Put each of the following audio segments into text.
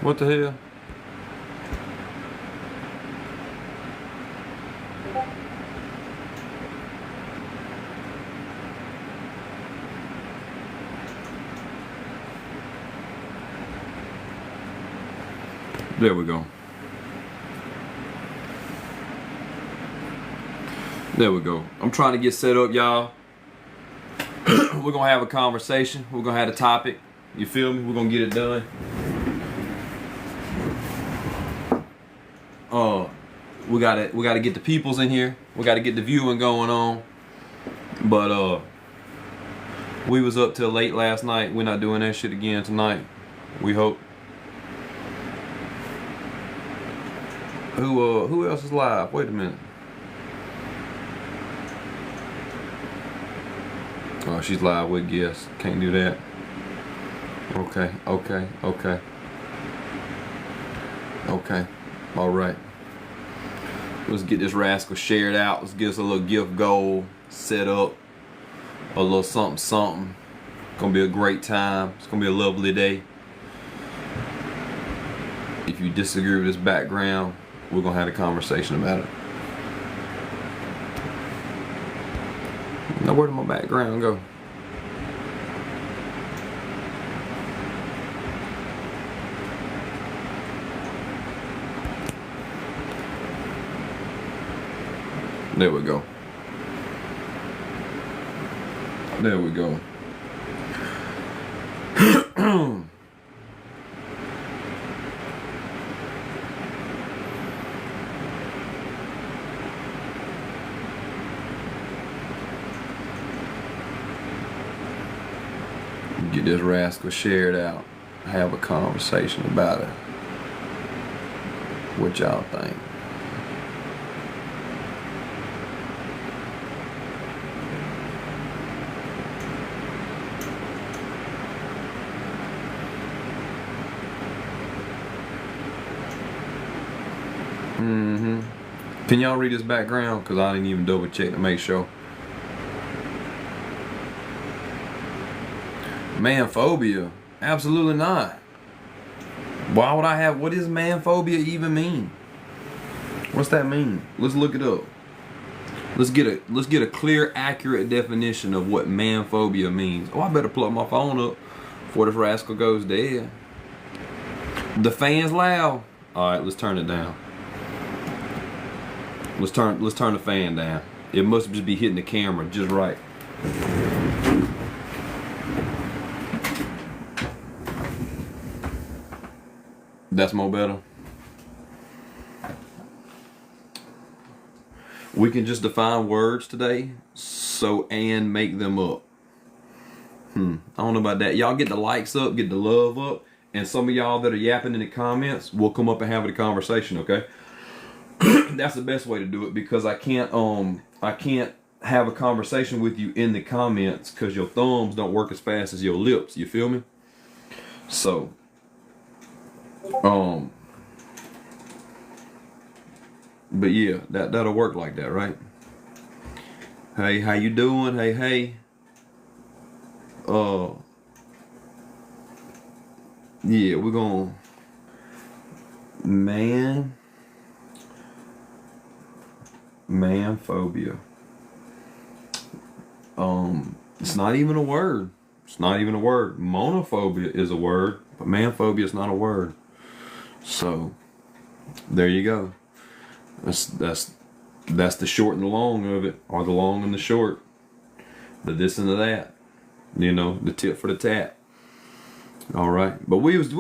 What the hell? There we go. There we go. I'm trying to get set up, y'all. We're gonna have a conversation. We're gonna have a topic. You feel me? We're gonna get it done. We gotta get the peoples in here. We gotta get the viewing going on. But we was up till late last night. We're not doing that shit again tonight. We hope. Who else is live? Wait a minute. Oh, she's live with guests. Can't do that. Okay. All right. Let's get this rascal shared out. Let's get us a little gift goal set up. A little something. It's gonna be a great time. It's gonna be a lovely day. If you disagree with this background, we're gonna have a conversation about it. Now where did my background go? There we go. There we go. Get this rascal shared out. Have a conversation about it. What y'all think? Can y'all read this background? Because I didn't even double check to make sure. Man phobia? Absolutely not. Why would I have? What does man phobia even mean? What's that mean? Let's look it up. Let's get a clear, accurate definition of what man phobia means. Oh, I better plug my phone up before this rascal goes dead. The fan's loud. All right, let's turn it down. Let's turn the fan down. It must just be hitting the camera just right. That's more better. We can just define words today, and make them up. I don't know about that. Y'all get the likes up, get the love up, and some of y'all that are yapping in the comments will come up and have a conversation, okay? That's the best way to do it, because I can't have a conversation with you in the comments because your thumbs don't work as fast as your lips. You feel me? So, but yeah, that'll work like that, right? Hey, how you doing? Hey. Yeah, we're gonna man phobia. It's not even a word. It's not even a word. Monophobia is a word, but man phobia is not a word. So there you go. That's the short and the long of it, or the long and the short, the this and the that. You know, the tip for the tat. All right, but we was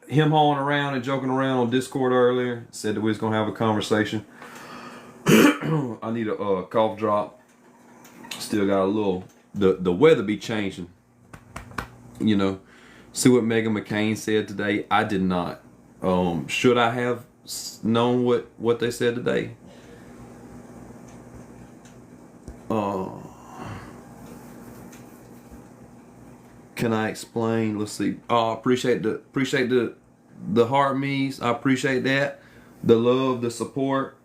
him hawing around and joking around on Discord earlier. Said that we was gonna have a conversation. I need a cough drop. Still got a little. The weather be changing. You know, see what Meghan McCain said today. I did not. Should I have known what they said today? Can I explain? Let's see. Oh, appreciate the heart me's. I appreciate that. The love, the support.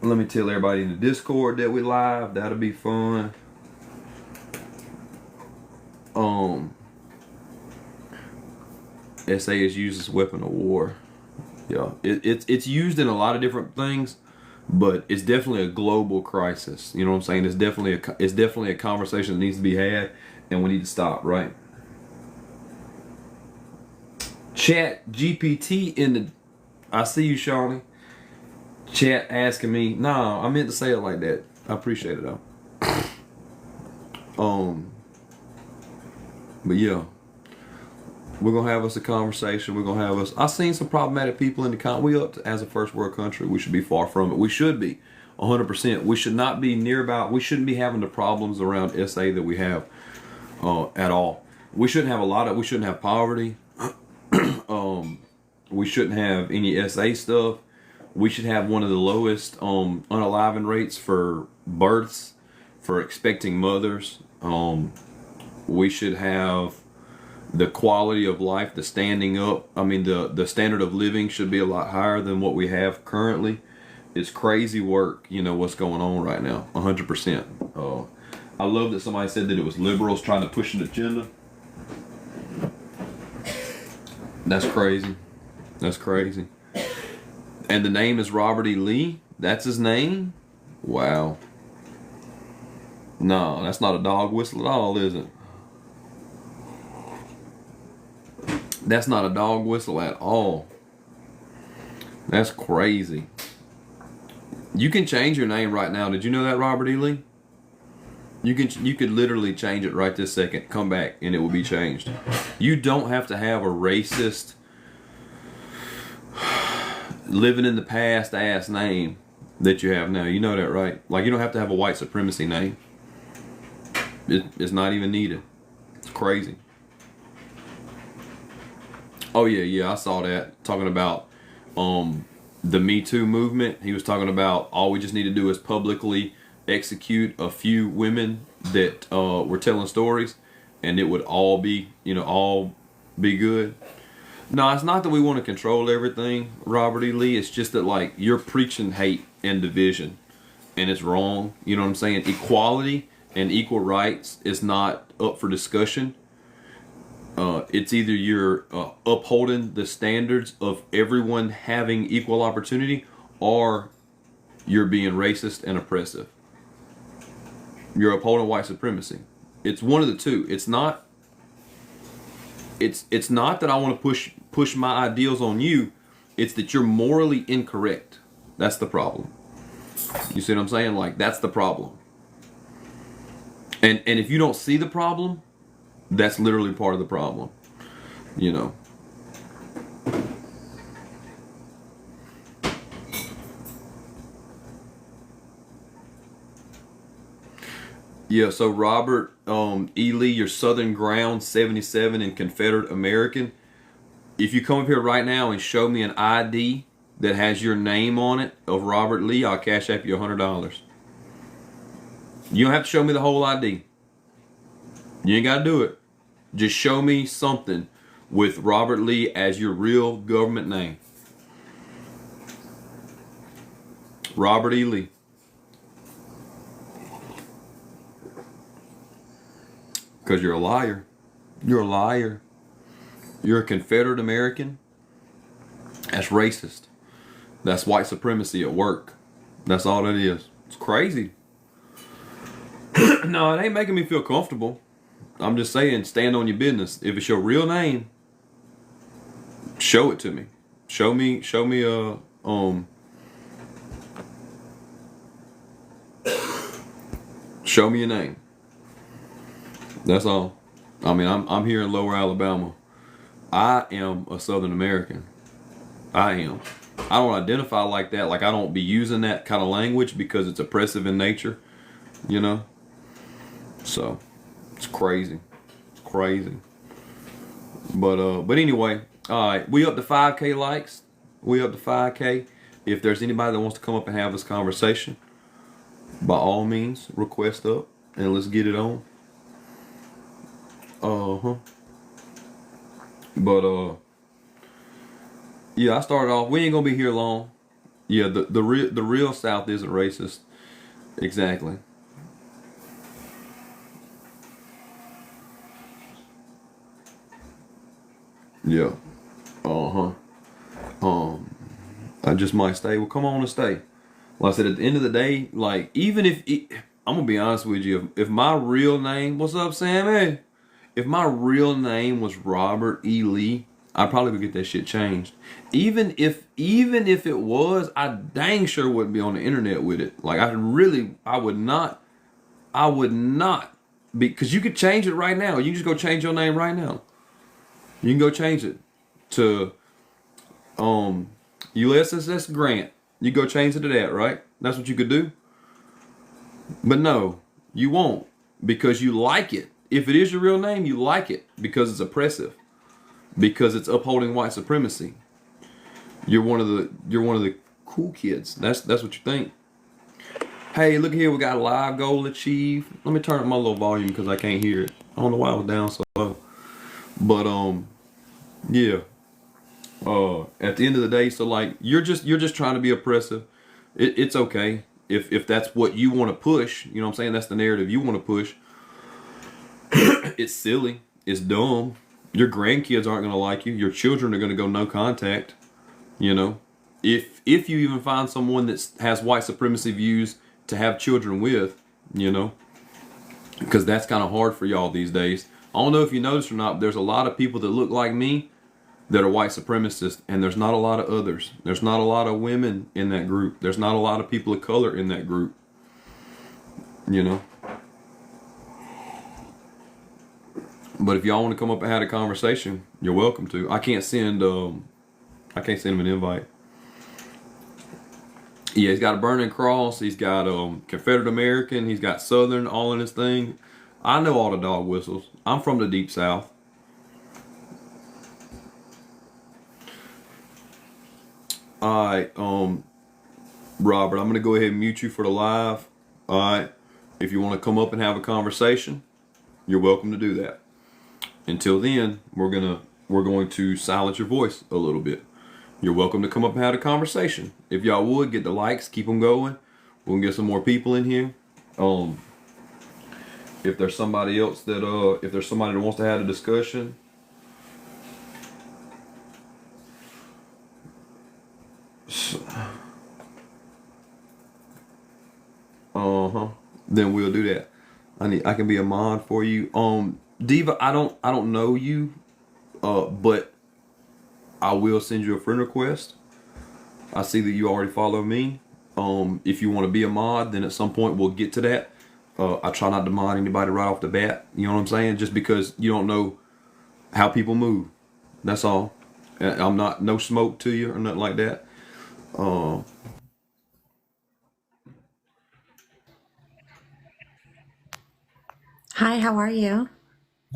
Let me tell everybody in the Discord that we live. That'll be fun. SA is used as a weapon of war. Yeah, it's used in a lot of different things, but it's definitely a global crisis. You know what I'm saying? It's definitely a conversation that needs to be had, and we need to stop. Right? Chat GPT in the. I see you, Shawnee. Chat asking me. No, I meant to say it like that. I appreciate it though. But yeah, we're gonna have us a conversation. We're gonna have us. I've seen some problematic people in the we up to, as a first world country. We should be far from it. We should be 100%. We should not be near about. We shouldn't be having the problems around SA that we have at all. We shouldn't have a lot of. We shouldn't have poverty. We shouldn't have any SA stuff. We should have one of the lowest unaliving rates for births, for expecting mothers. We should have the quality of life, the standing up. I mean, the standard of living should be a lot higher than what we have currently. It's crazy work, you know, what's going on right now, 100%. I love that somebody said that it was liberals trying to push an agenda. That's crazy. That's crazy. And the name is Robert E. Lee? That's his name? Wow. No, that's not a dog whistle at all, is it? That's not a dog whistle at all. That's crazy. You can change your name right now. Did you know that, Robert E. Lee? You could literally change it right this second. Come back and it will be changed. You don't have to have a racist, living in the past ass name that you have now. You know that, right? Like, you don't have to have a white supremacy name. It's not even needed. It's crazy. Oh yeah, I saw that. Talking about the Me Too movement. He was talking about all we just need to do is publicly execute a few women that were telling stories, and it would all be, all be good. No, it's not that we want to control everything, Robert E. Lee. It's just that, like, you're preaching hate and division, and it's wrong. You know what I'm saying? Equality and equal rights is not up for discussion. It's either you're upholding the standards of everyone having equal opportunity, or you're being racist and oppressive. You're upholding white supremacy. It's one of the two. It's not that I want to push my ideals on you. It's that you're morally incorrect. That's the problem. You see what I'm saying? Like, that's the problem. And if you don't see the problem, that's literally part of the problem. You know. Yeah, so Robert E. Lee, your Southern Ground 77 and Confederate American. If you come up here right now and show me an ID that has your name on it of Robert Lee, I'll cash app you $100. You don't have to show me the whole ID. You ain't got to do it. Just show me something with Robert Lee as your real government name. Robert E. Lee. Because you're a liar. You're a liar. You're a Confederate American. That's racist. That's white supremacy at work. That's all that is. It's crazy. No, it ain't making me feel comfortable. I'm just saying, stand on your business. If it's your real name, show it to me. Show me show me your name. That's all. I mean, I'm here in Lower Alabama. I am a Southern American. I am. I don't identify like that. Like, I don't be using that kind of language because it's oppressive in nature. You know? So, it's crazy. It's crazy. But anyway, alright. We up to 5K likes. We up to 5K. If there's anybody that wants to come up and have this conversation, by all means, request up and let's get it on. But yeah, I started off. We ain't gonna be here long. Yeah, the real South isn't racist. Exactly. Yeah. Uh-huh. Um, I just might stay. Well, come on and stay. Like I said, at the end of the day, like even if I'm gonna be honest with you, if my real name, what's up, Sammy? If my real name was Robert E. Lee, I probably would get that shit changed. Even if it was, I dang sure wouldn't be on the internet with it. Like I would not be, because you could change it right now. You can just go change your name right now. You can go change it to USS Grant. You go change it to that, right? That's what you could do. But no, you won't, because you like it. If it is your real name, you like it because it's oppressive, because it's upholding white supremacy. You're one of the cool kids. That's what you think. Hey, look here, we got a live goal achieved. Let me turn up my little volume because I can't hear it. I don't know why I was down so low. But yeah. At the end of the day, so like you're just trying to be oppressive. It's okay if that's what you want to push. You know what I'm saying? That's the narrative you want to push. It's silly. It's dumb. Your grandkids aren't gonna like you. Your children are gonna go no contact. You know, if you even find someone that has white supremacy views to have children with, you know, because that's kind of hard for y'all these days. I don't know if you noticed or not, but there's a lot of people that look like me that are white supremacists, and there's not a lot of others. There's not a lot of women in that group. There's not a lot of people of color in that group. You know. But if y'all want to come up and have a conversation, you're welcome to. I can't send him an invite. Yeah, he's got a burning cross. He's got Confederate American. He's got Southern all in his thing. I know all the dog whistles. I'm from the deep South. All right, Robert, I'm gonna go ahead and mute you for the live. All right, if you want to come up and have a conversation, you're welcome to do that. Until then, we're going to silence your voice a little bit. You're welcome to come up and have a conversation. If y'all would get the likes, keep them going. We'll get some more people in here. If there's somebody else that if there's somebody that wants to have a discussion. Then we'll do that. I can be a mod for you. Diva, I don't know you, but I will send you a friend request. I see that you already follow me. If you want to be a mod, then at some point we'll get to that. I try not to mod anybody right off the bat. You know what I'm saying? Just because you don't know how people move. That's all. I'm not no smoke to you or nothing like that. Hi, how are you?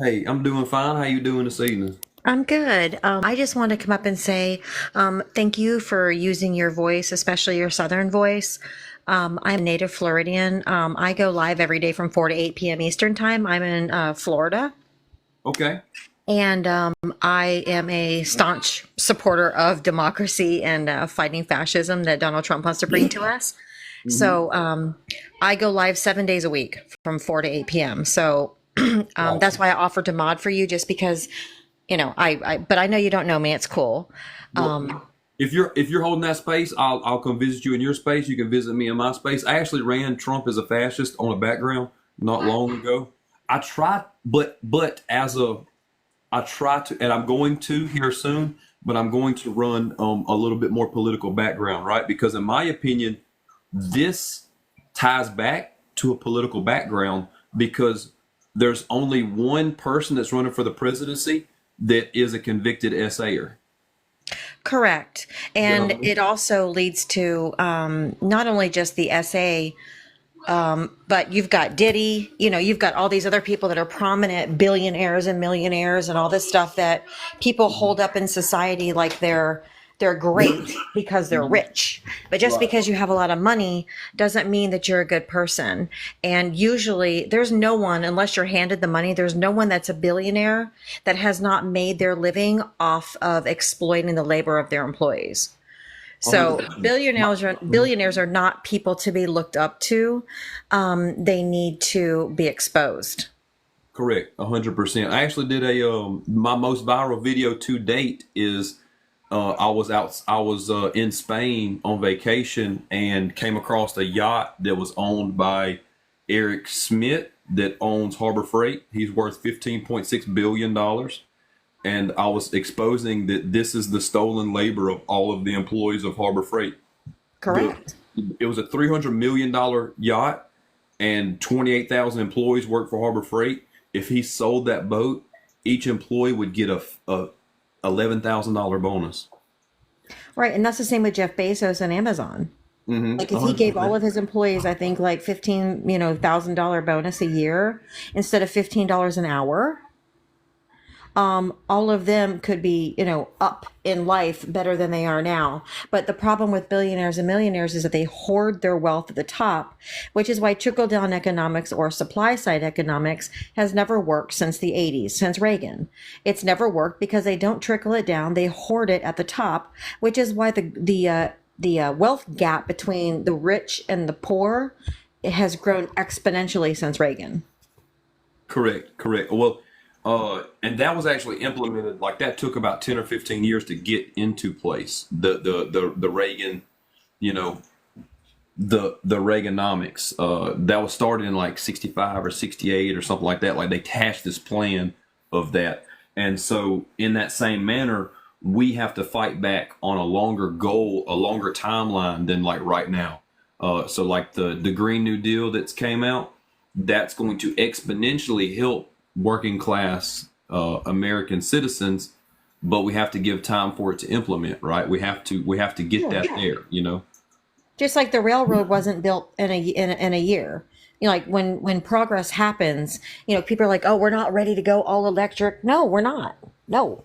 Hey, I'm doing fine. How you doing this evening? I'm good. I just want to come up and say thank you for using your voice, especially your Southern voice. I'm a native Floridian. I go live every day from 4 to 8 p.m. Eastern Time. I'm in Florida. Okay. And I am a staunch supporter of democracy and fighting fascism that Donald Trump wants to bring to us. Mm-hmm. So I go live 7 days a week from 4 to 8 p.m. So that's Gotcha. why I offered to mod for you, just because, but I know you don't know me. It's cool. Well, if you're holding that space, I'll come visit you in your space. You can visit me in my space. I actually ran Trump as a fascist on a background not long ago. I tried, but I try to, and I'm going to here soon, but I'm going to run a little bit more political background, right? Because in my opinion, this ties back to a political background because there's only one person that's running for the presidency that is a convicted SAer. Correct. You And know? it also leads to not only just the SA, but you've got Diddy, you've got all these other people that are prominent billionaires and millionaires and all this stuff that people hold up in society like they're great because they're Mhm. rich. But just Right. because you have a lot of money doesn't mean that you're a good person. And usually there's no one, unless you're handed the money, there's no one that's a billionaire that has not made their living off of exploiting the labor of their employees. So 100%. billionaires are not people to be looked up to. They need to be exposed. Correct, 100%. I actually did my most viral video to date is I was in Spain on vacation and came across a yacht that was owned by Eric Schmidt that owns Harbor Freight. He's worth $15.6 billion. And I was exposing that this is the stolen labor of all of the employees of Harbor Freight. Correct. It was a $300 million yacht, and 28,000 employees work for Harbor Freight. If he sold that boat, each employee would get a $11,000 bonus. Right. And that's the same with Jeff Bezos and Amazon. Like if he gave all 100%. of his employees, I think like $15,000 bonus a year instead of $15 an hour, all of them could be, up in life better than they are now. But the problem with billionaires and millionaires is that they hoard their wealth at the top, which is why trickle down economics or supply side economics has never worked since the 80s, since Reagan. It's never worked because they don't trickle it down. They hoard it at the top, which is why the wealth gap between the rich and the poor has grown exponentially since Reagan. Correct, correct. Well, and that was actually implemented, like that took about 10 or 15 years to get into place. The Reagan, you know, the Reaganomics, that was started in like 65 or 68 or something like that. Like they hashed this plan of that. And so in that same manner, we have to fight back on a longer goal, a longer timeline than like right now. So like the Green New Deal that's came out, that's going to exponentially help working class American citizens, but we have to give time for it to implement, right? We have to get that there, you know. Just like the railroad wasn't built in a year. Like when progress happens, people are like, "Oh, we're not ready to go all electric." No, we're not. No,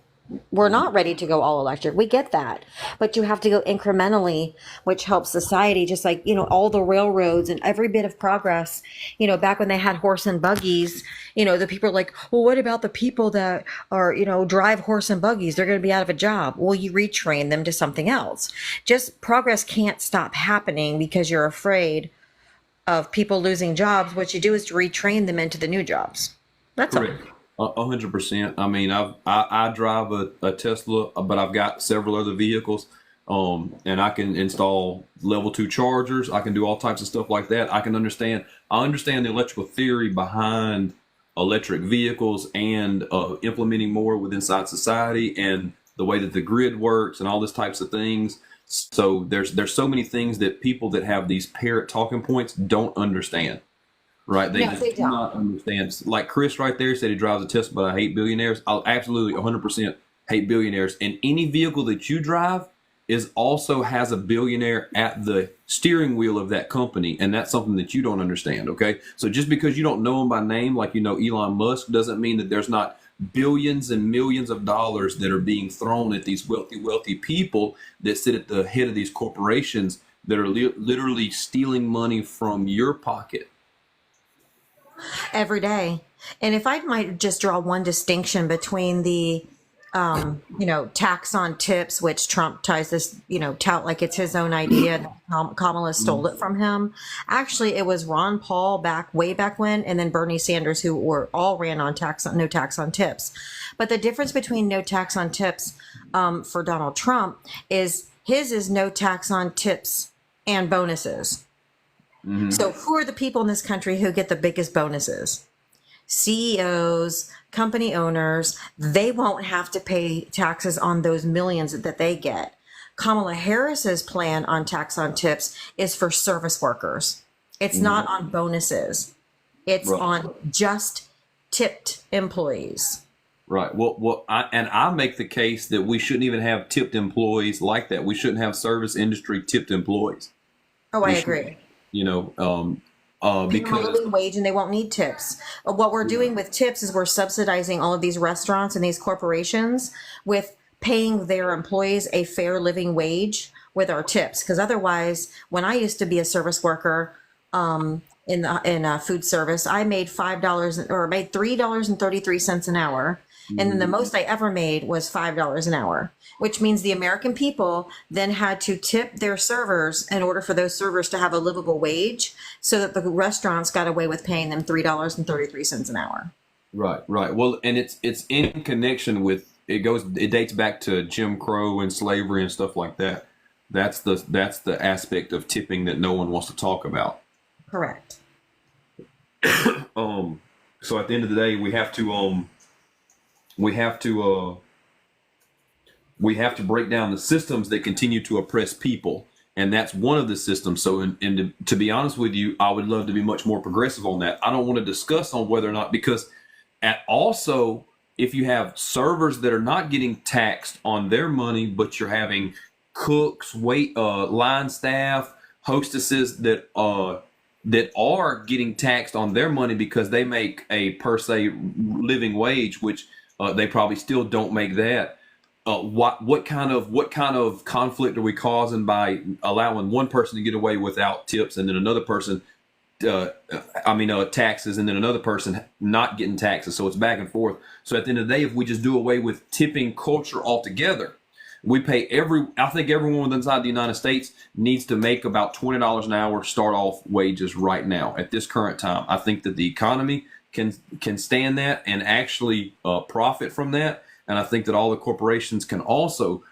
we're not ready to go all electric. We get that, but you have to go incrementally, which helps society. Just like all the railroads and every bit of progress. Back when they had horse and buggies, the people are like, "Well, what about the people that are drive horse and buggies? They're going to be out of a job." Well, you retrain them to something else. Just progress can't stop happening because you're afraid of people losing jobs. What you do is to retrain them into the new jobs. That's all. Correct. 100%. I mean, I drive a Tesla, but I've got several other vehicles, and I can install level 2 chargers. I can do all types of stuff like that. I understand the electrical theory behind electric vehicles and implementing more within society and the way that the grid works and all these types of things. So there's so many things that people that have these parrot talking points don't understand. Right, they No, just they do don't. not understand. Like Chris right there said he drives a Tesla, but I hate billionaires. I'll absolutely 100% hate billionaires. And any vehicle that you drive is also has a billionaire at the steering wheel of that company, and that's something that you don't understand. Okay, so just because you don't know him by name, like Elon Musk, doesn't mean that there's not billions and millions of dollars that are being thrown at these wealthy people that sit at the head of these corporations that are literally stealing money from your pocket. Every day. And if I might just draw one distinction between the, tax on tips, which Trump tries this, tout like it's his own idea. And Kamala stole it from him. Actually, it was Ron Paul way back when, and then Bernie Sanders, who were all ran on no tax on tips. But the difference between no tax on tips for Donald Trump is his is no tax on tips and bonuses. So who are the people in this country who get the biggest bonuses? CEOs, company owners. They won't have to pay taxes on those millions that they get. Kamala Harris's plan on tax on tips is for service workers. It's not on bonuses. It's Right. on just tipped employees. Right. I make the case that we shouldn't even have tipped employees like that. We shouldn't have service industry tipped employees. Oh, I We should, agree. Pay them a Minimum because living wage and they won't need tips. What we're doing with tips is we're subsidizing all of these restaurants and these corporations with paying their employees a fair living wage with our tips. Because otherwise, when I used to be a service worker in food service, I made $5 or made $3.33 an hour. And then the most I ever made was $5 an hour, which means the American people then had to tip their servers in order for those servers to have a livable wage so that the restaurants got away with paying them $3.33 an hour. right. Well, and it's in connection with it dates back to Jim Crow and slavery and stuff like that. That's the aspect of tipping that no one wants to talk about. Correct. So at the end of the day, we have to break down the systems that continue to oppress people, and that's one of the systems. So, and to be honest with you, I would love to be much more progressive on that. I don't want to discuss on whether or not, because also, if you have servers that are not getting taxed on their money, but you're having cooks, line staff, hostesses that are getting taxed on their money because they make a per se living wage, which they probably still don't make that. What kind of conflict are we causing by allowing one person to get away without tips, and then another person, taxes, and then another person not getting taxes? So it's back and forth. So at the end of the day, if we just do away with tipping culture altogether, we pay I think everyone inside the United States needs to make about $20 an hour start off wages right now at this current time. I think that the economy can stand that and actually profit from that. And I think that all the corporations can also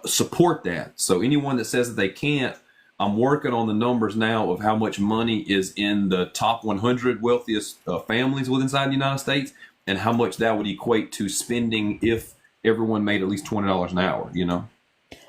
support that. So anyone that says that they can't, I'm working on the numbers now of how much money is in the top 100 wealthiest families inside the United States, and how much that would equate to spending if everyone made at least $20 an hour,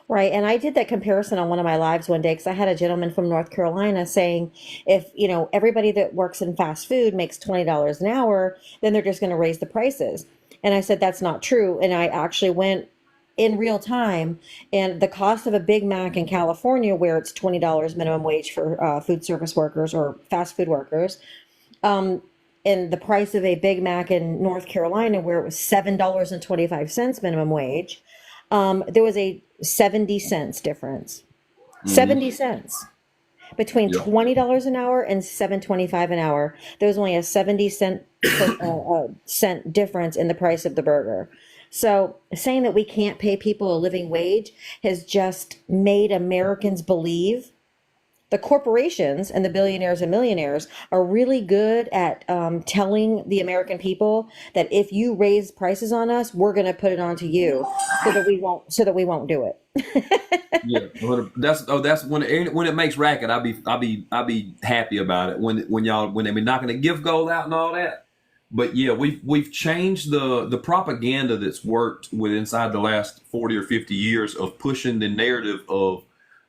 Right. And I did that comparison on one of my lives one day, because I had a gentleman from North Carolina saying, if, everybody that works in fast food makes $20 an hour, then they're just going to raise the prices. And I said, that's not true. And I actually went in real time, and the cost of a Big Mac in California, where it's $20 minimum wage for food service workers or fast food workers, and the price of a Big Mac in North Carolina, where it was $7.25 minimum wage, there was a 70 cents difference. 70 cents between $20 an hour and $7.25 an hour. There was only a 70 cent difference in the price of the burger. So saying that we can't pay people a living wage has just made Americans believe the corporations and the billionaires and millionaires are really good at telling the American people that if you raise prices on us, we're going to put it onto you, so that we won't do it. Yeah, that's when it makes racket. I'll be happy about it when they be knocking the gift gold out and all that. But yeah, we've changed the propaganda that's worked inside the last 40 or 50 years of pushing the narrative of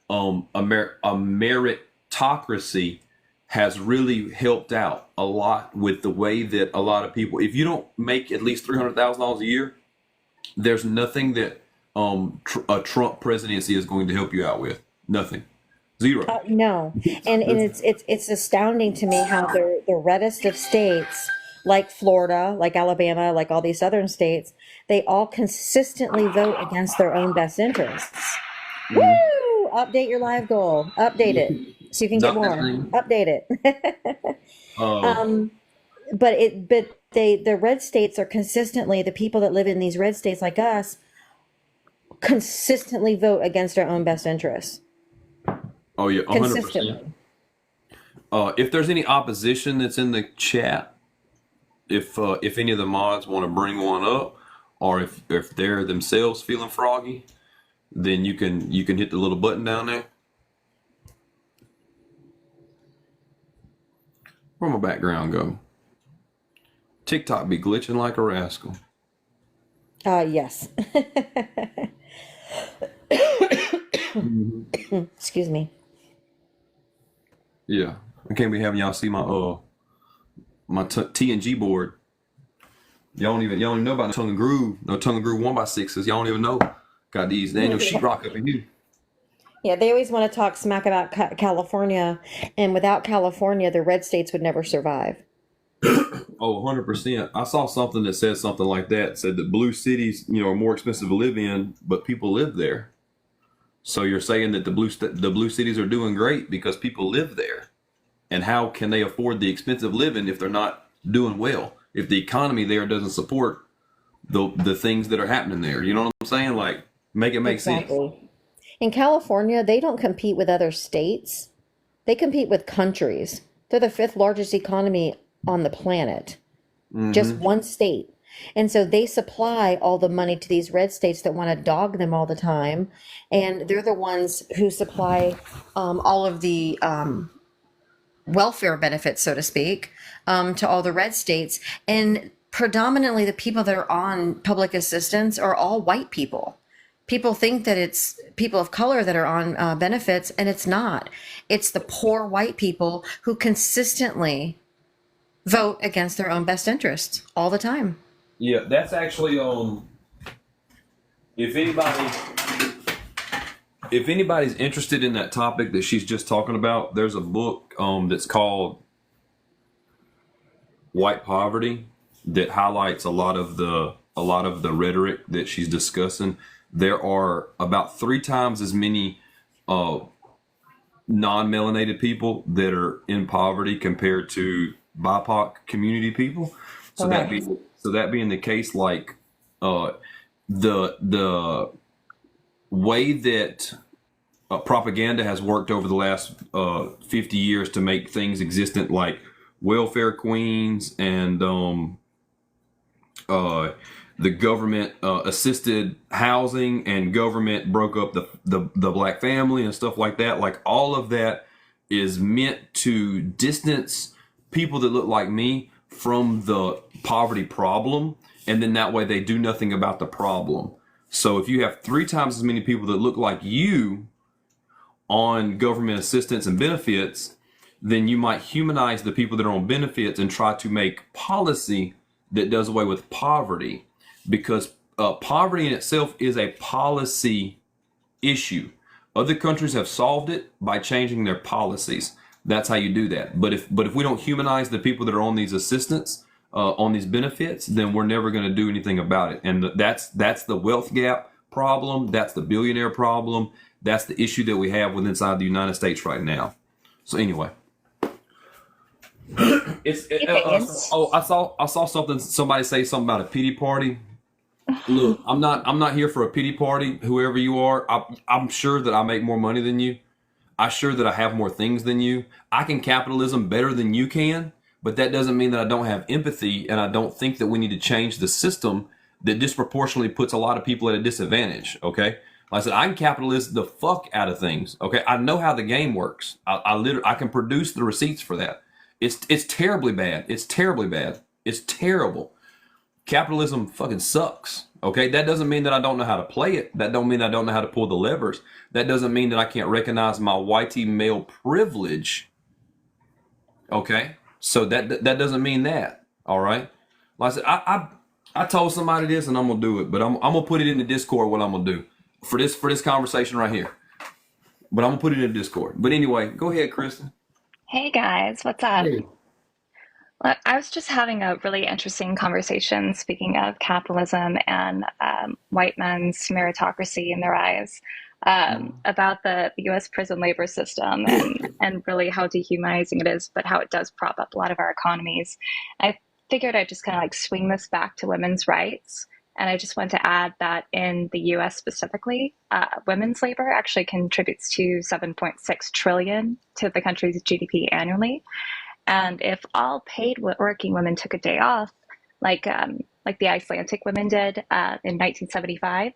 a meritocracy has really helped out a lot with the way that a lot of people, if you don't make at least $300,000 a year, there's nothing that a Trump presidency is going to help you out with. Nothing. Zero. No. And it's astounding to me how the reddest of states, like Florida, like Alabama, like all these southern states, they all consistently vote against their own best interests. Woo! Update your live goal. Update it so you can get more. Update it. But the red states are consistently, the people that live in these red states like us consistently vote against our own best interests. Oh yeah, 100%. Consistently. If there's any opposition that's in the chat, if any of the mods want to bring one up, or if they're themselves feeling froggy, then you can hit the little button down there. Where'd my background go? TikTok be glitching like a rascal. Yes. Excuse me. Yeah, I can't be having y'all see my TNG board. Y'all don't even know about tongue and groove. No tongue and groove 1x6s. Y'all don't even know. Got these Daniel sheetrock up in here. Yeah, they always want to talk smack about California, and without California, the red states would never survive. Oh, 100%. I saw something that said something like that. It said that blue cities, are more expensive to live in, but people live there. So you're saying that the blue cities are doing great because people live there. And how can they afford the expensive living if they're not doing well? If the economy there doesn't support the things that are happening there, you know what I'm saying? Like, make it make sense. In California, they don't compete with other states. They compete with countries. They're the 5th largest economy on the planet. Mm-hmm. Just one state. And so they supply all the money to these red states that want to dog them all the time. And they're the ones who supply all of the welfare benefits, so to speak, to all the red states. And predominantly the people that are on public assistance are all white people. People think that it's people of color that are on benefits, and it's not. It's the poor white people who consistently vote against their own best interests all the time. Yeah, that's actually if anybody if anybody's interested in that topic that she's just talking about, there's a book that's called White Poverty that highlights a lot of the rhetoric that she's discussing. There are about 3 times as many non-melanated people that are in poverty compared to BIPOC community people. So that being the case, like the way that propaganda has worked over the last 50 years to make things existent, like welfare queens and the government assisted housing, and government broke up the black family and stuff like that. Like, all of that is meant to distance people that look like me from the poverty problem, and then that way they do nothing about the problem. So if you have 3 times as many people that look like you on government assistance and benefits, then you might humanize the people that are on benefits and try to make policy that does away with poverty, because poverty in itself is a policy issue. Other countries have solved it by changing their policies. That's how you do that. But if we don't humanize the people that are on these assistance, on these benefits, then we're never going to do anything about it. And that's the wealth gap problem. That's the billionaire problem. That's the issue that we have within inside the United States right now. So anyway, I saw somebody say something about a pity party. Look, I'm not here for a pity party. Whoever you are, I'm sure that I make more money than you. I'm sure that I have more things than you. I can capitalism better than you can, but that doesn't mean that I don't have empathy, and I don't think that we need to change the system that disproportionately puts a lot of people at a disadvantage. Okay, like I said, I can capitalist the fuck out of things. Okay, I know how the game works. I can produce the receipts for that. It's terribly bad. It's terribly bad. It's terrible. Capitalism fucking sucks. Okay, that doesn't mean that I don't know how to play it. That don't mean I don't know how to pull the levers. That doesn't mean that I can't recognize my whitey male privilege. Okay, so that doesn't mean that. All right, like I said, I told somebody this, and I'm gonna do it, but I'm gonna put it in the Discord. What I'm gonna do for this conversation right here, but I'm gonna put it in the Discord. But anyway, go ahead, Kristen. Hey guys, what's up? Hey. Well, I was just having a really interesting conversation, speaking of capitalism and white men's meritocracy in their eyes, about the US prison labor system and really how dehumanizing it is, but how it does prop up a lot of our economies. I figured I'd just kind of like swing this back to women's rights. And I just want to add that in the US specifically, women's labor actually contributes to 7.6 trillion to the country's GDP annually. And if all paid working women took a day off, like the Icelandic women did in 1975,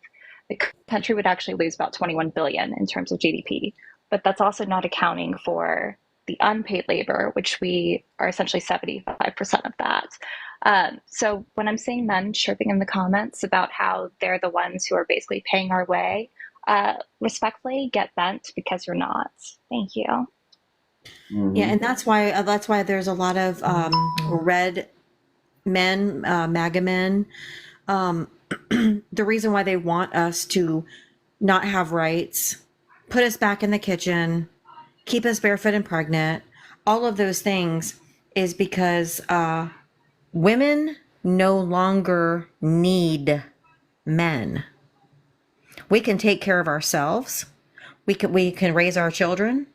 the country would actually lose about 21 billion in terms of GDP. But that's also not accounting for the unpaid labor, which we are essentially 75% of that. So when I'm seeing men chirping in the comments about how they're the ones who are basically paying our way, respectfully get bent because you're not. Thank you. Yeah, and that's why there's a lot of red men, MAGA men. The reason why they want us to not have rights, put us back in the kitchen, keep us barefoot and pregnant, all of those things is because women no longer need men. We can take care of ourselves. We can raise our children.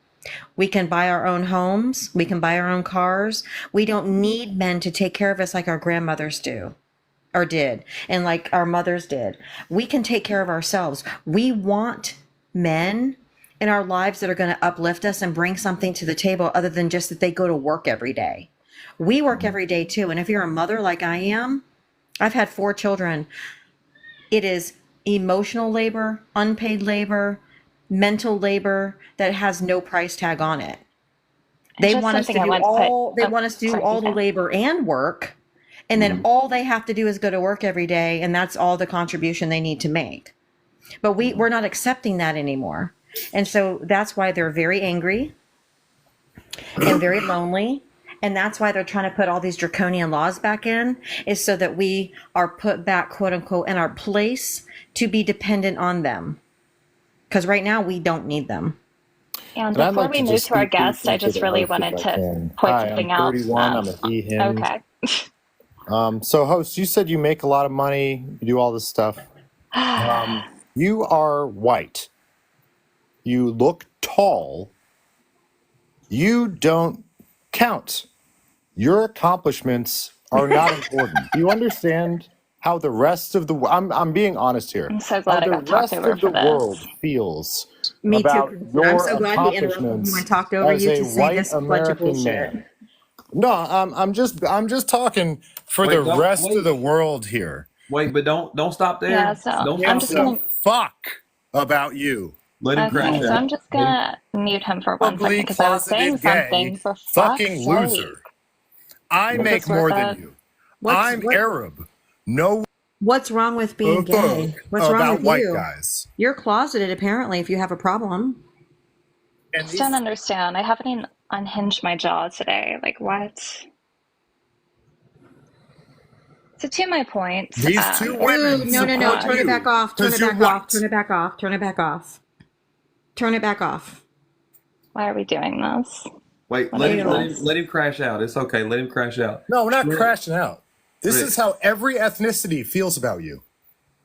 We can buy our own homes. We can buy our own cars. We don't need men to take care of us like our grandmothers do or did, and like our mothers did. We can take care of ourselves. We want men in our lives that are going to uplift us and bring something to the table other than just that they go to work every day. We work every day too. And if you're a mother like I am, I've had 4 children. It is emotional labor, unpaid labor, mental labor that has no price tag on it. It's They just want us something to I do want to put. they Oh, want us to do sorry, all the Keisha. labor and work, and then all they have to do is go to work every day, and that's all the contribution they need to make. But we're not accepting that anymore. And so that's why they're very angry and very lonely. And that's why they're trying to put all these draconian laws back in, is so that we are put back, quote unquote, in our place to be dependent on them. Because right now we don't need them. And And I'd before like we to move just to our speak guest, I briefly to just the really host if wanted I to can. point Hi, I'm something out. 31. I'm a he, him. Okay. So, host, you said you make a lot of money, you do all this stuff. You are white. You look tall. You don't count. Your accomplishments are not important. Do you understand how the rest of the I'm being honest here. I'm so How glad I the got talked rest over of the for world this. feels Me too, about Kristen. I'm your so glad he interrupted you and accomplishments talked over as you a to say white this bunch of American bullshit. man. No, I'm just talking for the Wait, don't rest of wait, the world here. wait, but don't stop Yeah, there. so Don't I'm stop Gives just there. a gonna. fuck about you. Let him crash Okay, so out. I'm just Let him, gonna mute him for 1 second Probably because I was saying closeted gay, something for fuck's fucking sake. loser. I Is make this worth more than it? you. What's I'm Arab. No what's wrong with being fuck gay? What's wrong about with white you? guys. You're closeted apparently if you have a problem. I And just don't these understand. I haven't even unhinged my jaw today. Like, what? So, to my point, these two Ooh, women no. support Turn it back you off. Turn because it you're back off. white. Turn it back off. Turn it back off. Turn it back off. why are we doing this? wait, What let is him let him this? let him crash out. It's okay. Let him crash out. No, we're not Rick, crashing out. This is Rick, how every ethnicity feels about you.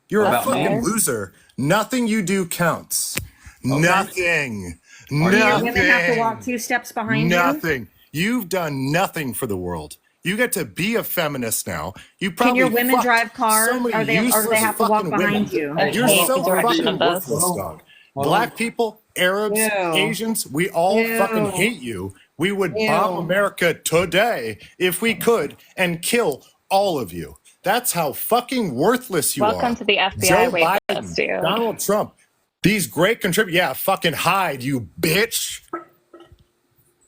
You're a That's about me? fucking fair. loser. Nothing you do counts. Okay. Nothing. Are Do you your sure? women have to walk Nothing. 2 steps behind you? Nothing. You've done nothing for the world. You get to be a feminist now. You Can your probably women fucked drive so cars? many Or do they useless have to walk fucking women. behind you? I Hey, You're hate the so direction fucking of this. worthless, hold on. dog. Hold Black on. people, Arabs, Ew. Asians, we all fucking Ew. hate you. We would bomb Ew. America today if we could and kill all of you. That's how fucking worthless you Welcome are. to the FBI Joe wait list, Biden, dude. Donald Trump, these great contributors. Yeah, fucking hide, you bitch.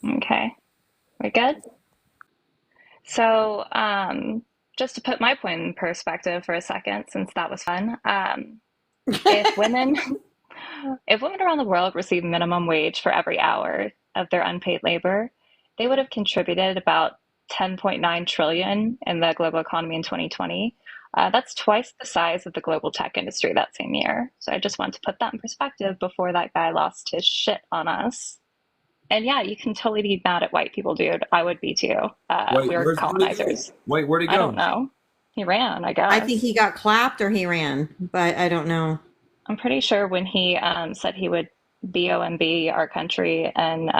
Okay, we good? So, just to put my point in perspective for a second, since that was fun, if women if women around the world received minimum wage for every hour of their unpaid labor, they would have contributed about 10.9 trillion in the global economy in 2020. That's twice the size of the global tech industry that same year. So I just want to put that in perspective before that guy lost his shit on us. And yeah, you can totally be mad at white people, dude. I would be too. Wait, We're where'd he go? colonizers. Wait, where'd he I don't go? know. He ran, I I think he guess. got clapped or he ran, but I don't know. I'm pretty sure when he said he would BOMB our country and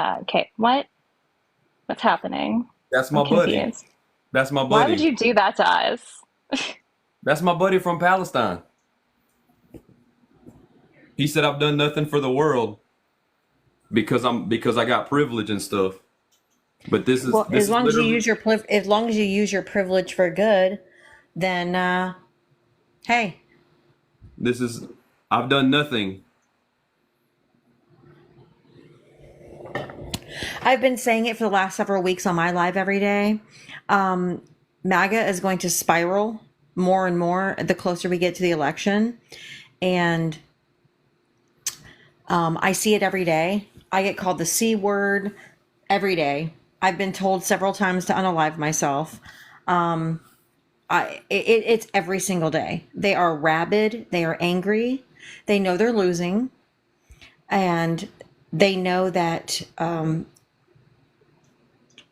what? What's happening? That's I'm my buddy. confused. That's my Why would buddy. you do that to us? That's my buddy from Palestine. He said I've done nothing for the world because I got privilege and stuff. But Well, this is literally as long as you use your privilege for good, then hey, this is I've done nothing. I've been saying it for the last several weeks on my live every day. MAGA is going to spiral more and more the closer we get to the election, and I see it every day. I get called the C word every day. I've been told several times to unalive myself. It's every single day. They are rabid. They are angry. They know they're losing, and they know that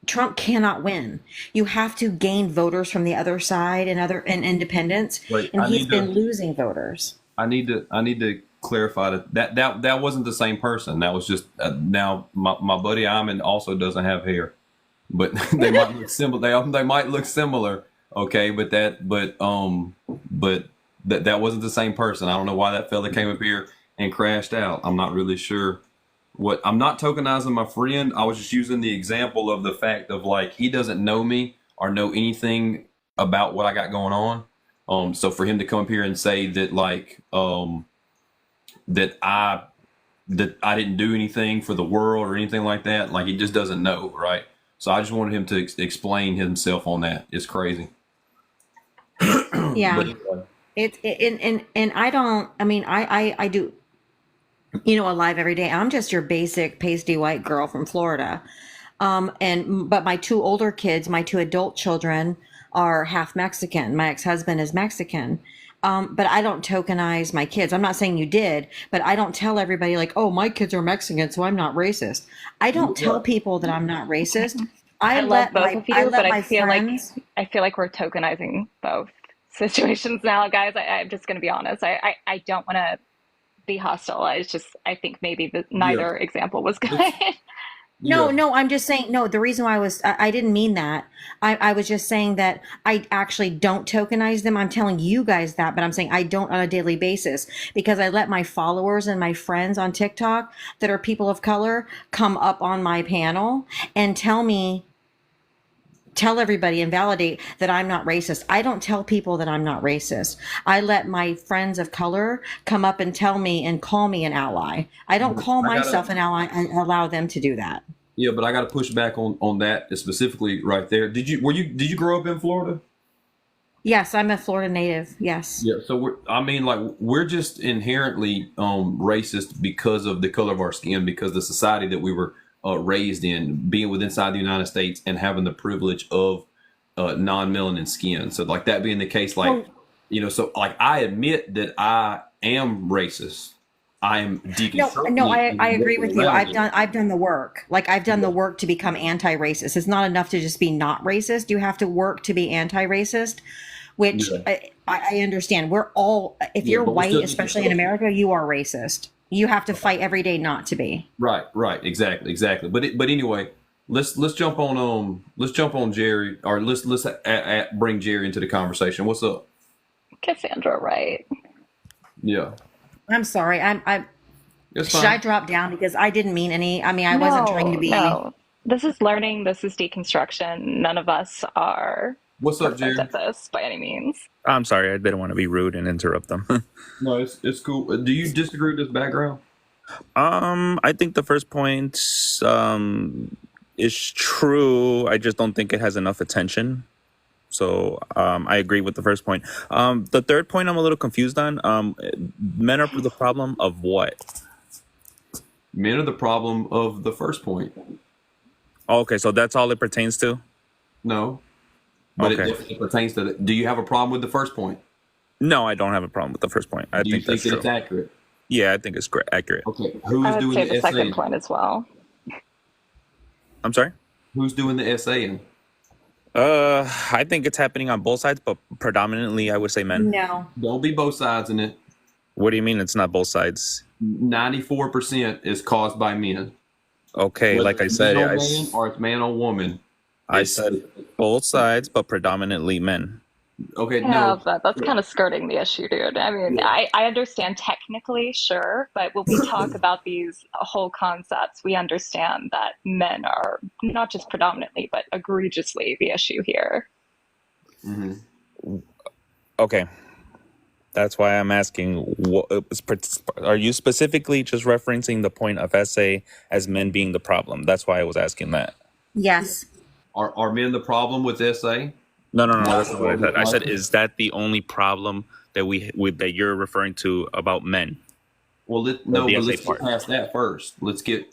Trump cannot win. You have to gain voters from the other side and independents, Wait, and he's been losing voters. I need to clarify that wasn't the same person. That was just now my buddy Iman also doesn't have hair, but they might look similar. They might look similar. Okay, but that wasn't the same person. I don't know why that fella came up here and crashed out. I'm not really sure. What I'm not tokenizing my friend. I was just using the example of the fact of like he doesn't know me or know anything about what I got going on. So for him to come up here and say that like that I didn't do anything for the world or anything like that, like he just doesn't know, right? So I just wanted him to explain himself on that. It's crazy. Yeah. But And I don't, I mean, I do, alive every day. I'm just your basic pasty white girl from Florida. But my two older kids, my two adult children are half Mexican. My ex-husband is Mexican. But I don't tokenize my kids. I'm not saying you did, but I don't tell everybody like, oh, my kids are Mexican, so I'm not racist. I don't tell people that I'm not racist. I love both of you, but I feel friends. like we're tokenizing both situations now, guys. I'm just going to be honest. I don't want to be hostile. I think maybe yeah, neither example was good. it's, No, yeah, no, I'm just saying, no, the reason why I didn't mean that. I was just saying that I actually don't tokenize them. I'm telling you guys that, but I'm saying I don't on a daily basis because I let my followers and my friends on TikTok that are people of color come up on my panel and tell everybody and validate that I'm not racist. I don't tell people that I'm not racist. I let my friends of color come up and tell me and call me an ally. I don't call I gotta, myself an ally and allow them to do that. yeah, but I got to push back on that specifically right there. Did you grow up in Florida? Yes, I'm a Florida native. Yes. Yeah, so we're just inherently racist because of the color of our skin, because the society that we were raised in, being within inside the United States and having the privilege of non-melanin skin. So like that being the case, like so like I admit that I am racist. I am deconstructing. No, I agree with you. I've done the work. Like I've done the work to become anti-racist. It's not enough to just be not racist. You have to work to be anti-racist, which Yeah, I understand. We're all, if yeah, you're but we white, still especially in deconstruct. America, you are racist. You have to fight every day not to be. Right, exactly. But anyway, let's jump on Jerry, or let's bring Jerry into the conversation. What's up? Cassandra, right? Yeah, I'm sorry. I it's should I fine. drop down because I didn't mean any. I mean, I wasn't trying to No, be. no. This is learning. This is deconstruction. None of us are What's up, perfect Jerry? at this by any means. I'm sorry, I didn't want to be rude and interrupt them. No, it's cool. Do you disagree with this background? I think the first point is true. I just don't think it has enough attention. So I agree with the first point. The third point I'm a little confused on. Men are the problem of what? Men are the problem of the first point. Okay, so that's all it pertains to? No, but it Okay. definitely pertains to. Do you have a problem with the first point? No, I don't have a problem with the first point. I Do you think that's think that it's true. accurate? Yeah, I think it's accurate. Okay, I who's would doing say the the second essay? point as well. I'm sorry? Who's doing the essaying? I think it's happening on both sides, but predominantly I would say men. No. Don't be both sides in it. What do you mean it's not both sides? 94% is caused by men. Okay, Whether like I it's said, man on man or it's man on woman. I It's said both sides, but predominantly men. okay. Yeah, No, but that's kind of skirting the issue, dude. I mean, yeah, I understand technically, sure, but when we talk about these whole concepts, we understand that men are not just predominantly, but egregiously the issue here. hmm Okay, that's why I'm asking. Are you specifically just referencing the point of essay as men being the problem? That's why I was asking that. Yes. are men the problem with essay? No, that's not what I said. I said, is that the only problem that that you're referring to about men? Well, The but essay let's get part. past that first. Let's get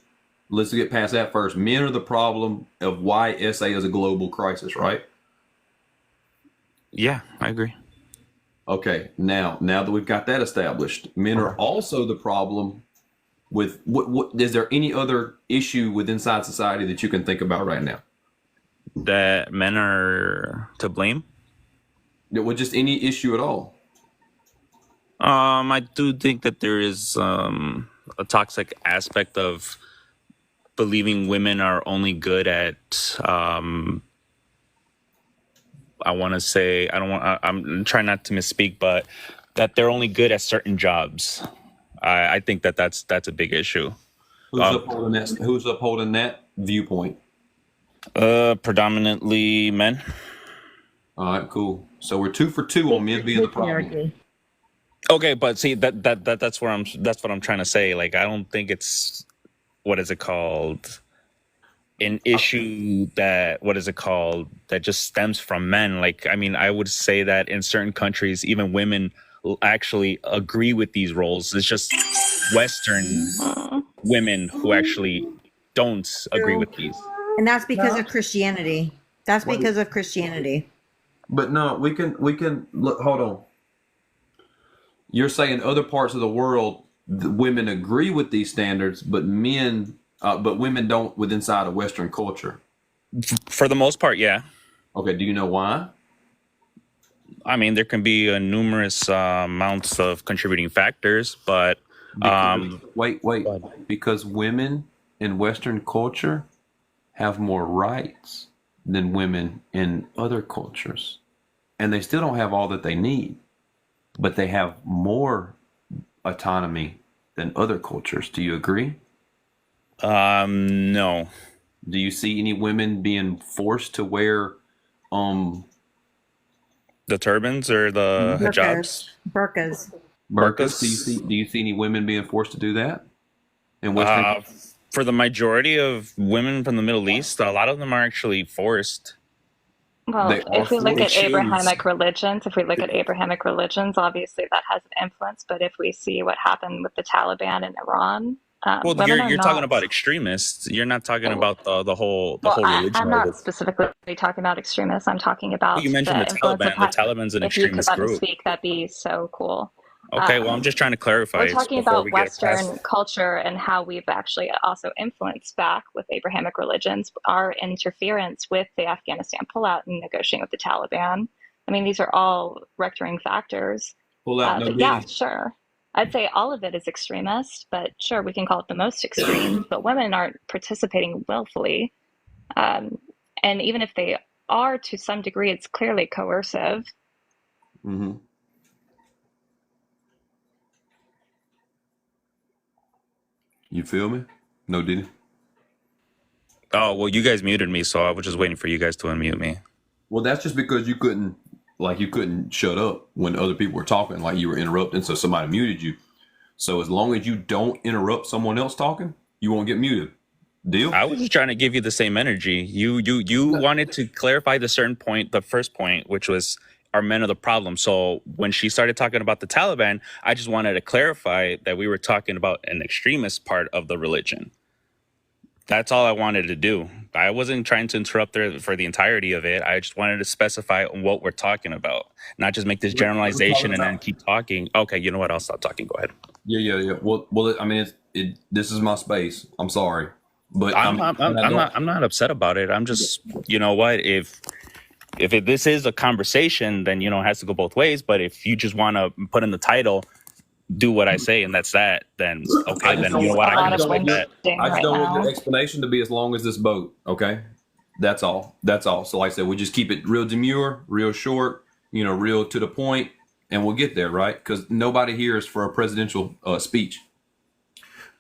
past that first. Men are the problem of why essay is a global crisis, right? Yeah, I agree. Okay, now that we've got that established, men are also the problem with what is there any other issue with inside society that you can think about right now? That men are to blame. With just any issue at all? I do think that there is a toxic aspect of believing women are only good at I want to say I don't want I'm trying not to misspeak, but that they're only good at certain jobs. I think that's a big issue. Who's upholding that? Who's upholding that viewpoint? Predominantly men. All right, cool. So we're 2 for 2 on men being the problem. Patriarchy. Okay, but see that's what I'm trying to say. Like, I don't think it's, what is it called, an issue that, what is it called, that just stems from men. Like, I mean, I would say that in certain countries, even women actually agree with these roles. It's just Western Mm. women who actually don't agree with these. And that's because No. of Christianity. That's Wait. because of Christianity. But no, we can look. Hold on. You're saying other parts of the world, the women agree with these standards, but women don't with inside of Western culture. For the most part, yeah. Okay, do you know why? I mean, there can be a numerous amounts of contributing factors, but Wait. Because women in Western culture have more rights than women in other cultures, and they still don't have all that they need, but they have more autonomy than other cultures. Do you agree? no. Do you see any women being forced to wear The turbans or the hijabs? Burkas. burqas? Burqas? Do you see any women being forced to do that in Western? For the majority of women from the Middle East, a lot of them are actually forced. Well, They are if we look forced at to Abrahamic religions, obviously that has an influence. But if we see what happened with the Taliban in Iran, Well, women are you're talking not. about extremists. You're not talking about the whole Well, religion I'm of not it. specifically talking about extremists. I'm talking Well, about you mentioned the the influence of. Taliban. The Taliban's an If you could extremist let me group. speak, that'd be so cool. Okay, well, I'm just trying to clarify We're talking before about we get Western past. culture and how we've actually also influenced back with Abrahamic religions, our interference with the Afghanistan pullout and negotiating with the Taliban. I mean, these are all rectoring factors. pull out no But yeah, diddy. sure. I'd say all of it is extremist, but sure, we can call it the most extreme. But women aren't participating willfully. Um, and even if they are to some degree, it's clearly coercive. Mm-hmm. You feel me? No diddy. Oh, well, you guys muted me, so I was just waiting for you guys to unmute me. Well, that's just because you couldn't shut up when other people were talking, like you were interrupting, so somebody muted you. So as long as you don't interrupt someone else talking, you won't get muted. Deal? I was just trying to give you the same energy. You wanted to clarify the certain point, the first point, which was, are men of the problem. So when she started talking about the Taliban, I just wanted to clarify that we were talking about an extremist part of the religion. That's all I wanted to do. I wasn't trying to interrupt her for the entirety of it. I just wanted to specify what we're talking about, not just make this generalization and then keep talking. Okay, you know what? I'll stop talking. Go ahead. Yeah. Well. I mean, this is my space. I'm sorry, but I'm not upset about it. I'm just, you know what? If this is a conversation, then it has to go both ways. But if you just want to put in the title, do what I say, and that's that, then okay, then you know what? I can respect that. I just don't want the explanation to be as long as this boat. Okay, that's all. So like I said, we just keep it real demure, real short, real to the point, and we'll get there, right? Because nobody here is for a presidential speech.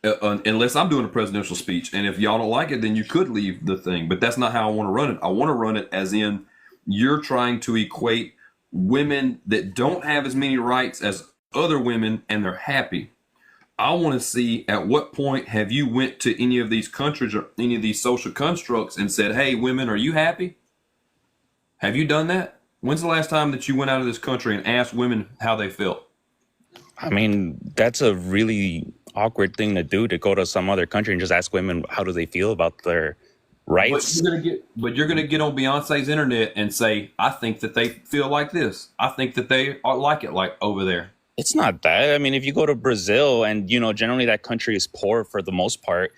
Unless I'm doing a presidential speech, and if y'all don't like it, then you could leave the thing. But that's not how I want to run it. I want to run it as in you're trying to equate women that don't have as many rights as other women, and they're happy. I want to see at what point have you went to any of these countries or any of these social constructs and said, "Hey, women, are you happy?" Have you done that? When's the last time that you went out of this country and asked women how they felt? I mean, that's a really awkward thing to do, to go to some other country and just ask women how do they feel about their rights. But you're gonna get on Beyonce's internet and say, "I think that they feel like this. I think that they are like it like over there." It's not that. I mean, if you go to Brazil, and generally that country is poor for the most part.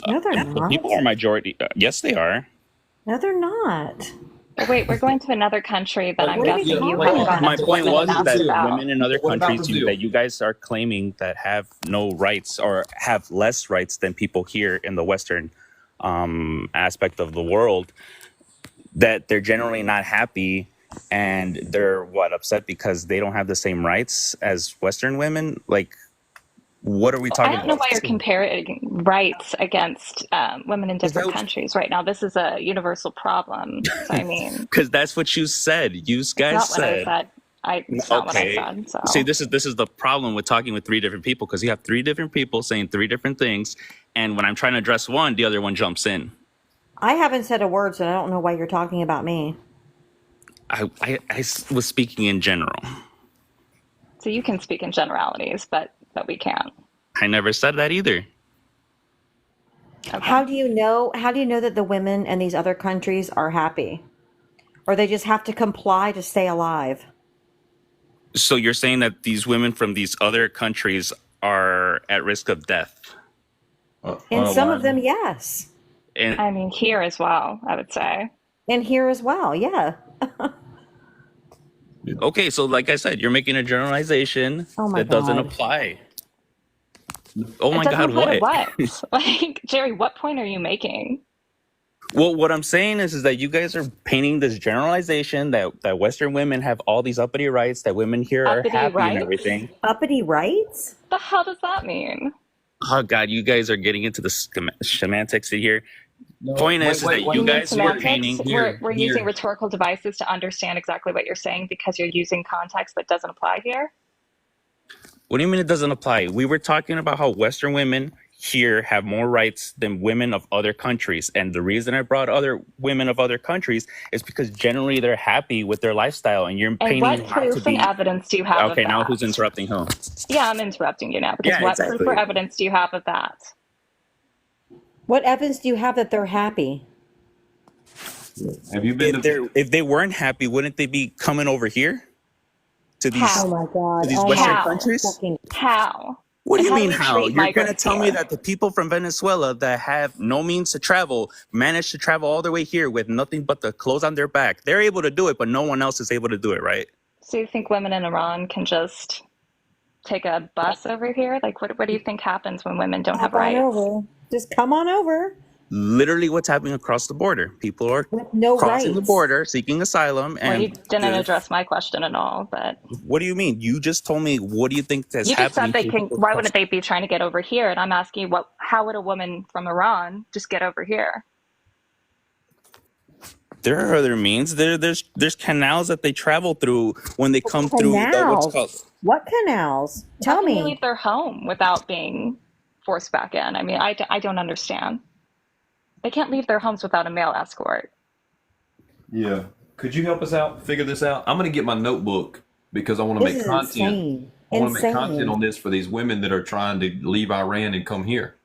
No, they're The not. people are majority. Yes, they are. No, they're not. But wait, we're going to another country that I'm What are you guessing you talking haven't about? gone My up to point and was asked that about. women in other What about countries Brazil? that you guys are claiming that have no rights or have less rights than people here in the Western aspect of the world, that they're generally not happy, and they're upset because they don't have the same rights as Western women. Like, What are we I talking don't know about? why you're comparing rights against women in different countries right now. This is a universal problem. So, I mean, Because that's what you said. You it's guys not what I said. said. It's not what I Okay. said. See, So, this is the problem with talking with three different people, because you have three different people saying three different things, and when I'm trying to address one, the other one jumps in. I haven't said a word, so I don't know why you're talking about me. I was speaking in general. so you can speak in generalities, but we can't. I never said that either. Okay. How do you know? How do you know that the women in these other countries are happy, or they just have to comply to stay alive? So you're saying that these women from these other countries are at risk of death? And some of them, yes, And I mean, here as well, I would say. and here as well. Yeah. okay, so like I said, you're making a generalization Oh my that doesn't God. apply. Oh It my doesn't God, apply to what? what? Like, Jerry, what point are you making? Well, what I'm saying is that you guys are painting this generalization that Western women have all these uppity rights, that women here are Uppity happy and rights? everything. Uppity rights? The hell does that mean? Oh God, you guys are getting into the semantics here. Point is that You you mean guys who are semantics? painting We're using rhetorical devices to understand exactly what you're saying because you're using context that doesn't apply here. What do you mean it doesn't apply? We were talking about how Western women here have more rights than women of other countries. And the reason I brought other women of other countries is because generally they're happy with their lifestyle, and you're And painting what them out to proof and be. evidence do you have Okay, of now who's that? interrupting who? Yeah, I'm interrupting you now because Yeah, what proof or exactly. evidence do you have of that? What evidence do you have that they're happy? Have you been to? If they weren't happy, wouldn't they be coming over here to these How? Oh my God. to these Oh Western my How? countries? fucking. How? What do And you how do mean we how? treat You're gonna migrants tell me here? that the people from Venezuela that have no means to travel manage to travel all the way here with nothing but the clothes on their back? They're able to do it, but no one else is able to do it, right? So you think women in Iran can just take a bus over here? Like, what do you think happens when women don't have Hop on rights? over. Just come on over Literally what's happening across the border. People are with no crossing the rights. border, seeking asylum, Well, you and didn't address my question at all, but what do you mean? You just told me what do you think is you just said happening they to can. people Why crossing? wouldn't they be trying to get over here? And I'm asking you, how would a woman from Iran just get over here? There are other means. There's canals that they travel through when they come through the what's called. Canals. What canals? How Tell can they me. leave their home without being forced back in? I mean, I don't understand. They can't leave their homes without a male escort. Yeah. Could you help us out? Figure this out. I'm gonna get my notebook because I want to This make is content. insane. I want to make content Insane. on this for these women that are trying to leave Iran and come here.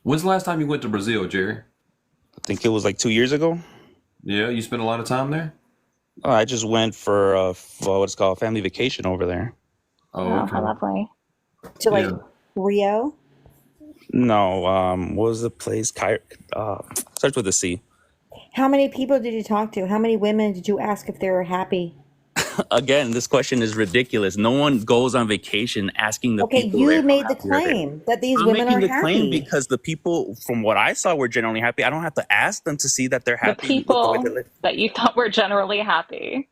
When's the last time you went to Brazil, Jerry? I think it was like 2 years ago. Yeah, you spent a lot of time there. Oh, I just went for what's called family vacation over there. Oh, Oh, how okay. lovely. To like Yeah. Rio? No, what was the place? Starts with a C. How many people did you talk to? How many women did you ask if they were happy? Again, this question is ridiculous. No one goes on vacation asking the Okay, people you there how made the happy are they. claim that these I'm women are making the claim happy. because the people, from what I saw, were generally happy. I don't have to ask them to see that they're The happy with the way they people live. that you thought were generally happy.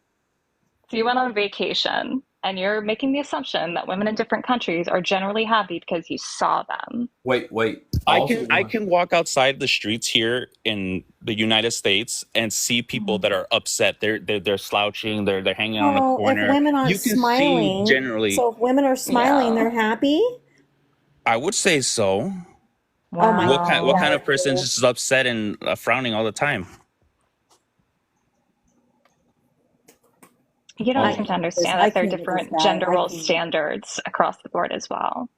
So you went on vacation and you're making the assumption that women in different countries are generally happy because you saw them. Wait. I can walk outside the streets here in the United States and see people that are upset. They're slouching. They're hanging on the Oh, if corner. women aren't You can see smiling, generally. so if women are smiling, Yeah. they're happy? I would say so. Oh my Wow. What kind God. of person is just upset and frowning all the time? You don't I seem to can't with this. understand I that there are can't with this different guy. gender I role can't. standards across the board as well.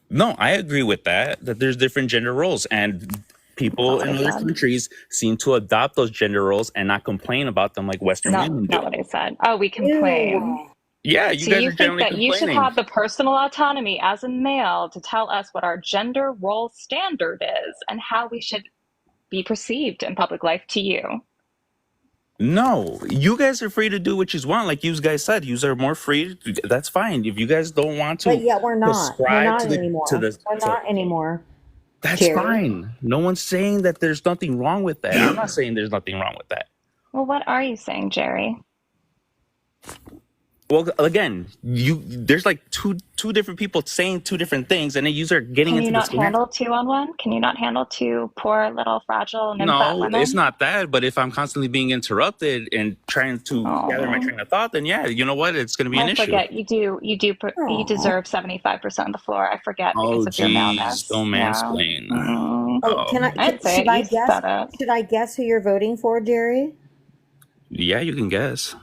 No, I agree with that. That there's different gender roles, and That's people not in what I other said. countries seem to adopt those gender roles and not complain about them like Western women Not do. what I said. Oh, we complain. Ew. Yeah, you So guys you are think generally that you should complaining. have the personal autonomy as a male to tell us what our gender role standard is and how we should be perceived in public life to you. No, you guys are free to do what you want. Like you guys said, you are more free. That's fine. If you guys don't want But to yet we're not. We're prescribe not to the anymore. We're to, not anymore, that's Jerry. fine. No one's saying that there's nothing wrong with that. I'm not saying there's nothing wrong with that. Well, what are you saying, Jerry? Well, again, there's like two different people saying two different things, and then you are getting Can you into the not semantics. handle two on one? Can you not handle two poor little fragile nymphet No, it's women? not that. But if I'm constantly being interrupted and trying to gather my Oh, train of thought, then yeah, you know what? It's going to be an I issue. forget. You deserve 75% of the floor. I forget Oh, because of your geez, maleness. don't Yeah. mansplain. Mm. Oh, Oh, I'd say should it. I You guess? said it. Should I guess who you're voting for, Jerry? yeah, you can guess.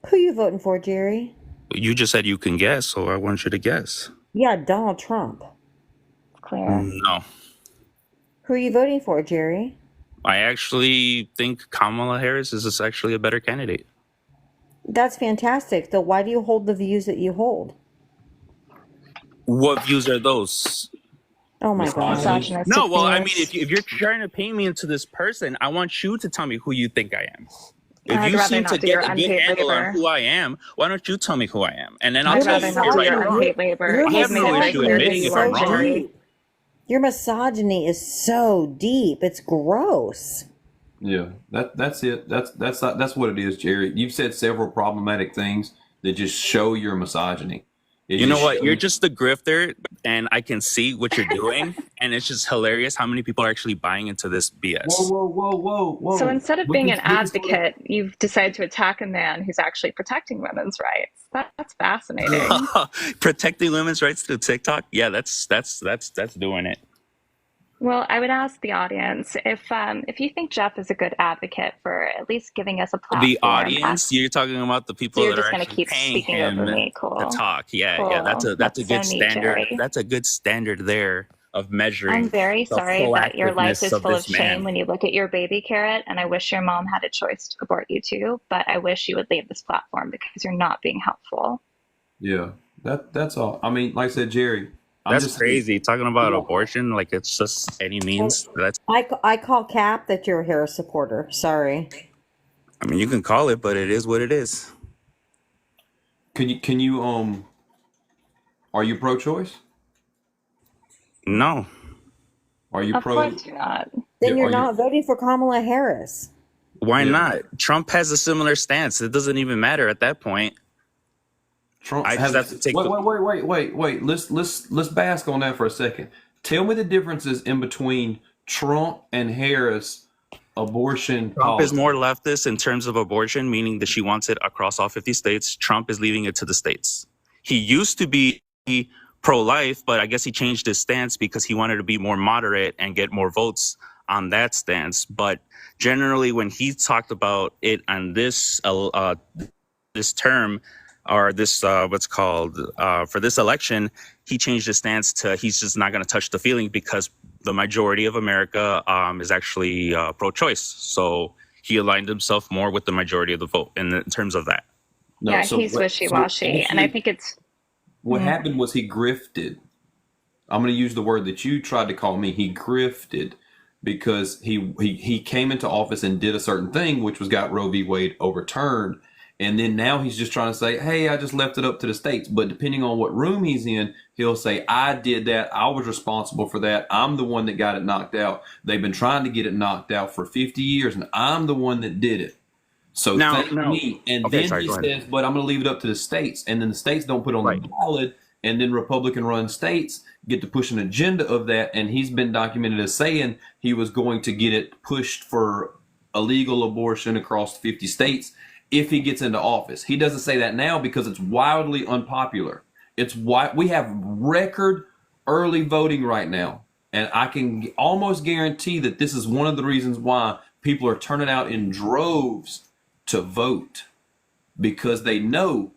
Who you voting for, Jerry? You just said you can guess, so I want you to guess. Yeah, Donald Trump. Clear. No, Who are you voting for, Jerry? I actually think Kamala Harris is actually a better candidate. That's fantastic. So why do you hold the views that you hold? What views are those? Oh my God. Misogynistic No, well, I mean, views. if you're trying to paint me into this person, I want you to tell me who you think I am. If I'd you rather seem to not do get your a good unpaid handle on labor. who I am, why don't you tell me who I am? And then I'll I'd tell rather you if not you're do right your or wrong. unpaid labor. Your I have You've made no it very issue clear that admitting you if are I'm wrong. Jerry. deep. Your misogyny is so deep. It's gross. Yeah, that's it. That's what it is, Jerry. You've said several problematic things that just show your misogyny. It You know just what? You're shows. just the grifter, and I can see what you're doing, and it's just hilarious how many people are actually buying into this Whoa, BS. whoa, whoa, whoa, whoa. So instead of We being can an we can sort of. advocate, you've decided to attack a man who's actually protecting women's rights. That's fascinating. Protecting women's rights through TikTok, yeah, that's doing it. Well, I would ask the audience if you think Jeff is a good advocate for at least giving us a The platform. audience, you're talking about the So people you're that are just going to actually keep paying speaking over him me. to Cool. talk. Yeah, Cool. that's a That's so good neat, standard. Jerry. That's a good standard there of I'm measuring very the sorry that your life proactiveness is of full of this shame man. when you look at your baby carrot, and I wish your mom had a choice to abort you too, but I wish you would leave this platform because you're not being helpful. Yeah, that's all. I mean, like I said, Jerry, I'm That's just crazy. Talking about yeah. abortion like it's just any And means. That's I call Cap that you're a Harris supporter. Sorry. I mean, you can call it, but it is what it is. Can you are you pro-choice? No. Are you Of pro? course you're not. Yeah, Then you're are you? not voting for Kamala Harris. Why Yeah. not? Trump has a similar stance. It doesn't even matter at that point. Trump I just have to has. take Wait, the wait. Let's bask on that for a second. Tell me the differences in between Trump and Harris abortion Trump is policy. more leftist in terms of abortion, meaning that she wants it across all 50 states. Trump is leaving it to the states. He used to be pro-life, but I guess he changed his stance because he wanted to be more moderate and get more votes on that stance. But generally, when he talked about it on this term or this what's called for this election, he changed his stance to he's just not going to touch the feeling because the majority of America is actually pro-choice. So he aligned himself more with the majority of the vote in terms of that. No, Yeah, so he's wishy-washy, and I think it's what happened was he grifted. I'm going to use the word that you tried to call me. He grifted because he came into office and did a certain thing, which was got Roe v. Wade overturned. And then now he's just trying to say, hey, I just left it up to the states. But depending on what room he's in, he'll say, I did that. I was responsible for that. I'm the one that got it knocked out. They've been trying to get it knocked out for 50 years, and I'm the one that did it. So Now, thank me. And okay, then sorry, he go ahead. says, but I'm going to leave it up to the states. And then the states don't put it on Right. the ballot. And then Republican-run states get to push an agenda of that. And he's been documented as saying he was going to get it pushed for illegal abortion across 50 states if he gets into office. He doesn't say that now because it's wildly unpopular. It's why we have record early voting right now. And I can almost guarantee that this is one of the reasons why people are turning out in droves to vote, because they know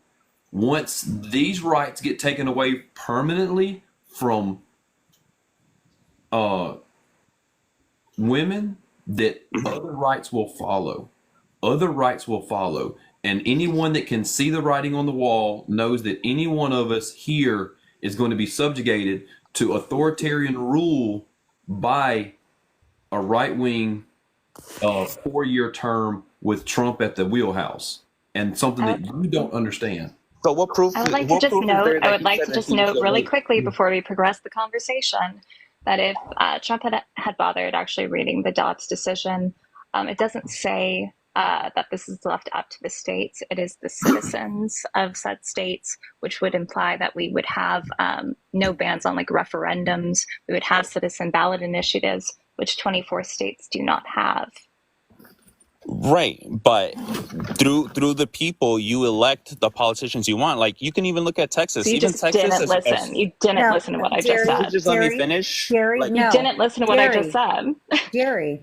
once these rights get taken away permanently from women, that other rights will follow. Other rights will follow. And anyone that can see the writing on the wall knows that any one of us here is going to be subjugated to authoritarian rule by a right-wing 4-year term with Trump at the wheelhouse, and something that you don't understand. So what proof? I would like to what just proof is note, there I that would he like said to that just he note said, really wait, quickly before we progress the conversation that if Trump had bothered actually reading the Dobbs decision, it doesn't say that this is left up to the states. It is the citizens of said states, which would imply that we would have no bans on like referendums. We would have citizen ballot initiatives, which 24 states do not have. Right, but through the people, you elect the politicians you want. Like you can even look at Texas. So you Even just Texas didn't as listen. You didn't No, listen to what I just Jerry, you said. just let me Jerry, finish. Jerry, Like You no, didn't listen to what I just Jerry, said. Jerry.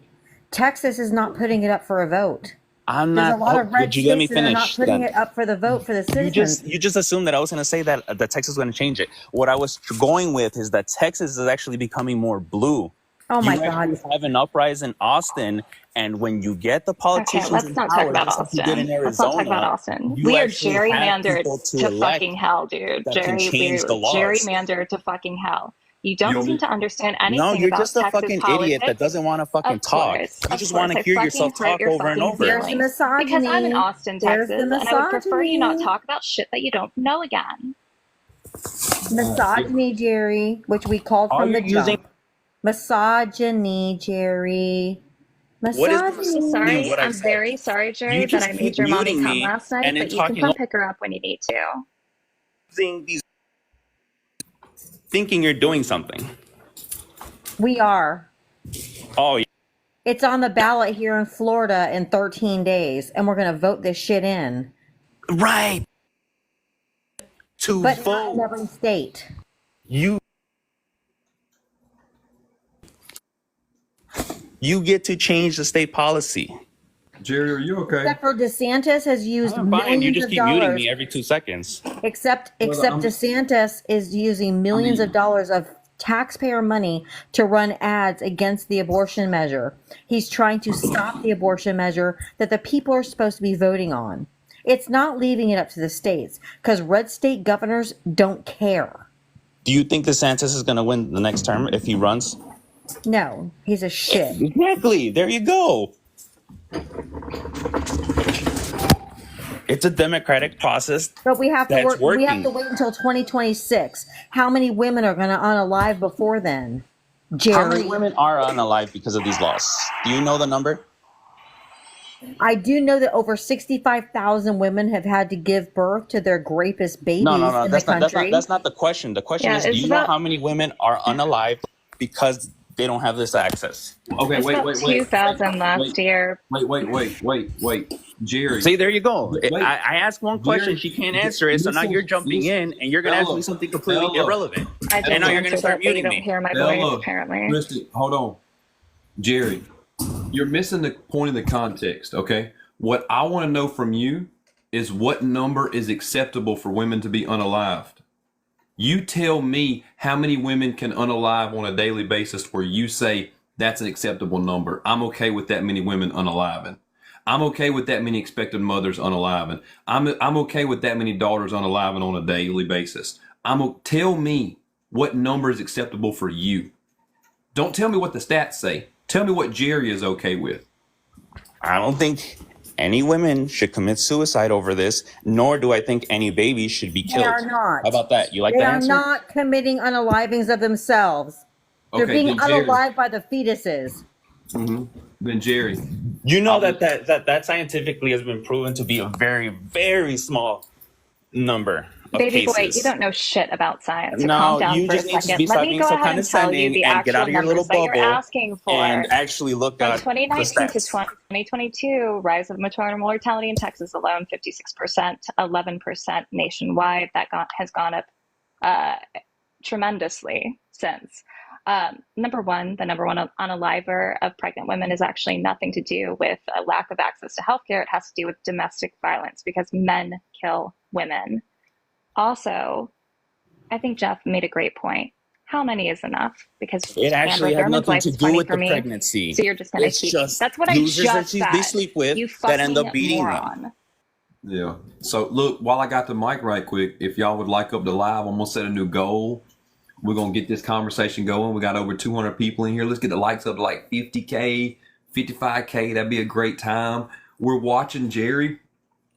Texas is not putting it up for a vote. I'm There's a not. lot Oh, of red would you let me states that are not finish putting then? it up for the vote for the citizens. You just assumed that I was going to say that Texas was going to change it. What I was going with is that Texas is actually becoming more blue. Oh my You actually God. have an uprising in Austin, and when you get the Okay, politicians let's in not talk power, about just like you did in Austin. Let's not talk about Arizona, Austin. you We are actually have gerrymandered people to to elect fucking hell, dude. that can We change the are laws. gerrymandered to fucking hell. You You don't want seem me? to understand No, anything you're about just a Texas fucking idiot that politics. doesn't want to fucking Of talk. course, You of just want course. to I hear fucking yourself hurt talk your over and fucking over. There's the feelings because I'm in misogyny. Austin, There's Texas, the and I would prefer you not misogyny. talk about shit that you don't know again. Misogyny, Jerry, which we called All from you're the using, jump. Misogyny, Jerry. what is I'm Misogyny. misogyny? What I I'm said? very sorry, Jerry, You that just I keep made your mommy muting come me last night, and then but you can talking come pick her up when you need to. using these, thinking you're doing something. We are. Oh, It's on the ballot here in Florida in 13 days, and we're going to vote this shit in. right. To But not in vote, every state. you get to change the state policy. Jerry, are you okay? Except for DeSantis has used I'm fine. You millions just of keep muting dollars. me every 2 seconds. Except Brother, I'm. DeSantis is using millions of mean, dollars of taxpayer money to run ads against the abortion measure. He's trying to stop the abortion measure that the people are supposed to be voting on. It's not leaving it up to the states because red state governors don't care. Do you think DeSantis is going to win the next term if he runs? No, he's a shit. Exactly. There you go. It's a democratic process But we have to that's work. We have to working. wait until 2026. How many women are going to unalive before then? How many Jerry, women are unalive because of these laws? Do you know the number? I do know that over 65,000 women have had to give birth to their rapist No, babies no. in the country. That's not the question. The question Yeah, is, do it's you know about how many women are unalive because they don't have this access? Okay, it's wait, about wait, wait, 2,000 last wait, year. wait. Jerry, See, there you go. wait, I asked one question, Jerry, she can't answer it, so now you're jumping in and you're going to ask me Bella, something completely Bella, irrelevant. I And just now you're going to answered start it, but you muting don't me. hear my voice, Bella, apparently. Christy, hold on. Jerry, you're missing the point of the context, okay? What I want to know from you is what number is acceptable for women to be unalived. You tell me how many women can unalive on a daily basis where you say that's an acceptable number. I'm okay with that many women unaliving. I'm okay with that many expected mothers unaliving. I'm okay with that many daughters unaliving on a daily basis. Tell me what number is acceptable for you. Don't tell me what the stats say. Tell me what Jerry is okay with. I don't think any women should commit suicide over this, nor do I think any babies should be They killed. are not. How about that? You like They the are answer? not committing unalivings of themselves. They're Okay, being then Jerry. unalived by the fetuses. Then Jerry. You know I'll- that scientifically has been proven to be a very, very small number of Baby boy, cases. you don't know shit about science. So No, calm down you for a just need to second. be Let me being go so ahead and tell you condescending the and get out actual of your little numbers that you're bubble asking for. and actually look From at the 2019 to stats. 2022, rise of maternal mortality in Texas alone, 56%, 11% nationwide. That has gone up tremendously since. Number one, the number one unaliver of pregnant women is actually nothing to do with a lack of access to healthcare. It has to do with domestic violence because men kill women. Also, I think Jeff made a great point. How many is enough? Because It actually Amber has Thurman's nothing life to is do funny with for the me. pregnancy. So you're just going to It's keep. just That's what I losers that just said. they sleep with You that end up fucking beating moron. them. Yeah. So look, while I got the mic right quick, if y'all would like up the live, I'm gonna set a new goal. We're gonna get this conversation going. We got over 200 people in here. Let's get the likes up to like 50K, 55K. That'd be a great time. We're watching Jerry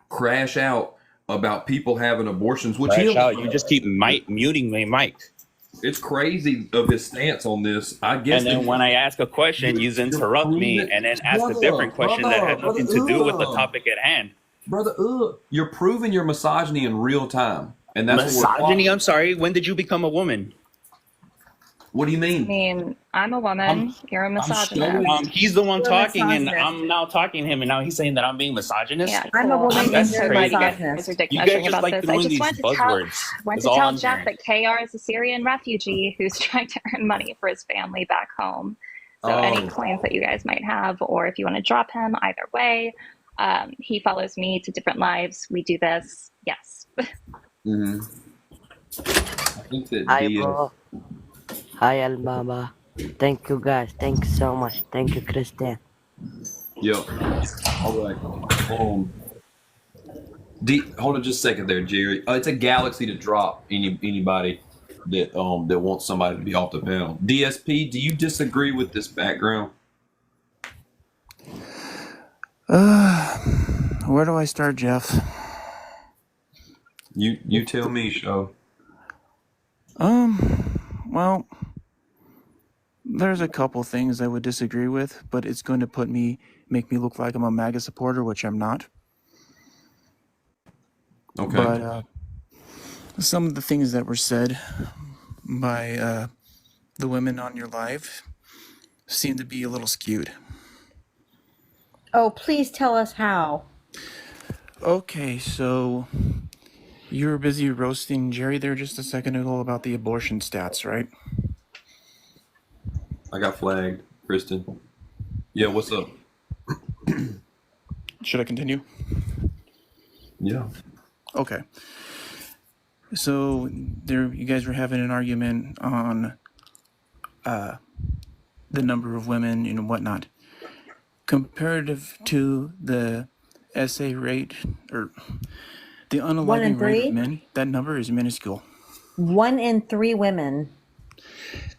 crash out about people having abortions, which Crash he'll out. You just keep muting me, Mike. It's crazy of his stance on this. I guess And then when I ask a question, you you're interrupt me proving, and then ask a brother, different question that had brother, nothing to do with the brother, topic at hand. brother. You're proving your misogyny in real time, and that's what we're Misogyny? following. I'm sorry. When did you become a woman? What do you I mean? mean, I'm a I'm woman, you're a I'm showing. misogynist. He's the one You're a talking, and misogynist. I'm now talking to him, and now he's saying that I'm being misogynist. Yeah, I'm a cool. woman I'm and That's you're so a glad you crazy. guys are dick misogynist. You guys measuring just about like this. I throwing just these buzzwords. wanted Is to all tell I'm Jeff hearing. that KR is a Syrian refugee who's trying to earn money for his family back home. So any Oh, coins that you guys might have, or if you want to drop him, either way. He follows me to different lives. We do this. Yes. hmm I think that Hi, the bro. Hi, Almama. Thank you, guys. Thank you so much. Thank you, Christian. yep. All right. Um, hold on just a second there, Jerry. It's a galaxy to drop anybody that wants somebody to be off the panel. DSP, do you disagree with this background? Where do I start, Jeff? You tell me, show. Well, there's a couple things I would disagree with, but it's going to make me look like I'm a MAGA supporter, which I'm not. Okay. But some of the things that were said by the women on your live seem to be a little skewed. Oh, please tell us how. Okay, so you were busy roasting Jerry there just a second ago about the abortion stats, right? I got flagged, Kristen. Yeah, what's up? Should I continue? Yeah. Okay. So you guys were having an argument on the number of women and whatnot. Comparative to the SA rate or the 1 in unaliving rate of 3? men, that number is minuscule. 1 in 3 women.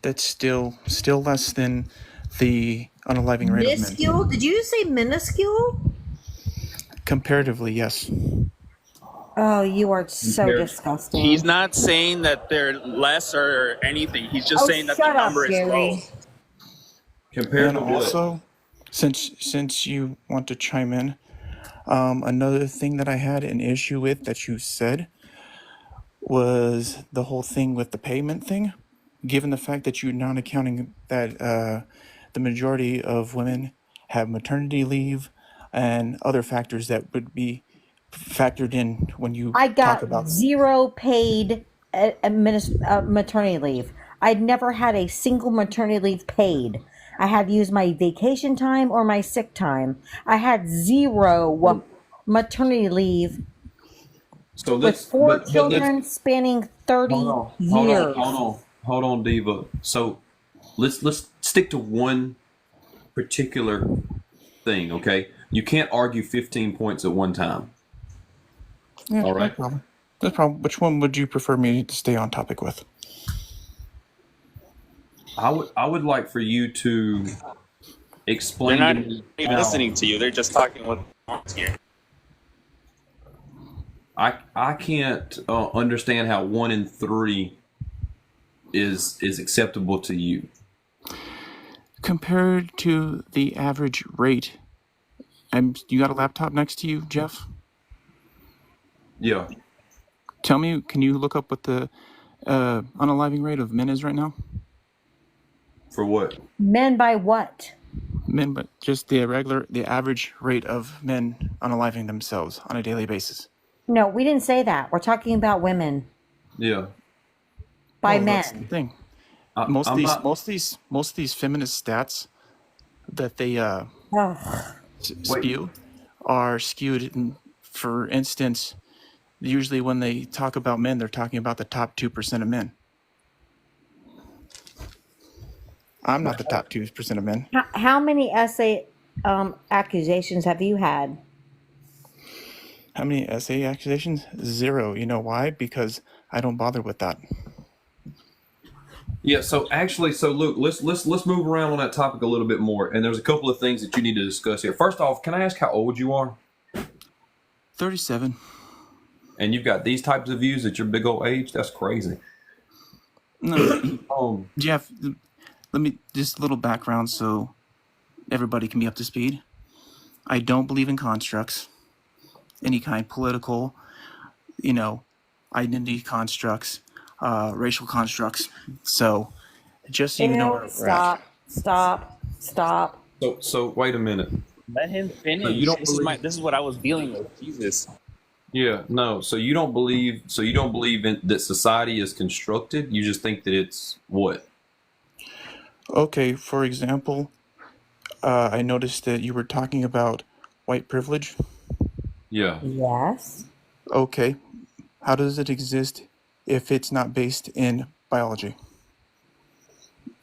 That's still less than the unaliving rate of men. Minuscule? Did you say minuscule? Comparatively, yes. Oh, you are so Compared- disgusting. He's not saying that they're less or anything. He's just Oh, saying that the shut up, number is Jerry. low. Compared And to what? also, since you want to chime in, another thing that I had an issue with that you said was the whole thing with the payment thing. Given the fact that you're not accounting that the majority of women have maternity leave and other factors that would be factored in when you I talk got about 0 paid maternity leave. I'd never had a single maternity leave paid. I had to use my vacation time or my sick time. I had 0 maternity leave So with let's 4 but let's children spanning 30 years. hold on, Diva. So let's stick to one particular thing, okay? You can't argue 15 points at one time. yeah, All right. no problem. No problem. Which one would you prefer me to stay on topic with? I would like for you to They're explain not to me even how listening to you. They're just talking with here. I can't understand how 1 in 3 is acceptable to you. Compared to the average rate, you got a laptop next to you, Jeff? Yeah. Tell me, can you look up what the unaliving rate of men is right now? For what? Men by what? Men, but just the average rate of men unaliving themselves on a daily basis. No, we didn't say that. We're talking about women Yeah. by Well, that's the men. thing. I'm Most not. of these feminist stats that they Ugh. spew are skewed. For instance, usually when they talk about men, they're talking about the top 2% of men. I'm not the top 2% of men. How many essay accusations have you had? How many SA accusations? 0. You know why? Because I don't bother with that. Yeah. So Luke, let's move around on that topic a little bit more. And there's a couple of things that you need to discuss here. First off, can I ask how old you are? 37. And you've got these types of views at your big old age? That's crazy. No, Jeff, let me just a little background so everybody can be up to speed. I don't believe in constructs, any kind, political, you know, identity constructs, racial constructs. So just so you know where Ew, we're at. stop. So wait a minute. Let him So finish. you don't believe? This is what I was dealing with. Jesus. Yeah, no. So you don't believe? So you don't believe in that society is constructed? You just think that it's what? Okay, for example, I noticed that you were talking about white privilege. Yeah. Yes. Okay, how does it exist if it's not based in biology?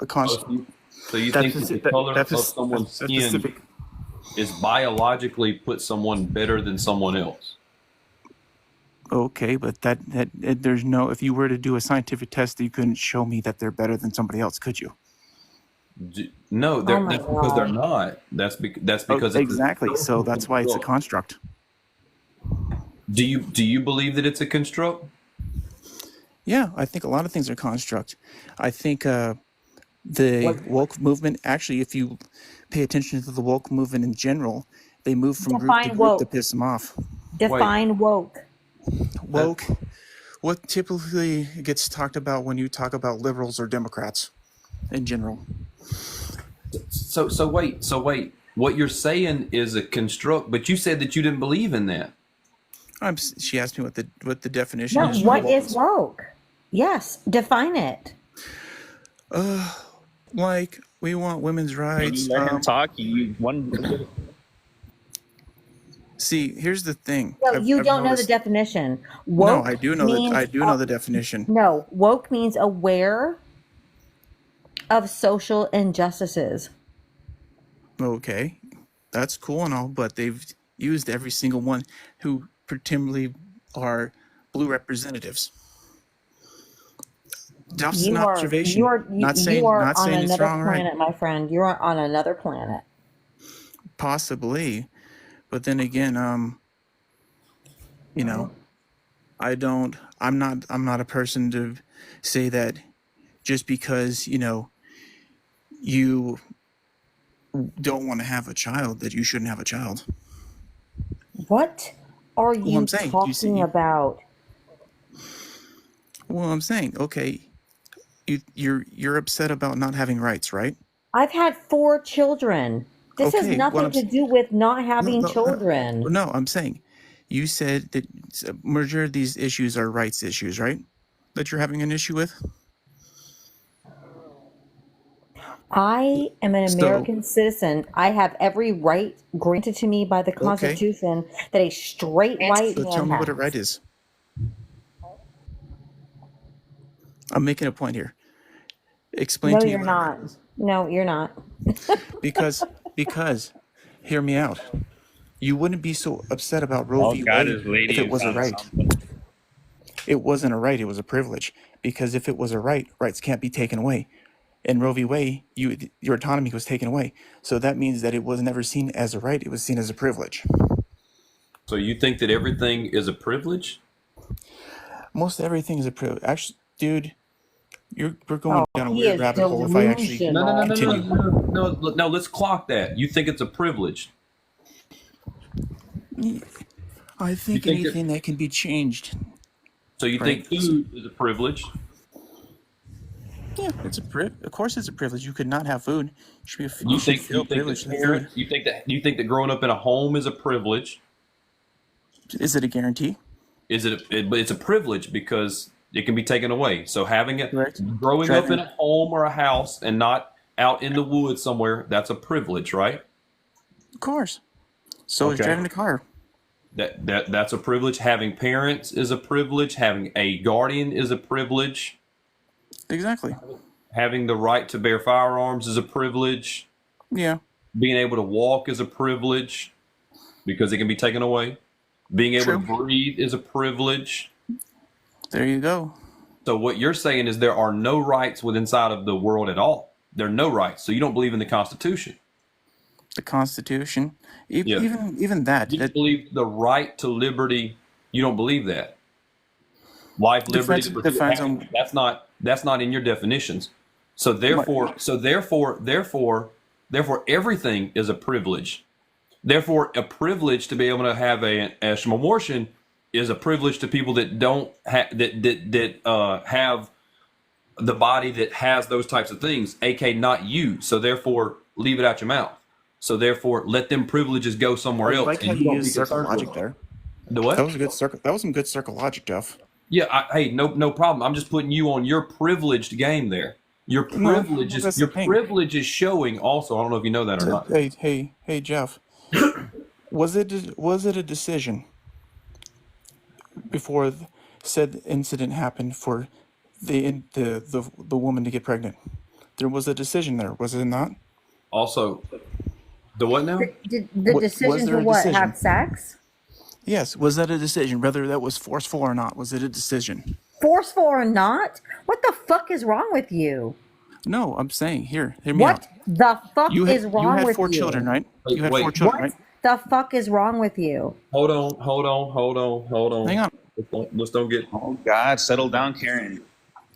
The Oh, so you think that the color of someone's that's skin specific. is biologically put someone better than someone else? Okay, but there's no. If you were to do a scientific test, you couldn't show me that they're better than somebody else, could you? No, Oh my that's because they're God. not. That's because it's Exactly. So that's why it's a construct. Do you believe that it's a construct? Yeah, I think a lot of things are construct. I think the woke movement. Actually, if you pay attention to the woke movement in general, they move from group to Define group to woke. piss them off. Define woke. Woke. What typically gets talked about when you talk about liberals or Democrats in general? So wait. What you're saying is a construct, but you said that you didn't believe in that. She asked me what the definition No, is. what is woke? Yes, define it. Like we want women's When rights. you let him talk, you one. See, here's the thing. No, you I've don't know the noticed- definition. No, Woke I do know means that. I do know the definition. No, woke means aware of social injustices. Okay, that's cool and all, but they've used every single one who pretendly are blue representatives. Just an observation. Not saying on it's another wrong, right? planet, my friend. You are on another planet. Possibly, but then again, you know, I'm not a person to say that just because, you know, you don't want to have a child that you shouldn't have a child. What are you I'm saying, you see- talking about? Well, I'm saying, okay, you're upset about not having rights, right? I've had 4 children. This has Okay, nothing what to do with not having children. No, I'm saying, you said that a majority of these issues are rights issues, right? That you're having an issue with? I am an So- American citizen. I have every right granted to me by the Constitution that a straight white So man tell me has. what a right is. I'm making a point here. Explain No, to me you're what a right not. is. No, you're not. Because, hear me out. You wouldn't be so upset about Roe Oh, v. God Wade is lady if it was a found right. something. It wasn't a right, it was a privilege. Because if it was a right, rights can't be taken away. In Roe v. Wade, your autonomy was taken away. So that means that it was never seen as a right, it was seen as a privilege. So you think that everything is a privilege? Most everything is a privilege. Actually, dude, we're going down a he weird is rabbit hole if I actually delusional. continue. No. Let's clock that. You think it's a privilege? I think You think anything that can be changed. So you Right. think food is a privilege? Yeah, it's of course it's a privilege. You could not have food. You should, You should think feel privileged that to have food. parents, you think that growing up in a home is a privilege? Is it a guarantee? But it's a privilege because it can be taken away. So having it, Correct. growing up in Driving- a home or a house and not out in the woods somewhere, that's a privilege, right? Of course. So is Okay. driving a car. That's a privilege. Having parents is a privilege. Having a guardian is a privilege. Exactly. Having the right to bear firearms is a privilege. Yeah. Being able to walk is a privilege because it can be taken away. Being able to breathe is a privilege. There you go. So what you're saying is there are no rights within inside of the world at all. There are no rights. So you don't believe in the Constitution. The Constitution. Yeah. Even that. You believe the right to liberty. You don't believe that. Life, liberty, Depends on- that's not That's not in your definitions. So therefore, everything is a privilege. Therefore, a privilege to be able to have an abortion is a privilege to people that don't have the body that has those types of things, aka not you. So therefore, leave it out your mouth. So therefore, let them privileges go somewhere I else. like how and you don't used be circle concerned logic with there. the what? That was a good circle. That was some good circle logic, Jeff. Yeah, hey, no problem. I'm just putting you on your privileged game there. Your No, privilege that's is the your thing. privilege is showing. Also, I don't know if you know that or not. Hey, Jeff. Was it a decision before said incident happened for the woman to get pregnant? There was a decision there, was it not? Also, the what now? The Was decision there to a what? decision? Have sex? Yes. Was that a decision? Whether that was forceful or not, was it a decision? Forceful or not? What the fuck is wrong with you? No, I'm saying hear me out. What the fuck You is had wrong with 4 you? children, right? Wait, You had wait. 4 children, What right? the fuck is wrong with you? Hold on. Hang on. Let's don't get Oh God, settle down, Karen.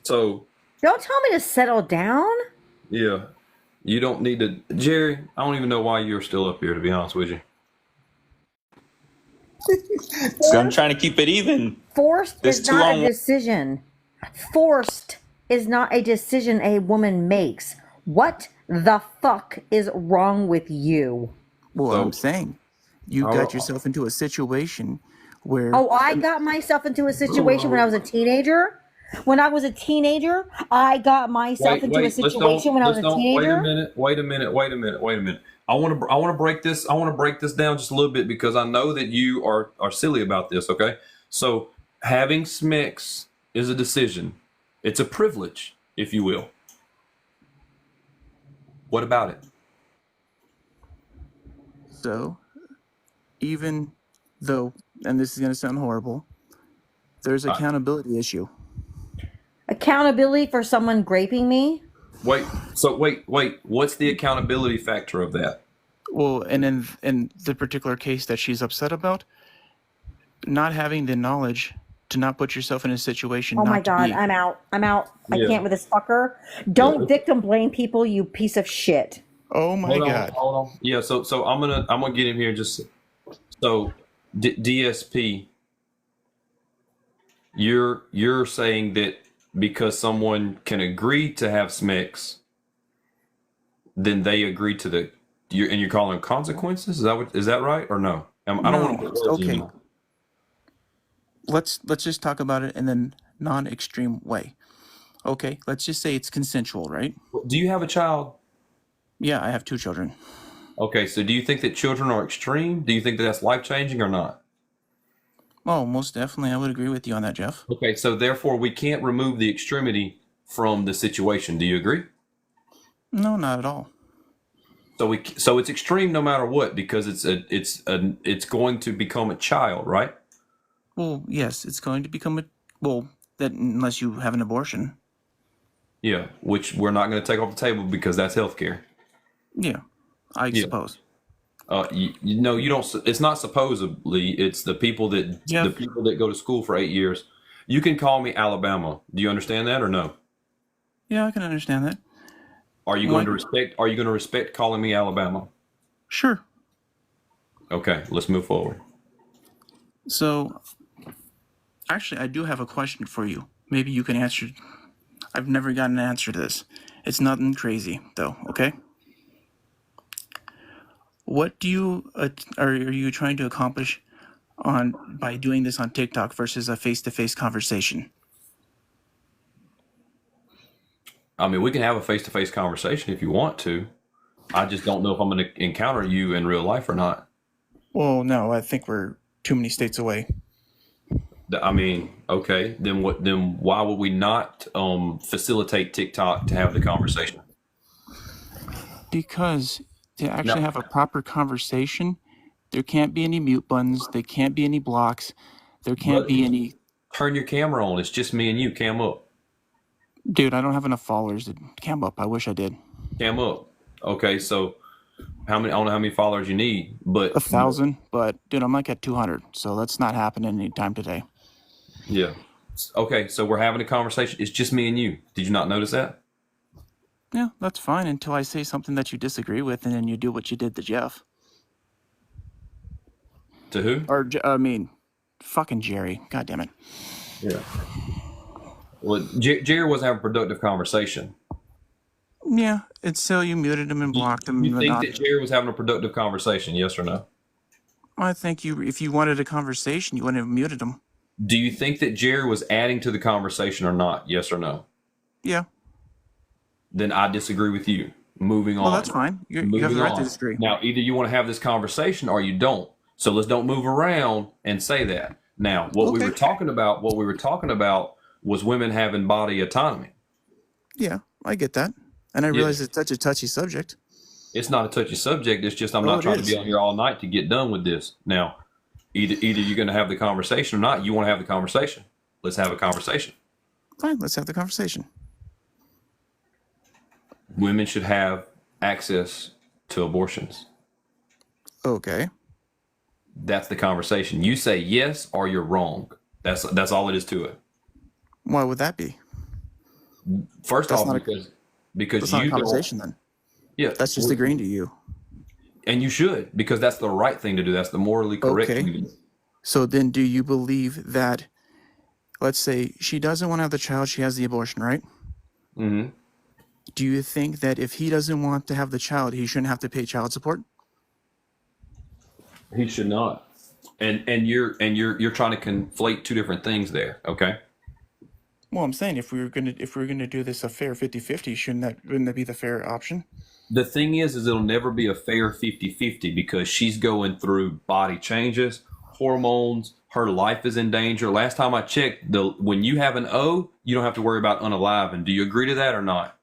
so. Don't tell me to settle down. Yeah, you don't need to, Jerry. I don't even know why you're still up here. To be honest with you. So I'm trying to keep it even. Forced There's is two not on a one. decision. Forced is not a decision a woman makes. What the fuck is wrong with you? Well, So- I'm saying you All got right. yourself into a situation where Oh, I got myself into a situation when I was a teenager. When I was a teenager, I got myself into a situation when I was a teenager. Wait a minute. I want to break this. I want to break this down just a little bit because I know that you are silly about this. Okay, so having SMICS is a decision. It's a privilege, if you will. What about it? So, even though, and this is going to sound horrible, there's accountability issue. Accountability for someone raping me? Wait. What's the accountability factor of that? Well, and in the particular case that she's upset about, not having the knowledge to not put yourself in a situation. Oh not my to God, be. I'm out. I Yeah. can't with this fucker. Don't Yeah. victim blame people, you piece of shit. Oh my God. Hold on. Yeah. So I'm gonna get him here. Just so DSP. You're saying that because someone can agree to have SMICS, then they agree to and you're calling them consequences. Is that right or no? I don't No, want to put words in okay. your mouth. Let's just talk about it in a non-extreme way. Okay, let's just say it's consensual, right? Do you have a child? Yeah, I have 2 children. Okay. So do you think that children are extreme? Do you think that that's life changing or not? Oh, most definitely. I would agree with you on that, Jeff. Okay. So therefore, we can't remove the extremity from the situation. Do you agree? No, not at all. So it's extreme no matter what because it's going to become a child, right? Well, yes, it's going to become that unless you have an abortion. Yeah, which we're not going to take off the table because that's healthcare. Yeah, I Yeah. suppose. You don't. It's not supposedly. It's the people that Yeah. the people that go to school for 8 years. You can call me Alabama. Do you understand that or no? Yeah, I can understand that. Are you going to respect? Are you going to respect calling me Alabama? Sure. Okay, let's move forward. So, actually, I do have a question for you. Maybe you can answer. I've never gotten an answer to this. It's nothing crazy, though, okay? What do you are you trying to accomplish by doing this on TikTok versus a face-to-face conversation? I mean, we can have a face-to-face conversation if you want to. I just don't know if I'm going to encounter you in real life or not. Well, no, I think we're too many states away. I mean, okay, then what? Then why would we not facilitate TikTok to have the conversation? Because to actually No. have a proper conversation, there can't be any mute buttons, there can't be any blocks, there can't be any. Turn your camera on. It's just me and you. Cam up. Dude, I don't have enough followers to cam up. I wish I did. Cam up. Okay, so how many? I don't know how many followers you need, but 1,000, but dude, I'm like at 200, so that's not happening anytime today. yeah. Okay, so we're having a conversation. It's just me and you. Did you not notice that? Yeah, that's fine until I say something that you disagree with, and then you do what you did to Jeff. To who? Or, I mean, fucking Jerry. God damn it. Yeah. Well, Jerry wasn't having a productive conversation. Yeah, it's so you muted him and blocked him. You and think whatnot. that Jerry was having a productive conversation? Yes or no? I think if you wanted a conversation, you wouldn't have muted him. Do you think that Jerry was adding to the conversation or not? Yes or no? Yeah. Then I disagree with you. Moving on. Well, that's fine. You have Moving the right to on. disagree. Now, either you want to have this conversation or you don't. So let's don't move around and say that. Now, what we Okay. were talking about was women having body autonomy. Yeah, I get that. And I realize it's such a touchy subject. It's not a touchy subject. It's just I'm Oh, not it trying to is. be on here all night to get done with this. Now, either you're going to have the conversation or not. You want to have the conversation. Let's have a conversation. Fine, let's have the conversation. Women should have access to abortions. Okay. That's the conversation. You say yes or you're wrong. That's all it is to it. Why would that be? First That's off, not a- because That's not a you conversation then. yeah, That's just agreeing to you. and you should, because that's the right thing to do. That's the morally correct Okay. thing to do. So then do you believe that, let's say she doesn't want to have the child, she has the abortion, right? Mm-hmm. Do you think that if he doesn't want to have the child, he shouldn't have to pay child support? He should not. And you're trying to conflate two different things there. Okay. Well, I'm saying if we were gonna do this a fair 50-50, wouldn't that be the fair option? The thing is it'll never be a fair 50-50 because she's going through body changes, hormones. Her life is in danger. Last time I checked, when you have an O, you don't have to worry about unaliving. Do you agree to that or not?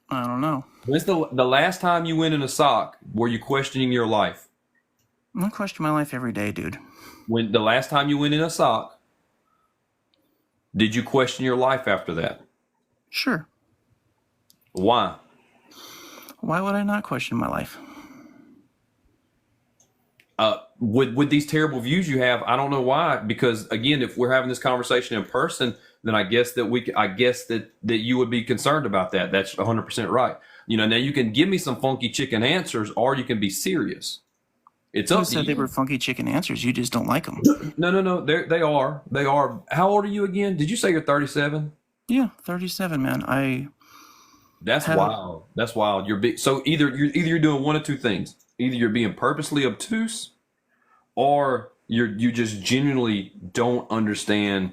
I don't know. When's the last time you went in a sock? Were you questioning your life? I question my life every day, dude. When the last time you went in a sock, did you question your life after that? Sure. Why? Why would I not question my life? With these terrible views you have, I don't know why. Because again, if we're having this conversation in person, then I guess that you would be concerned about that. That's 100% right. Now you can give me some funky chicken answers, or you can be serious. It's Who up to said they you. were funky chicken answers? You just don't like them. No. They are. They are. How old are you again? Did you say you're 37? Yeah, 37, man. That's How- wild. That's wild. You're big. So either you're doing one of two things. Either you're being purposely obtuse, or you just genuinely don't understand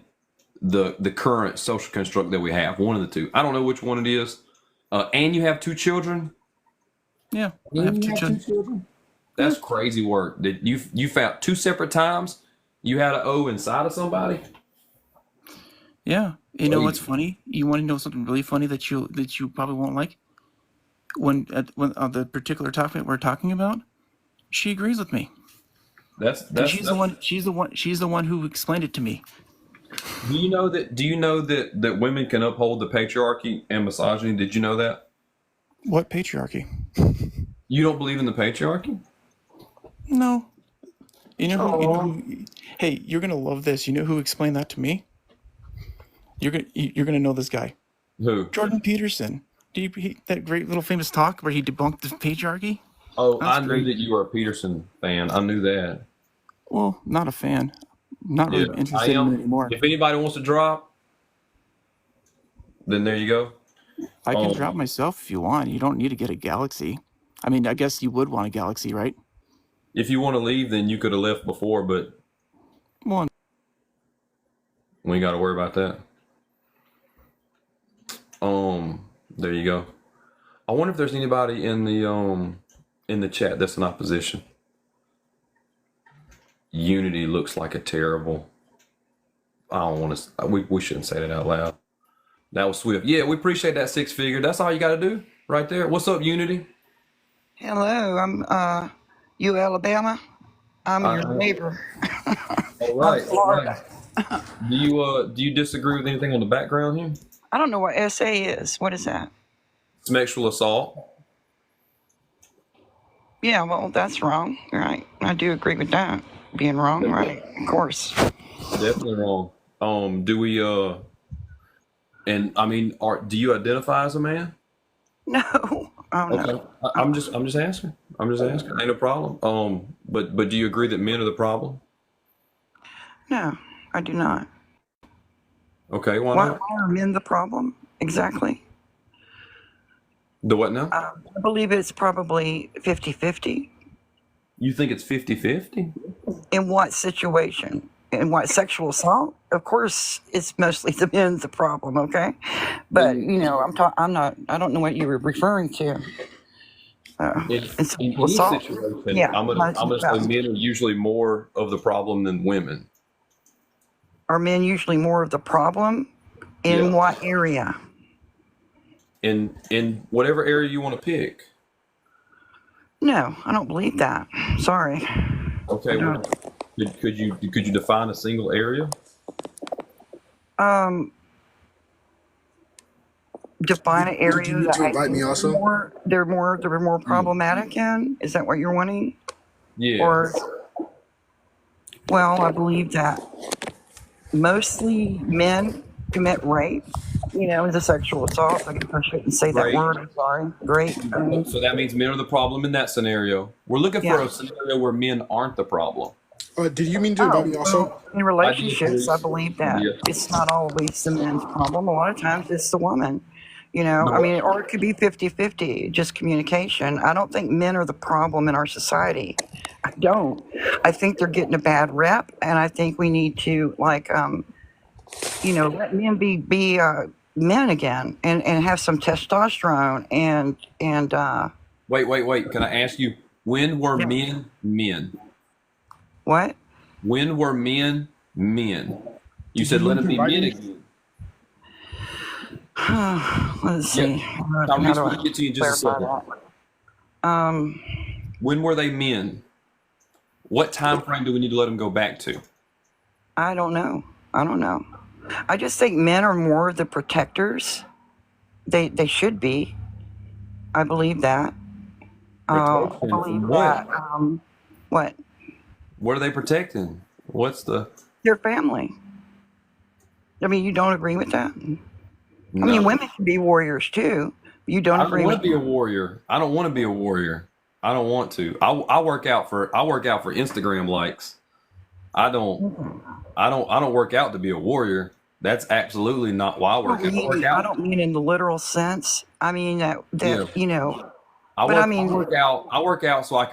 the current social construct that we have. One of the two. I don't know which one it is. And you have two children. Yeah, I have two children. That's crazy work. That you found two separate times you had an O inside of somebody. Yeah. You know Crazy. what's funny? You want to know something really funny that you probably won't like? When on the particular topic we're talking about, she agrees with me. That's She's the one who explained it to me. Do you know that women can uphold the patriarchy and misogyny? Did you know that? What patriarchy? You don't believe in the patriarchy? No. You know who, hey, you're gonna love this. You know who explained that to me? You're gonna know this guy, Who? Jordan Peterson. That great little famous talk where he debunked the patriarchy? Oh, That's I knew great. that you were a Peterson fan. I knew that. Well, not a fan. Not really I interested in am. it anymore. If anybody wants to drop, then there you go. I can Oh. drop myself if you want. You don't need to get a Galaxy. I mean, I guess you would want a Galaxy, right? If you want to leave, then you could have left before, but Well, we ain't got to worry about that. There you go. I wonder if there's anybody in the chat that's in opposition. Unity looks like a terrible. I don't want to. We shouldn't say that out loud. That was Swift. Yeah, we appreciate that 6-figure. That's all you got to do right there. What's up, Unity? Hello, I'm you Alabama. I'm your neighbor. All right. Florida. Do you disagree with anything on the background here? I don't know what SA is. What is that? Sexual assault. Yeah, well, that's wrong, right? I do agree with that being wrong, right? Of course. Definitely wrong. Do we and I mean, do you identify as a man? No. Oh Okay. no. I'm just asking. I'm just asking. Ain't no problem. But do you agree that men are the problem? No, I do not. Okay, why Why not? are men the problem? Exactly. The what now? I believe it's probably 50-50. You think it's 50-50? In what situation? In what, sexual assault? Of course, it's mostly the men's the problem. Okay, but In, you know, I'm not. I don't know what you were referring to. in, In in sexual any assault. situation, Yeah. I'm gonna say men are usually more of the problem than women. Are men usually more of the problem? Yeah. In what area? In whatever area you want to pick. No, I don't believe that. Sorry. Okay, well, could you define a single area? Um, define an Did you area need that to I invite me think also? they're more problematic in. Is that what you're wanting? Yeah. Or, well, I believe that mostly men commit rape. You know, the sexual assault. I guess I shouldn't say that Great. word. I'm sorry. Great. So that means men are the problem in that scenario. We're looking for Yeah. a scenario where men aren't the problem. Did you mean to invite me also? Well, in relationships, I please. believe that Yeah. it's not always the man's problem. A lot of times it's the woman. You know, I No. mean, or it could be 50-50, just communication. I don't think men are the problem in our society. I don't. I think they're getting a bad rep, and I think we need to, like, you know, let men be men again and have some testosterone and Wait. Can I ask you, when were yeah. men men? What? When were men men? You Did said you let need them to be invite men me? again. Let's see. Yeah. How Tyrese, do we'll I get to you in just a clarify second. that? When were they men? What time frame do we need to let them go back to? I don't know. I don't know. I just think men are more of the protectors. They should be. I believe that. I Protection believe from that. what? What? What are they protecting? What's the Their family. I mean, you don't agree with that? I no? mean, women can be warriors too. You don't I don't agree want with to be a that? warrior. I don't want to be a warrior. I don't want to. I work out for Instagram likes. I don't work out to be a warrior. That's absolutely not why I work out. I work I out. don't mean in the literal sense. I mean that Yeah. you know. I But work. I mean, I work out so I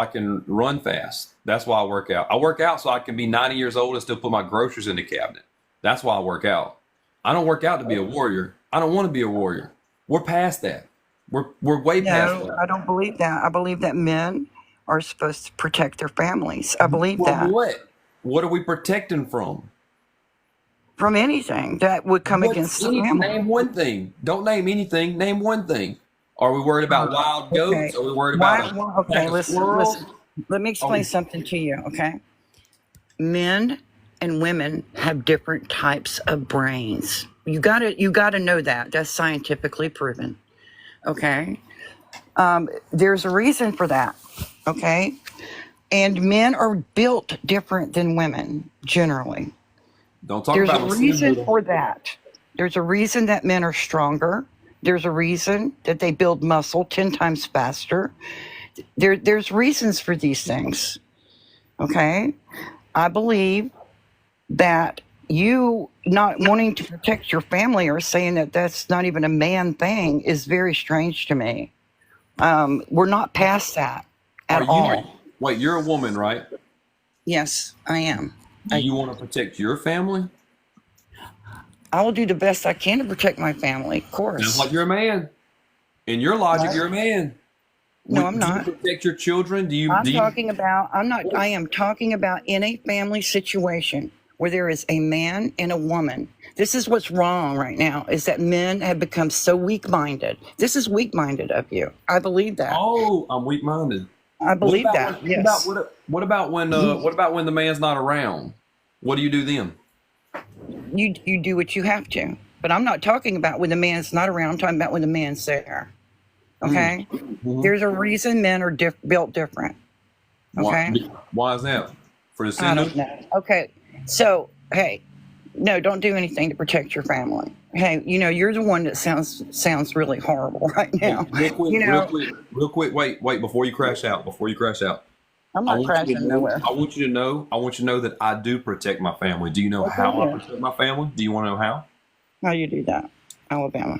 can run fast. That's why I work out. I work out so I can be 90 years old and still put my groceries in the cabinet. That's why I work out. I don't work out to be a warrior. I don't want to be a warrior. We're past that. We're way past no, that. I don't believe that. I believe that men are supposed to protect their families. I believe From that. what? What are we protecting from? From anything that would come against the family. Name one thing. Don't name anything. Name one thing. Are we worried about wild goats? Okay. Are we worried about Okay, pack of listen. squirrels? Let me explain something to you, okay? Men and women have different types of brains. You gotta know that. That's scientifically proven. Okay? There's a reason for that. Okay? And men are built different than women, generally. Don't talk There's about a my reason sin for that. There's a reason that men are stronger. There's a reason that they build muscle 10 times faster. There's reasons for these things. Okay? I believe that you not wanting to protect your family or saying that that's not even a man thing is very strange to me. We're not past that at all. Wait, you're a woman, right? Yes, I am. Do you want to protect your family? I will do the best I can to protect my family, of course. Sounds like you're a man. In your logic, What? you're a man. No, I'm not. Do you protect your children? I am talking about in a family situation where there is a man and a woman. This is what's wrong right now, is that men have become so weak-minded. This is weak-minded of you. I believe that. Oh, I'm weak-minded. I believe that. Yes. What about when the man's not around? What do you do then? You do what you have to. But I'm not talking about when the man's not around. I'm talking about when the man's there. Okay? There's a reason men are built different. Okay? Why is that? For the I sin? don't know. Okay. So, hey, No, don't do anything to protect your family. Hey, you're the one that sounds really horrible right now. Real quick. Wait. Before you crash out. I'm not crashing nowhere. I want you to know that I do protect my family. Do you know Okay, how I yeah. protect my family? Do you want to know how? How you do that? Alabama.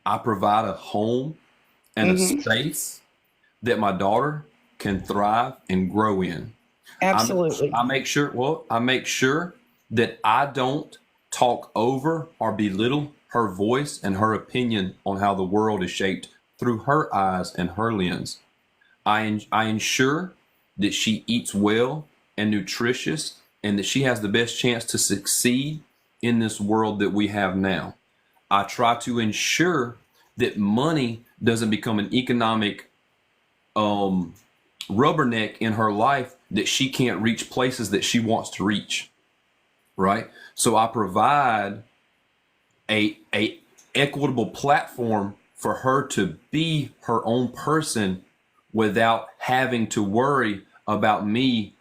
I provide a home and a Mm-hmm. space that my daughter can thrive and grow in. Absolutely. I make sure that I don't talk over or belittle her voice and her opinion on how the world is shaped through her eyes and her lens. I ensure that she eats well and nutritious and that she has the best chance to succeed in this world that we have now. I try to ensure that money doesn't become an economic rubberneck in her life that she can't reach places that she wants to reach, right? So I provide a equitable platform for her to be her own person without having to worry about me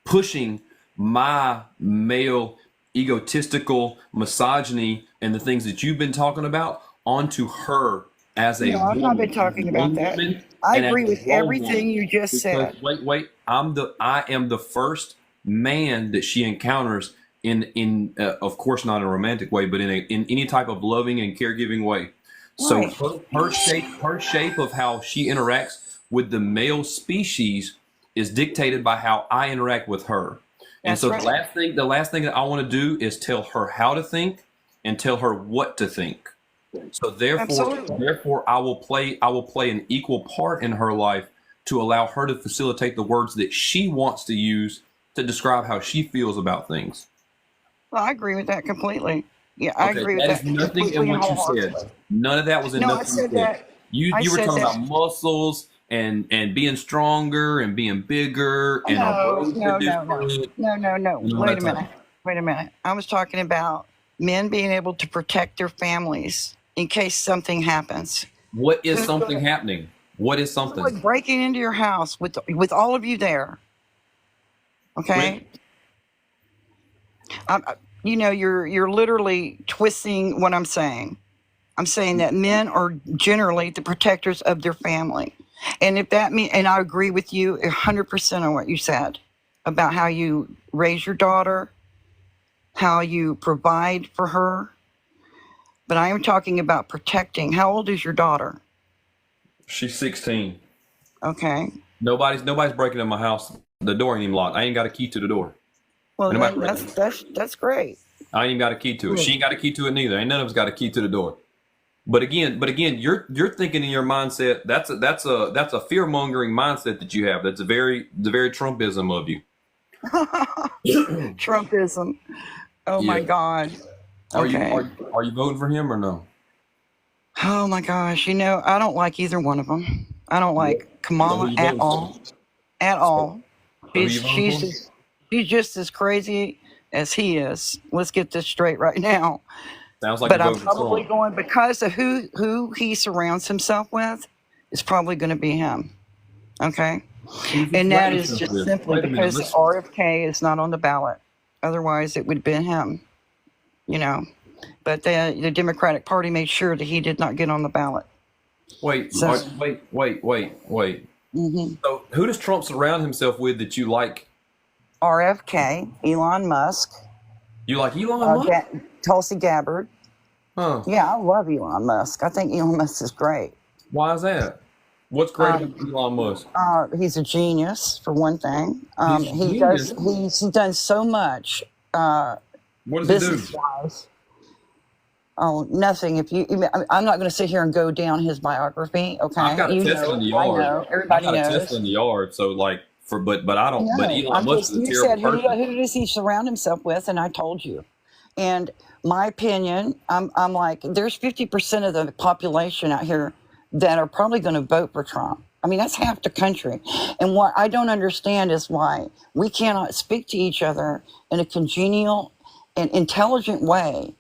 pushing my male egotistical misogyny and the things that you've been talking about onto her as a No, I've not been woman, talking about that. woman, I and as agree a with grown everything woman. you just Because said. wait, I am the first man that she encounters in of course not in a romantic way, but in any type of loving and caregiving way. So Right. her shape of how she interacts with the male species is dictated by how I interact with her. And That's so right. the last thing that I want to do is tell her how to think and tell her what to think. So Absolutely. therefore I will play an equal part in her life to allow her to facilitate the words that she wants to use to describe how she feels about things. Well, I agree with that completely. Yeah, I Okay, agree with that that is nothing in completely and what you said. wholeheartedly. None of that was in No, I nothing you said said. that. I You were said talking that. about muscles and being stronger and being bigger and our No, brains are no, no, no, different no, no, no. and all Wait that a type of minute. Wait a minute. I was talking about men being able to protect their families in case something happens. What is Who's something gonna happening? What is someone something? breaking into your house with all of you there? Okay. You're literally twisting what I'm saying. I'm saying that men are generally the protectors of their family. And if that means, and I agree with you 100% on what you said about how you raise your daughter, how you provide for her. But I am talking about protecting. How old is your daughter? She's 16. Okay. Nobody's breaking in my house. The door ain't even locked. I ain't got a key to the door. Well, Ain't nobody then breaking in. that's great. I ain't even got a key to it. She ain't got a key to it neither. Ain't none of us got a key to the door. But again, you're thinking in your mindset. That's a fear mongering mindset that you have. That's the very Trumpism of you. Trumpism. Oh my Yeah. God. Are Okay. are you voting for him or no? Oh my gosh. I don't like either one of them. I don't like So who Kamala you at voting all. for? At all. So who you She's voting for? she's just as crazy as he is. Let's get this straight right now. Sounds like But you're I'm voting for probably Trump. going because of who he surrounds himself with. It's probably going to be him. Okay. Who's he And that surrounding is himself just with? simply Wait a minute. because Let's RFK is not on the ballot. Otherwise, it would have been him. But the Democratic Party made sure that he did not get on the ballot. wait. So, Wait. mhm. So who does Trump surround himself with that you like? RFK, Elon Musk, You like Elon Musk? Tulsi Gabbard. Huh? Yeah, I love Elon Musk. I think Elon Musk is great. Why is that? What's great Um, about Elon Musk? he's a genius for one thing. He's a genius. He's done so much What does he do? business wise. Oh, nothing. I'm not going to sit here and go down his biography. Okay, I've got a Tesla in the I yard. know. I've Everybody got a knows. Tesla in the yard. So but I don't. But No, Elon Musk is a you terrible said person. who does he surround himself with, and I told you. And my opinion, I'm like, there's 50% of the population out here that are probably going to vote for Trump. I mean, that's half the country. And what I don't understand is why we cannot speak to each other in a congenial and intelligent way,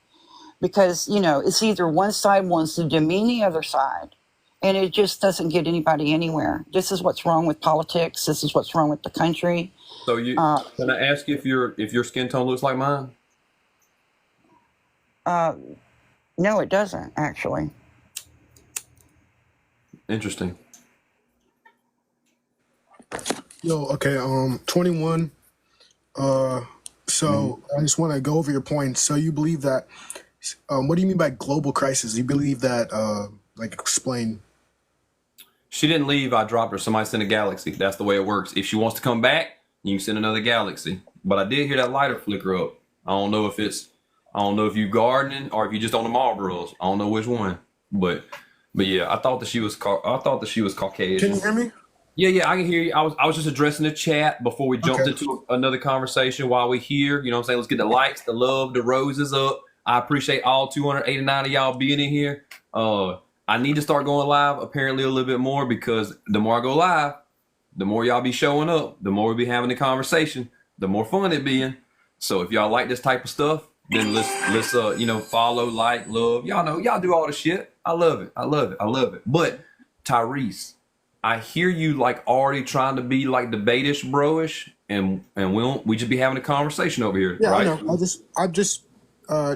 because it's either one side wants to demean the other side, and it just doesn't get anybody anywhere. This is what's wrong with politics. This is what's wrong with the country. So you Uh, can I ask you if your skin tone looks like mine? no, it doesn't actually. Interesting. Yo, okay, 21. So I just want to go over your points. So you believe that, what do you mean by global crisis? You believe that, like, explain. She didn't leave. I dropped her. Somebody sent a galaxy. That's the way it works. If she wants to come back, you can send another galaxy. But I did hear that lighter flicker up. I don't know if you gardening or if you just on the Marlboros. I don't know which one. But yeah, I thought that she was Can Caucasian. you hear me? Yeah, I can hear you. I was just addressing the chat before we jumped Okay. into another conversation while we're here. You know what I'm saying? Let's get the likes, the love, the roses up. I appreciate all 289 of y'all being in here. I need to start going live apparently a little bit more because the more I go live, the more y'all be showing up, the more we be having the conversation, the more fun it being. So if y'all like this type of stuff, then let's follow, like, love. Y'all know, y'all do all the shit. I love it. But Tyrese, I hear you like already trying to be like debate-ish, bro-ish, and we just be having a conversation over here, Yeah, I right? know.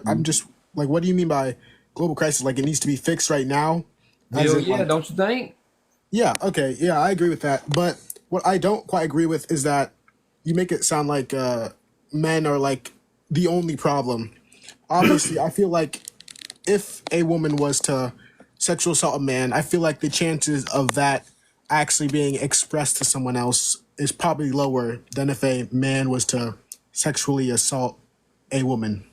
I'm just like, what do you mean by global crisis? Like, it needs to be fixed right now? As Hell in, yeah, like, don't you think? yeah, okay, yeah, I agree with that. But what I don't quite agree with is that you make it sound like men are like the only problem. Obviously, I feel like if a woman was to sexual assault a man, I feel like the chances of that actually being expressed to someone else is probably lower than if a man was to sexually assault a woman.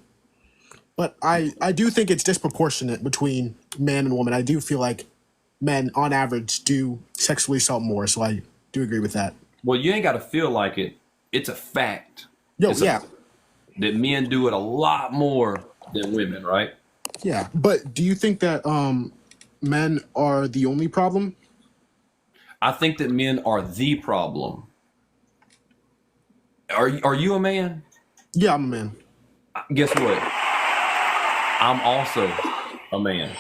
But I do think it's disproportionate between man and woman. I do feel like men, on average, do sexually assault more. So I do agree with that. Well, you ain't got to feel like it. It's a fact. Yo, It's yeah, that men do it a lot more than women, right? yeah. But do you think that men are the only problem? I think that men are the problem. Are you a man? Yeah, I'm a man. Guess what? I'm also a man.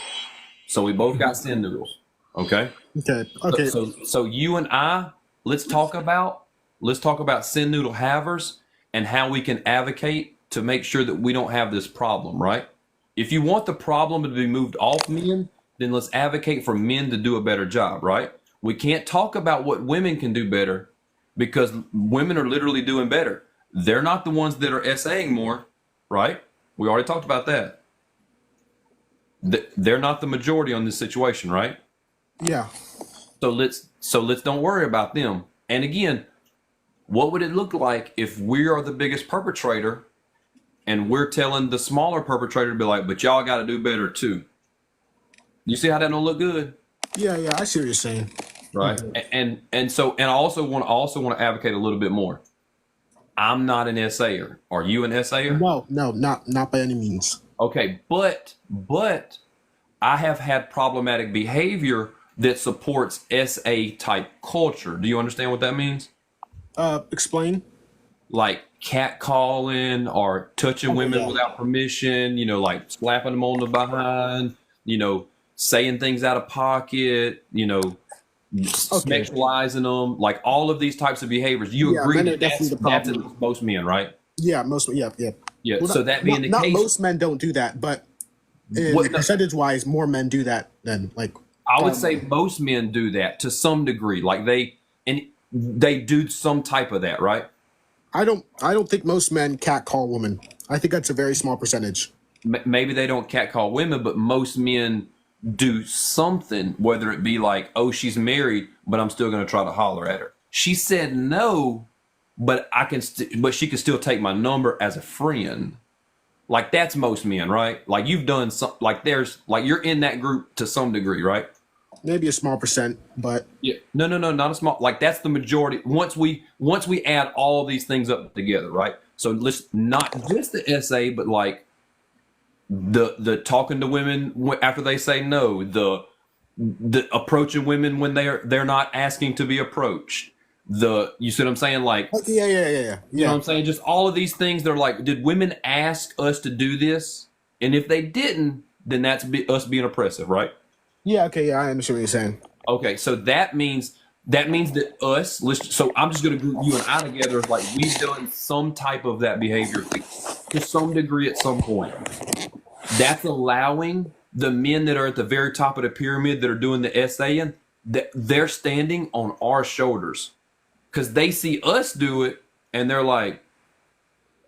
So we both got sin noodles. Okay? Okay, okay. So you and I, let's talk about sin noodle havers and how we can advocate to make sure that we don't have this problem, right? If you want the problem to be moved off men, then let's advocate for men to do a better job, right? We can't talk about what women can do better because women are literally doing better. They're not the ones that are essaying more, right? We already talked about that. They're not the majority on this situation, right? Yeah. So let's don't worry about them. And again, what would it look like if we are the biggest perpetrator and we're telling the smaller perpetrator to be like, but y'all got to do better too? You see how that don't look good? Yeah, I see what you're saying. Right. And I also want to advocate a little bit more. I'm not an essayer. Are you an essayer? No, not by any means. Okay, but I have had problematic behavior that supports SA type culture. Do you understand what that means? Explain. Like catcalling or touching women yeah. without permission, like slapping them on the behind, saying things out of pocket, sexualizing them, like all of these types of behaviors. You Yeah, agree men are that definitely the that's problem. most men, right? Yeah, yeah. Yeah. Well, So that being the not case, most men don't do that, but What- percentage-wise, more men do that than like. I would say most men do that to some degree. Like they do some type of that, right? I don't think most men catcall women. I think that's a very small percentage. Maybe they don't catcall women, but most men do something, whether it be like, oh, she's married, but I'm still going to try to holler at her. She said no, but but she can still take my number as a friend. Like that's most men, right? Like you've done some, like you're in that group to some degree, right? Maybe a small percent, but Yeah. No, not a small. Like that's the majority. Once we add all these things up together, right? So let's not just the SA, but like the talking to women after they say no, the approaching women when they're not asking to be approached. You see what I'm saying? Like, yeah. you know what I'm saying? Just all of these things. They're like, did women ask us to do this? And if they didn't, then that's us being oppressive, right? Yeah, okay, yeah, I understand what you're saying. Okay, so that means that means that us, so I'm just going to group you and I together as like we've done some type of that behavior to some degree at some point. That's allowing the men that are at the very top of the pyramid that are doing the essaying, that they're standing on our shoulders because they see us do it and they're like,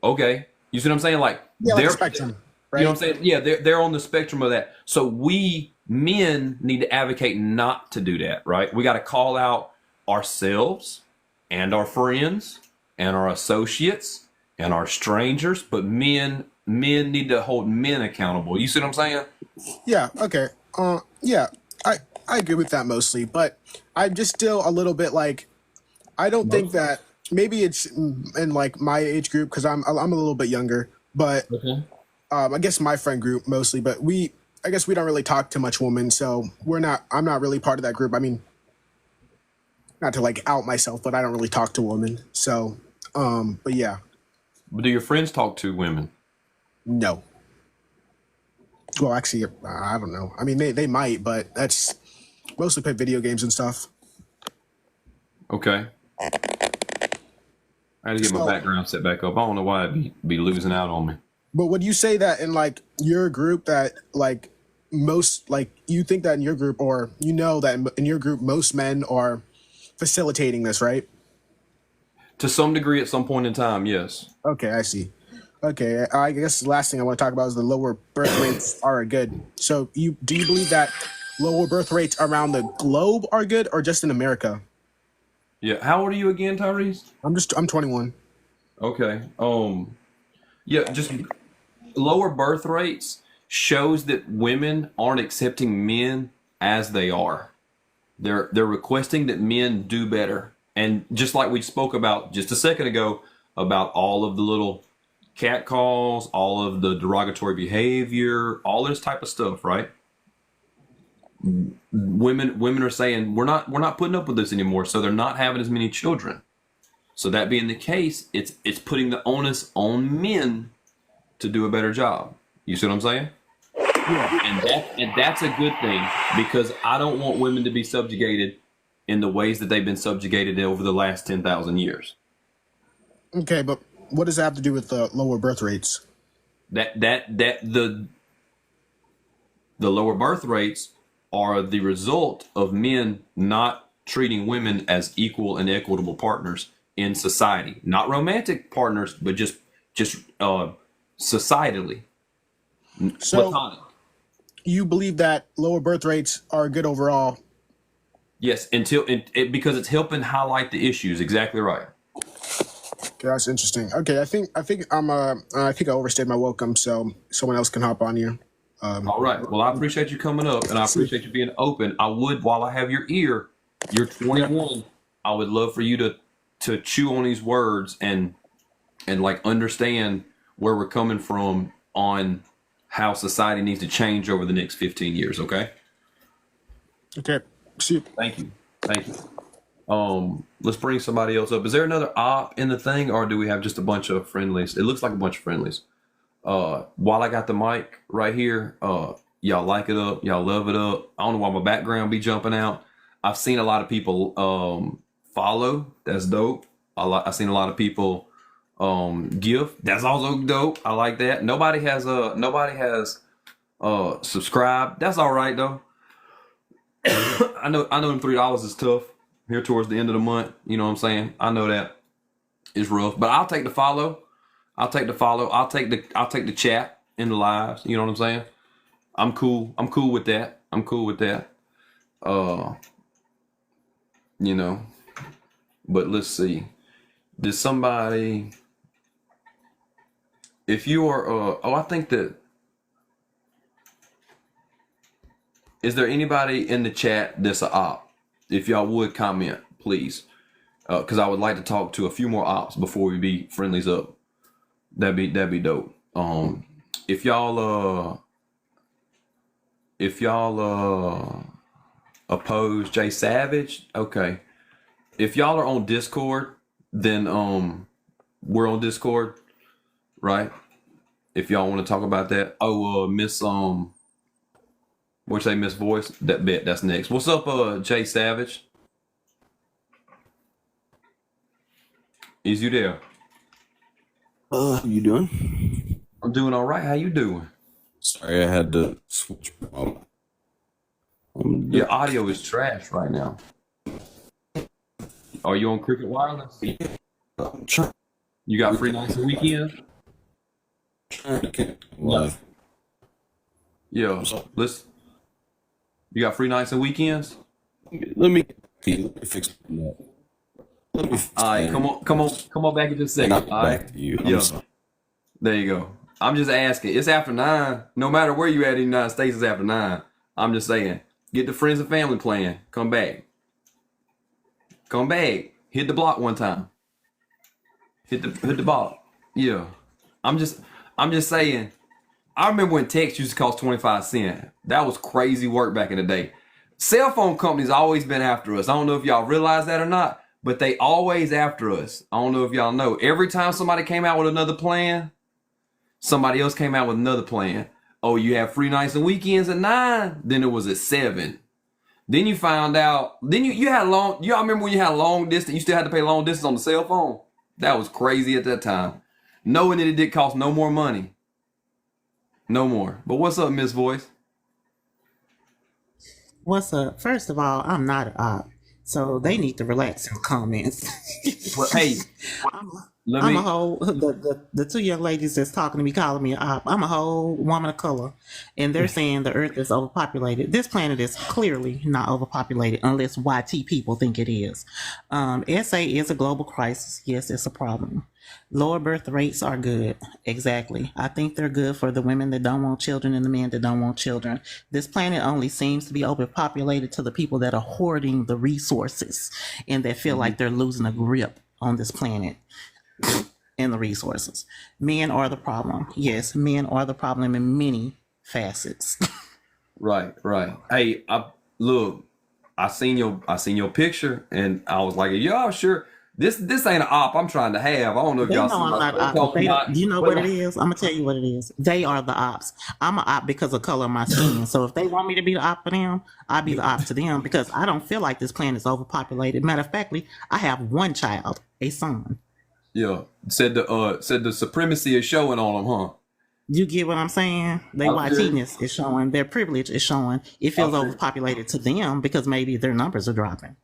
okay, you see what I'm saying? Like Yeah, like a they're, spectrum, you know what I'm right? saying? Yeah, they're on the spectrum of that. So we men need to advocate not to do that, right? We got to call out ourselves and our friends and our associates and our strangers, but men need to hold men accountable. You see what I'm saying? Yeah. Okay. Yeah. I agree with that mostly, but I'm just still a little bit like I don't think that maybe it's in like my age group because I'm a little bit younger, but Okay. I guess my friend group mostly. But I guess we don't really talk to much women, so I'm not really part of that group. I mean, not to like out myself, but I don't really talk to women. So, but yeah, But do your friends talk to women? no. Well, actually, I don't know. I mean, they might, but that's mostly play video games and stuff. Okay. I had to get my So, background set back up. I don't know why it'd be losing out on me. but would you say that in like your group that like most like you think that in your group or you know that in your group most men are facilitating this, right? To some degree, at some point in time, yes. Okay, I see. Okay, I guess the last thing I want to talk about is the lower birth rates are good. So do you believe that lower birth rates around the globe are good or just in America? Yeah. How old are you again, Tyrese? I'm 21. Okay. Yeah, just lower birth rates shows that women aren't accepting men as they are. They're requesting that men do better. And just like we spoke about just a second ago about all of the little cat calls, all of the derogatory behavior, all this type of stuff, right? Women are saying we're not putting up with this anymore, so they're not having as many children. So that being the case, it's putting the onus on men to do a better job. You see what I'm saying? And that's a good thing because I don't want women to be subjugated in the ways that they've been subjugated over the last 10,000 years. Okay, but what does that have to do with the lower birth rates? The lower birth rates are the result of men not treating women as equal and equitable partners in society, not romantic partners, but just societally, So platonic. you believe that lower birth rates are good overall? Yes, because it's helping highlight the issues. Exactly right. Okay, that's interesting. Okay, I think I think I overstayed my welcome, so someone else can hop on here. All right. Well, I appreciate you coming up, and I appreciate you being open. I would, while I have your ear, you're 21. I would love for you to chew on these words and like understand where we're coming from on how society needs to change over the next 15 years. Okay. Okay, see you. Thank you. Thank you. Let's bring somebody else up. Is there another op in the thing, or do we have just a bunch of friendlies? It looks like a bunch of friendlies. While I got the mic right here, y'all like it up, y'all love it up. I don't know why my background be jumping out. I've seen a lot of people follow. That's dope. I've seen a lot of people gift. That's also dope. I like that. Nobody has subscribed. That's all right though. I know them $3 is tough here towards the end of the month. You know what I'm saying? I know that is rough, but I'll take the follow. I'll take the chat in the lives. You know what I'm saying? I'm cool with that. You know, but let's see. Did somebody, if you are, I think that, is there anybody in the chat that's a op? If y'all would comment, please. Because I would like to talk to a few more ops before we be friendlies up. That'd be dope. If y'all oppose Jay Savage, okay. If y'all are on Discord, then we're on Discord, right? If y'all want to talk about that. Oh, Miss what'd you say, Miss Voice? That's next. What's up, Jay Savage? Is you there? How you doing? I'm doing all right. How you doing? Sorry, I had to switch. Your audio is trash right now. Are you on Cricket Wireless? I'm trying You got free nights and weekends? to get live. Yeah. Let's. You got free nights and weekends? Let me fix that. Let me fix All right, that. come on back in just a And second. I'll All get right. back to you. Yeah. I'm sorry. There you go. I'm just asking. It's after 9. No matter where you at in the United States, it's after 9. I'm just saying. Get the friends and family plan. Come back. Come back. Hit the block one time. Hit the block. Yeah. I'm just saying. I remember when text used to cost 25 cents. That was crazy work back in the day. Cell phone companies always been after us. I don't know if y'all realize that or not, but they always after us. I don't know if y'all know. Every time somebody came out with another plan, somebody else came out with another plan. Oh, you have free nights and weekends at 9. Then it was at 7. Then you found out. Then you had long. Y'all remember when you had long distance? You still had to pay long distance on the cell phone. That was crazy at that time. Knowing that it did cost no more money. No more. But what's up, Miss Voice? What's up? First of all, I'm not an op, so they need to relax in the comments. Well, hey, let I'm me. a whole the two young ladies that's talking to me calling me an op. I'm a whole woman of color, and they're saying the Earth is overpopulated. This planet is clearly not overpopulated unless YT people think it is. SA is a global crisis. Yes, it's a problem. Lower birth rates are good. Exactly. I think they're good for the women that don't want children and the men that don't want children. This planet only seems to be overpopulated to the people that are hoarding the resources and that feel like they're losing a grip on this planet and the resources. Men are the problem. Yes, men are the problem in many facets. Right. Hey, look. I seen your picture, and I was like, y'all sure this ain't an op I'm trying to have. I don't know if They y'all know see I'm not my an op. Do you know what it is? I'm gonna tell you what it is. They are the ops. I'm an op because of color of my skin. So if they want me to be the op for them, I'll be the op to them because I don't feel like this planet is overpopulated. Matter of factly, I have one child, a son. Yeah. Said the supremacy is showing on them, huh? You get what I'm saying? They I feel you. YTness is showing, their privilege is showing. It feels I feel you. overpopulated to them because maybe their numbers are dropping.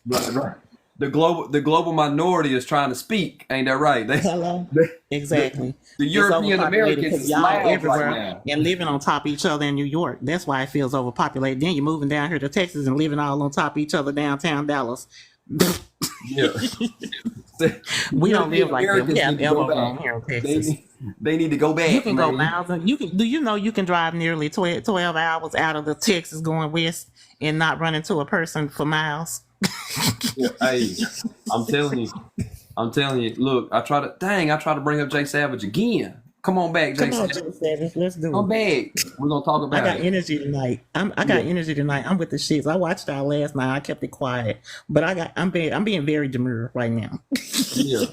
Right. The global minority is trying to speak. Ain't that right? Hello? The Exactly. the It's European overpopulated Americans because is y'all loud right everywhere now. and living on top of each other in New York. That's why it feels overpopulated. Then you're moving down here to Texas and living all on top of each other downtown Dallas. Yeah. The We don't European live like that. We Americans have need to go elbow room back. here in They Texas. need to go You back, can go man. miles. Do you know you can drive nearly 12 hours out of the Texas going west and not run into a person for miles? Yeah, hey, I'm telling you. Look, I try to bring up Jay Savage again. Come on back, Jay Come on, Savage. Joe Savage. Let's do Come it. back. We're gonna talk I about got it. energy tonight. I Yeah, got energy tonight. I'm with the shits. I watched y'all last night. I kept it quiet, but I'm being very demure right now. yeah.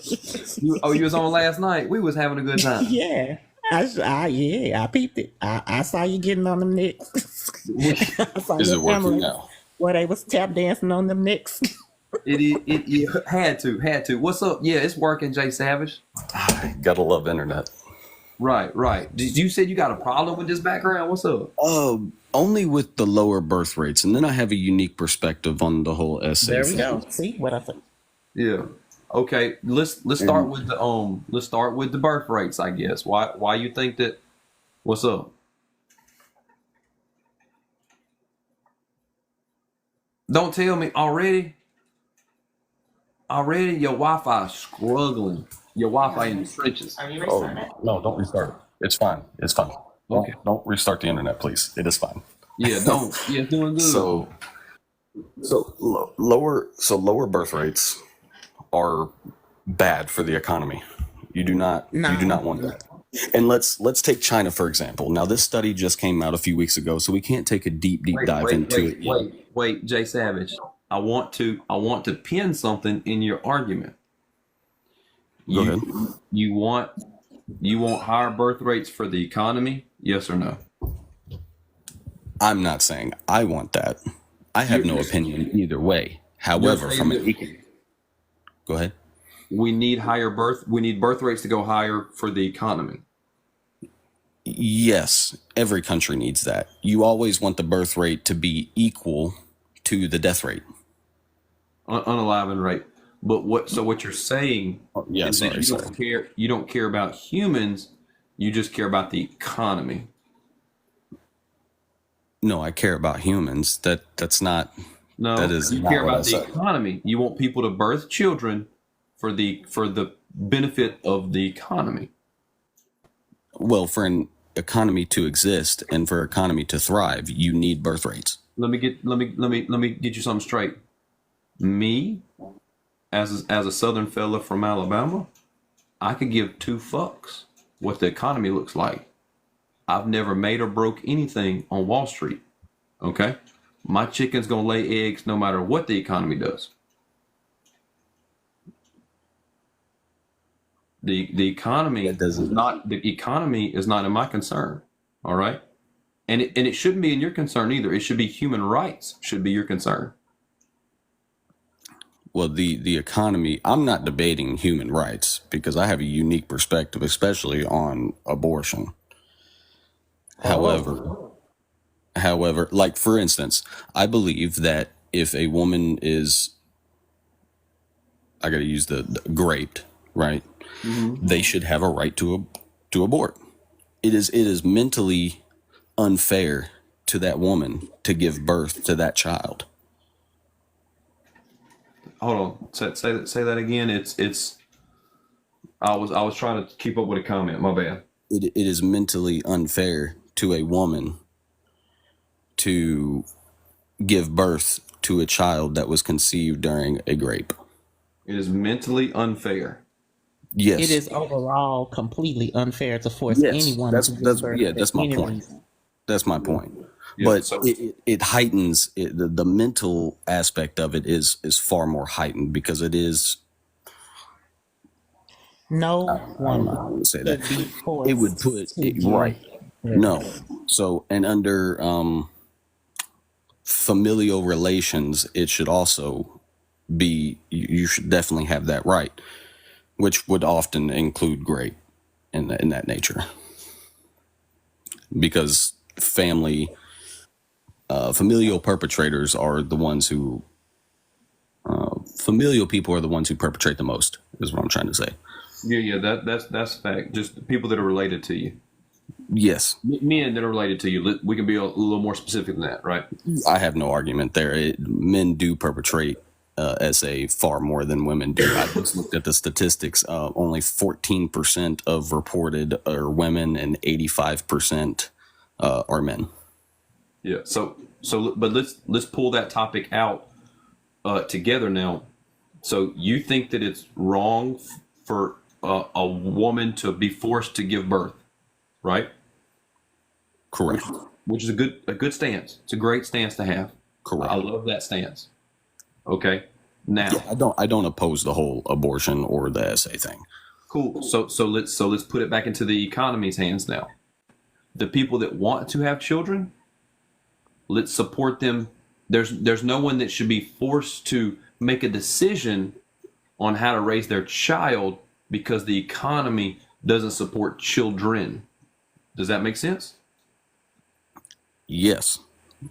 You was on last night. We was having a good time. Yeah. I peeped it. I saw you getting on them necks. I saw Is your it working family now? where they was tap dancing on them necks. It had to. What's up? Yeah, it's working, Jay Savage. Gotta love internet. Right. Did you said you got a problem with this background? What's up? Only with the lower birth rates, and then I have a unique perspective on the whole SA There we thing. go. See what I said? Yeah. Okay. Let's start with the birth rates, I guess. Why you think that? What's up? Don't tell me already. Already your Wi-Fi is struggling. Your Wi-Fi in the trenches. Are you Oh restarting? no! Don't restart it. It's fine. It's fine. Okay. Don't restart the internet, please. It is fine. Yeah, don't. Yeah, it's doing good. Lower birth rates are bad for the economy. You do not No. want that. And let's take China for example. Now this study just came out a few weeks ago, so we can't take a deep dive into it yet. Wait, Jay Savage. I want to pin something in your argument. Go ahead. You want higher birth rates for the economy? Yes or no? I'm not saying I want that. I have no opinion either way. However, saying from that- an go ahead. we need birth rates to go higher for the economy. Yes, every country needs that. You always want the birth rate to be equal to the death rate. Unalive rate. But what you're saying Yeah, is that sorry. you don't care about humans, you just care about the economy. No, I care about humans. That's not. No, That is you not care what I about the said. economy. You want people to birth children for the benefit of the economy. Well, for an economy to exist and for economy to thrive, you need birth rates. Let me get you something straight. Me, as a Southern fella from Alabama, I could give two fucks what the economy looks like. I've never made or broke anything on Wall Street. Okay, my chicken's gonna lay eggs no matter what the economy does. The economy That doesn't. the economy is not in my concern. All right, and it shouldn't be in your concern either. It should be human rights should be your concern. Well, the economy. I'm not debating human rights because I have a unique perspective, especially on abortion. However, like for instance, I believe that if a woman is, I got to use the raped, right? They should have a right to abort. It is mentally unfair to that woman to give birth to that child. Hold on, say that again. It's. I was trying to keep up with a comment. My bad. It is mentally unfair to a woman to give birth to a child that was conceived during a rape. It is mentally unfair. Yes. It is overall completely unfair to force Yes, anyone that's to give that's birth yeah, for that's my any point. reason. That's my point. Yeah, But so it heightens it, the mental aspect of it is far more heightened because it is. No I don't know woman how to say should that. be It would forced put to it give right. birth. No. So and under familial relations, it should also be. You should definitely have that right, which would often include rape in that nature, because familial perpetrators are the ones who familial people are the ones who perpetrate the most. Is what I'm trying to say. yeah, that's fact. Just the people that are related to you, Yes, men that are related to you. We can be a little more specific than that, right? I have no argument there. Men do perpetrate SA far more than women do. I just looked at the statistics. Only 14% of reported are women, and 85% are men. Yeah. But let's pull that topic out together now. So you think that it's wrong for a woman to be forced to give birth, right? Correct. Which is a good stance. It's a great stance to have. Correct. I love that stance. Okay. Now, Yeah, I don't oppose the whole abortion or the SA thing. cool. So let's put it back into the economy's hands now. The people that want to have children, let's support them. There's no one that should be forced to make a decision on how to raise their child because the economy doesn't support children. Does that make sense? Yes.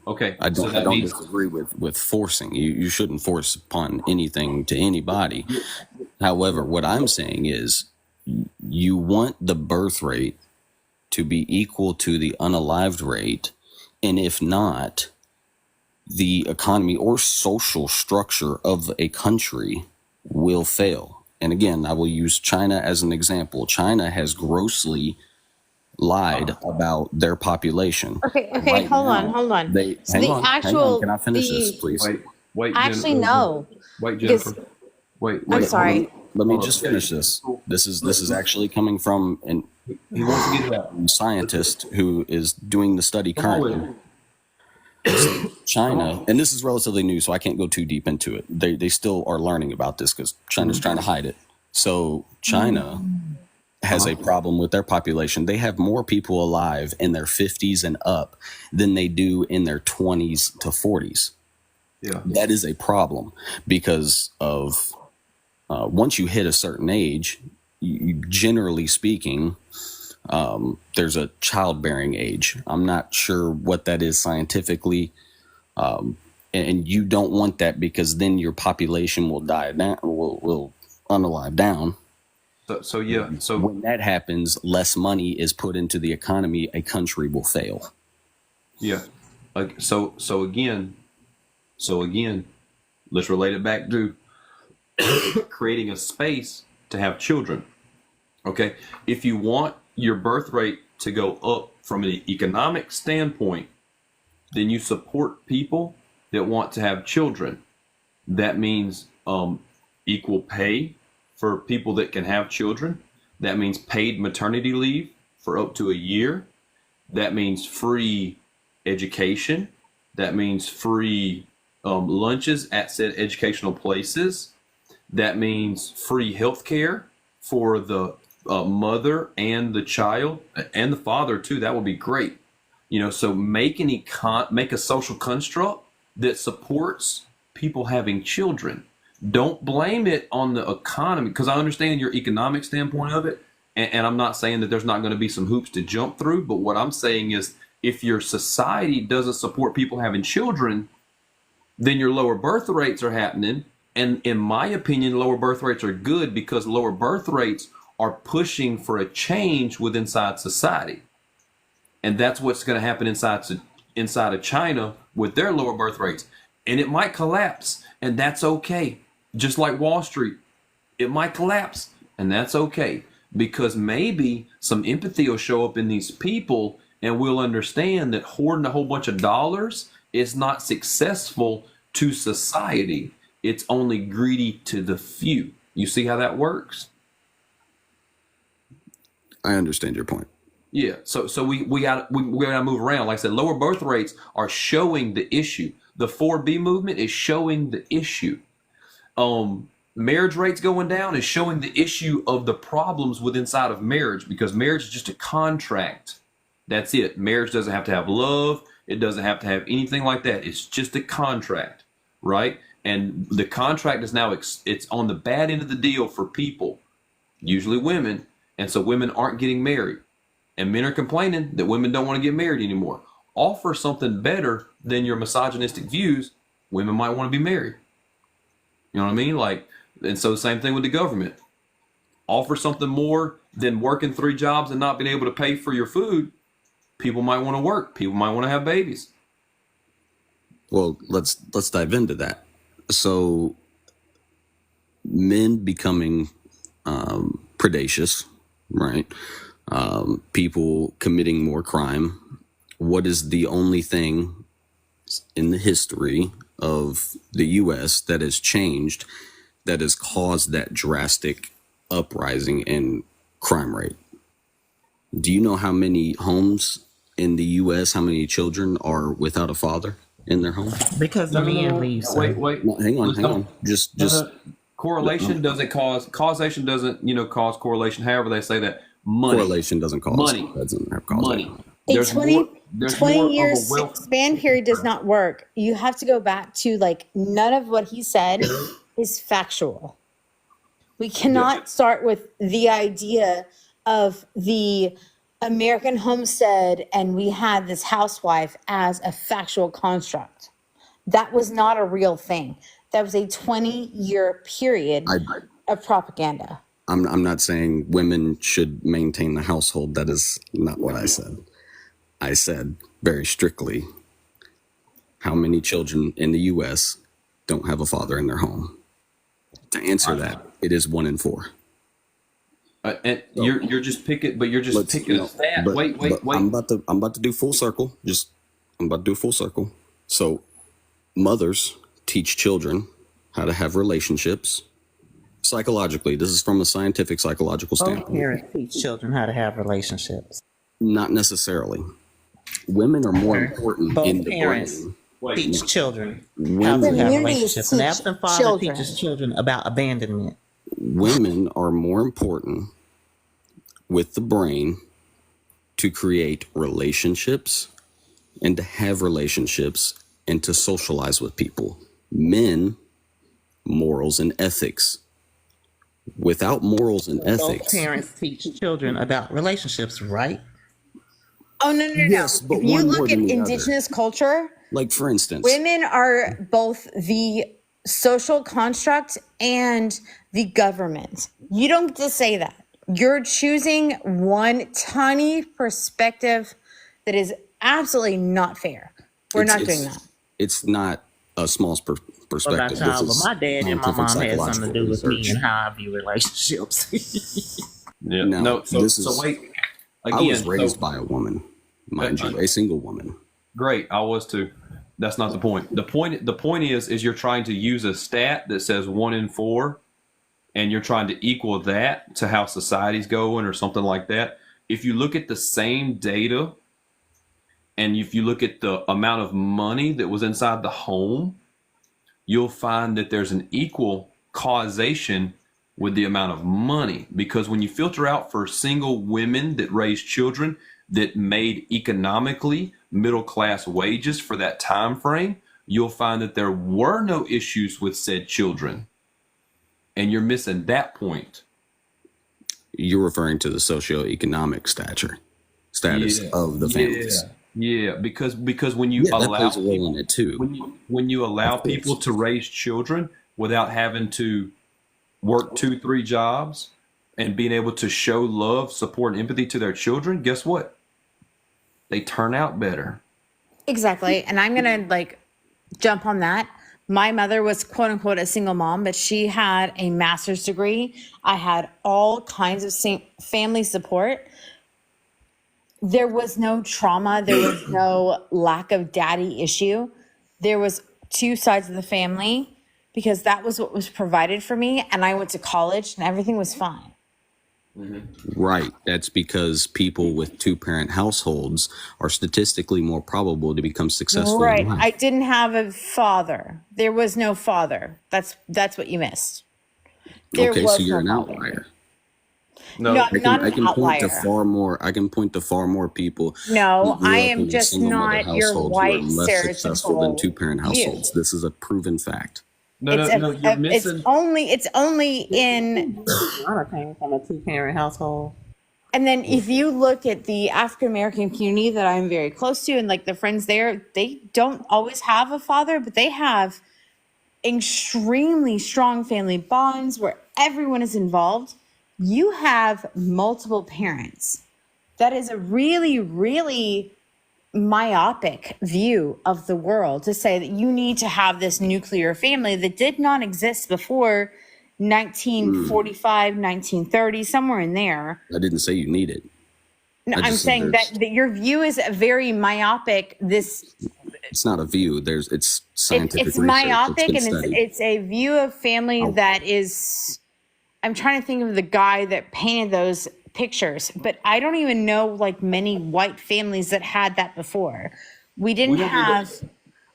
Okay. I So don't, that means disagree with forcing. You shouldn't force upon anything to anybody. However, what I'm saying is you want the birth rate to be equal to the unalived rate, and if not, the economy or social structure of a country will fail. And again, I will use China as an example. China has grossly lied about their population. Okay, Right hold now, on. they So hang the on. actual, Can I finish this, please? wait, actually, Jennifer. no. Wait, Because, Jennifer. Wait. I'm hold on. sorry. Let me Hold just on. finish this. This is actually coming from He wants to get it out. a scientist who is doing the study Come on with currently. it. China, and this is relatively new, so I can't go too deep into it. They still are learning about this because China's trying to hide it. So China has a problem with their population. They have more people alive in their 50s and up than they do in their 20s to 40s. Yeah. That is a problem because of once you hit a certain age, generally speaking, there's a childbearing age. I'm not sure what that is scientifically. And you don't want that, because then your population will die down, will unalive down. So When that happens, less money is put into the economy. A country will fail. yeah. Like, so again, let's relate it back to creating a space to have children. Okay, if you want your birth rate to go up from an economic standpoint, then you support people that want to have children. That means equal pay for people that can have children. That means paid maternity leave for up to a year. That means free education. That means free lunches at said educational places. That means free health care for the mother and the child and the father too. That would be great. So make a social construct that supports people having children. Don't blame it on the economy, because I understand your economic standpoint of it, and I'm not saying that there's not going to be some hoops to jump through, but what I'm saying is, if your society doesn't support people having children, then your lower birth rates are happening. And in my opinion, lower birth rates are good, because lower birth rates are pushing for a change within society. And that's what's going to happen inside of China with their lower birth rates. And it might collapse, and that's okay. Just like Wall Street, it might collapse, and that's okay, because maybe some empathy will show up in these people, and we'll understand that hoarding a whole bunch of dollars is not successful to society. It's only greedy to the few. You see how that works? I understand your point. Yeah. So we gotta move around. Like I said, lower birth rates are showing the issue. The 4B movement is showing the issue. Marriage rates going down is showing the issue of the problems inside of marriage, because marriage is just a contract. That's it. Marriage doesn't have to have love. It doesn't have to have anything like that. It's just a contract, right? And the contract is now, it's on the bad end of the deal for people, usually women. And so women aren't getting married. And men are complaining that women don't want to get married anymore. Offer something better than your misogynistic views. Women might want to be married. You know what I mean? And so the same thing with the government. Offer something more than working 3 jobs and not being able to pay for your food. People might want to work. People might want to have babies. Well, let's dive into that. So, men becoming predacious, right? People committing more crime. What is the only thing in the history of the U.S. that has changed, that has caused that drastic uprising in crime rate? Do you know how many homes in the U.S., how many children are without a father in their home? Because the men leave. Wait. No, hang on. Just Correlation doesn't cause causation. Doesn't cause correlation? However, they say that money. Correlation doesn't cause money. Doesn't have causation. Money. A There's 20, more, there's 20 more years of a wealth. span period does not work. You have to go back to none of what he said is factual. We cannot start with the idea of the American homestead and we had this housewife as a factual construct. That was not a real thing. That was a 20-year period of propaganda. I'm not saying women should maintain the household. That is not what I said. I said very strictly, how many children in the U.S. don't have a father in their home? To answer that, it is 1 in 4. And you're just picking, but you're just picking a stat. Wait. I'm about to do full circle. I'm about to do full circle. So, mothers teach children how to have relationships psychologically. This is from a scientific psychological Both standpoint. parents teach children how to have relationships. Not necessarily. Women are more important Both in the parents brain. teach children how Women, to have Communities relationships. An teach absent father children. teaches children about abandonment. women are more important with the brain to create relationships and to have relationships and to socialize with people. Men, morals and ethics without morals and Both ethics. parents teach children about relationships, right? Oh, no, no, no. Yes, but If you one more look at than the other. indigenous culture, Like, for instance, women are both the social construct and the government. You don't get to say that. You're choosing one tiny perspective that is absolutely not fair. We're it's not doing it's that. it's not a small What about perspective. This y'all? But is my dad and my scientific mom had something psychological to do with me research. and how I view relationships. Yeah. Now, No. So this so is wait. I was Again. raised So by a woman, mind you, a single woman. great. I was too. That's not the point. The point is you're trying to use a stat that says 1 in 4, and you're trying to equal that to how society's going or something like that. If you look at the same data, and if you look at the amount of money that was inside the home, you'll find that there's an equal causation with the amount of money. Because when you filter out for single women that raised children that made economically middle class wages for that time frame, you'll find that there were no issues with said children. And you're missing that point. You're referring to the socioeconomic status Yeah, of the families. yeah. Because when you Yeah, that allow plays a role people, in it too. when you allow Of course. people to raise children without having to work 2-3 jobs and being able to show love, support, and empathy to their children, guess what? They turn out better. Exactly. And I'm going to jump on that. My mother was quote unquote a single mom, but she had a master's degree. I had all kinds of family support. There was no trauma. There was no lack of daddy issue. There was two sides of the family because that was what was provided for me. And I went to college and everything was fine. Right. That's because people with two-parent households are statistically more probable to become successful Right. in life. I didn't have a father. There was no father. That's what you missed. There Okay, was so you're an no father. outlier. No, Not I an can point to outlier. far more. I can point to far more people No, who grew I up am in just single mother not your households who are white less successful than stereotypical two-parent view. households. This is a proven fact. no, It's no. You're it's missing. only in. I came from a 2-parent household. And then if you look at the African American community that I'm very close to and the friends there, they don't always have a father, but they have extremely strong family bonds where everyone is involved. You have multiple parents. That is a really, really myopic view of the world to say that you need to have this nuclear family that did not exist before 1945, 1930, somewhere in there. I didn't say you need it. No, I I'm just said saying there's. that your view is very myopic. It's not a view. It's scientific It's research. It's myopic been and studied. it's a view of family Oh, that is. I'm trying to think of the guy that painted those pictures, but I don't even know many white families that had that before. We We didn't don't need have to.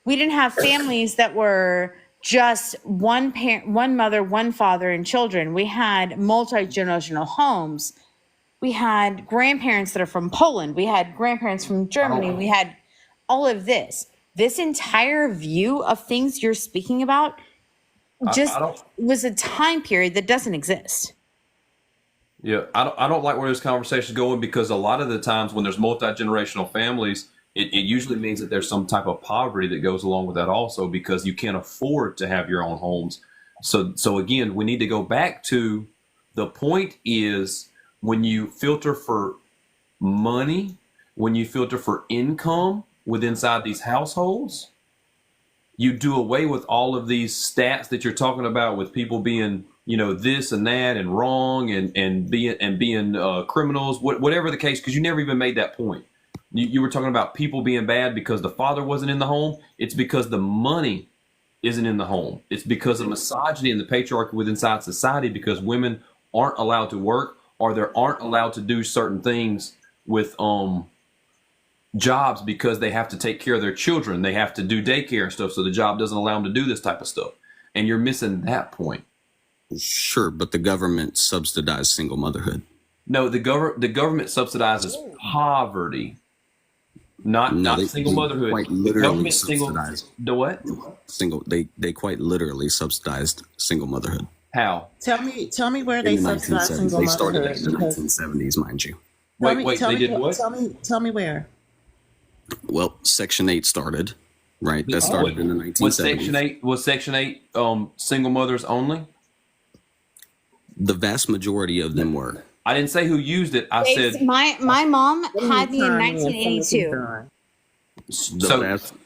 we didn't have families that were just one parent, one mother, one father, and children. We had multi-generational homes. We had grandparents that are from Poland. We had grandparents from Germany. We had all of this. This entire view of things you're speaking about just I don't. was a time period that doesn't exist. Yeah, I don't like where this conversation is going because a lot of the times when there's multi-generational families, it usually means that there's some type of poverty that goes along with that also because you can't afford to have your own homes. So again, we need to go back to the point is when you filter for money, when you filter for income within inside these households, you do away with all of these stats that you're talking about with people being, this and that and wrong and being criminals, whatever the case, because you never even made that point. You were talking about people being bad because the father wasn't in the home. It's because the money isn't in the home. It's because of misogyny and the patriarchy within inside society because women aren't allowed to work or they aren't allowed to do certain things with jobs because they have to take care of their children. They have to do daycare and stuff, so the job doesn't allow them to do this type of stuff. And you're missing that point. sure, but the government subsidized single motherhood. No, the government subsidizes poverty, No, not they single motherhood. quite The literally government subsidized the what? they quite literally subsidized single motherhood. How? Tell me where In they the subsidize 1970s. single They started motherhood. it in the Because 1970s, mind you. Wait, tell they me did what? tell me where. Well, Section 8 started, right? That Oh, started in the Was Section 1970s. 8 single mothers only? The vast majority of them were. I didn't say who used it. I said My mom let me had me in chime in as soon as he's 1982. done.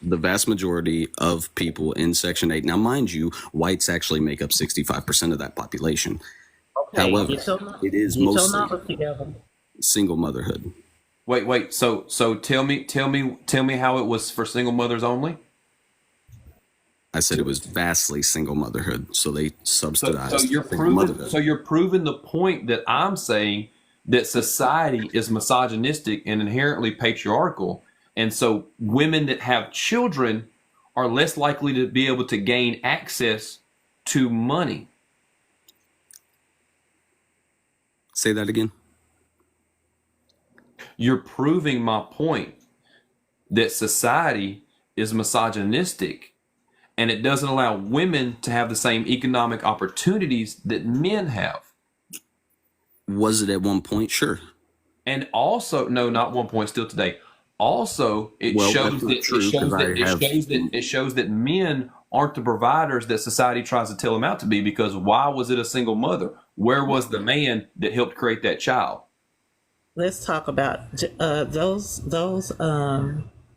The vast majority of people in Section 8. Now, mind you, whites actually make up 65% of that population. Okay, However, it is get your mostly numbers together. single motherhood. wait. So tell me how it was for single mothers only. I said it was vastly single motherhood, so they subsidized single motherhood. So you're proving the point that I'm saying, that society is misogynistic and inherently patriarchal, and so women that have children are less likely to be able to gain access to money. Say that again. You're proving my point that society is misogynistic and it doesn't allow women to have the same economic opportunities that men have. Was it at one point? Sure. And also, no, not one point, still today. Also, it shows that men aren't the providers that society tries to tell them out to be, because why was it a single mother? Where was the man that helped create that child? Let's talk about those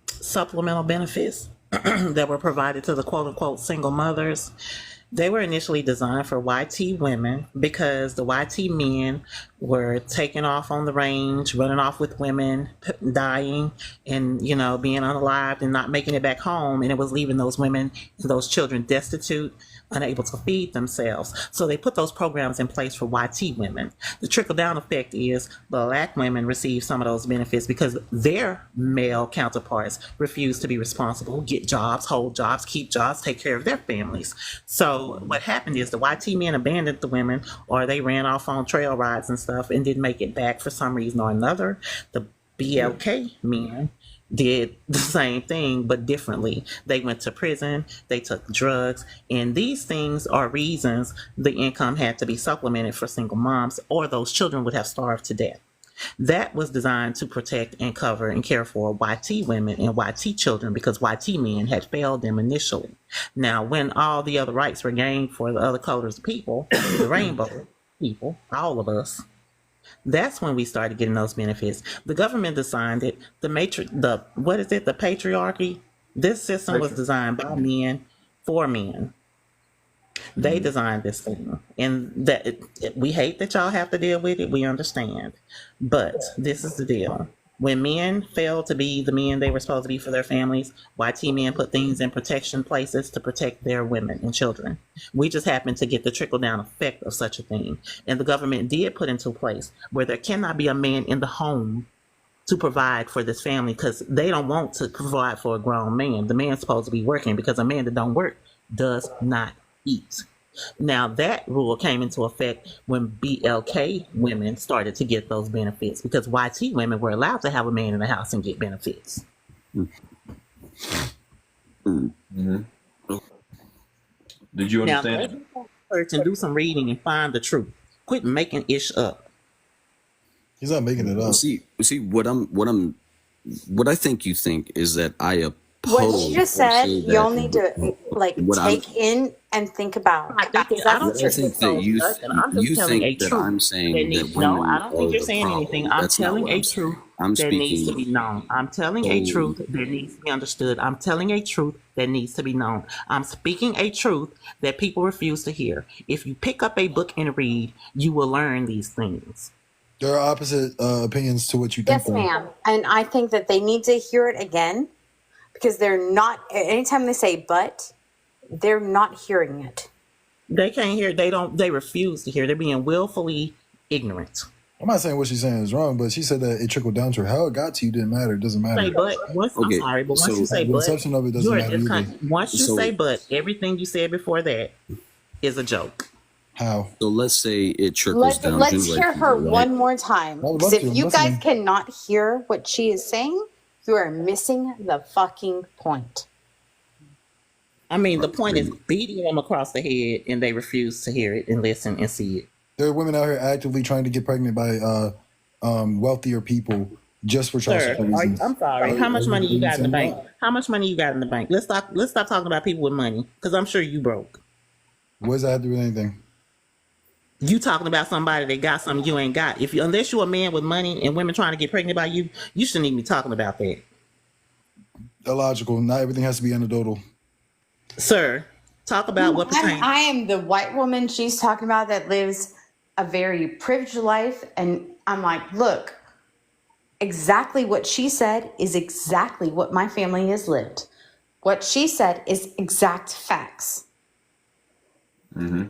supplemental benefits that were provided to the quote unquote single mothers. They were initially designed for YT women because the YT men were taking off on the range, running off with women, dying, and being unalived and not making it back home, and it was leaving those women and those children destitute, unable to feed themselves. So they put those programs in place for YT women. The trickle down effect is Black women receive some of those benefits because their male counterparts refuse to be responsible, get jobs, hold jobs, keep jobs, take care of their families. So what happened is the YT men abandoned the women, or they ran off on trail rides and stuff and didn't make it back for some reason or another. The BLK men did the same thing, but differently. They went to prison, they took drugs, and these things are reasons the income had to be supplemented for single moms, or those children would have starved to death. That was designed to protect and cover and care for YT women and YT children because YT men had failed them initially. Now, when all the other rights were gained for the other colors of people, the rainbow people, all of us, that's when we started getting those benefits. The government designed it. The patriarchy. This system was designed by men for men. They designed this thing, and we hate that y'all have to deal with it. We understand, but this is the deal. When men fail to be the men they were supposed to be for their families, YT men put things in protection places to protect their women and children. We just happen to get the trickle-down effect of such a thing. And the government did put into place where there cannot be a man in the home to provide for this family because they don't want to provide for a grown man. The man's supposed to be working because a man that don't work does not eat. Now that rule came into effect when BLK women started to get those benefits because YT women were allowed to have a man in the house and get benefits. Mm-hmm. Did you understand? Now, search and do some reading and find the truth. Quit making ish up. He's not making it up. See what I think you think is that I oppose. What she just said, that you'll need to take in and think about. I think that you think that I'm saying that women no, I don't think are you're the saying problem. anything. I'm That's not telling what a I'm saying. truth I'm that needs to speaking. be known. I'm telling a truth that needs to be understood. I'm telling a truth that needs to be known. I'm speaking a truth that people refuse to hear. If you pick up a book and read, you will learn these things. There are opposite opinions to what you think. Yes, ma'am. And I think that they need to hear it again because they're not, anytime they say but, they're not hearing it. They can't hear. They refuse to hear. They're being willfully ignorant. I'm not saying what she's saying is wrong, but she said that it trickled down to her. How it got to you didn't matter. It doesn't matter. Say but. I'm sorry, but once you say the but, inception of it doesn't matter either. Once you say but, everything you said before that is a joke. How? So let's say it trickles down. Let's hear her one more time. I would Because love if to. you I'm guys listening. cannot hear what she is saying, you are missing the fucking point. I mean, the point is beating them across the head, and they refuse to hear it and listen and see it. There are women out here actively trying to get pregnant by wealthier people just for child Sir, support reasons. I'm sorry. How much money you got in the bank? How much money you got in the bank? Let's stop talking about people with money, because I'm sure you broke. What does that have to do with anything? You talking about somebody that got something you ain't got. Unless you're a man with money and women trying to get pregnant by you, you shouldn't even be talking about that. Illogical. Not everything has to be anecdotal. Sir, talk about what pertains. I am the white woman she's talking about that lives a very privileged life. And I'm like, look, exactly what she said is exactly what my family has lived. What she said is exact facts. Mm-hmm.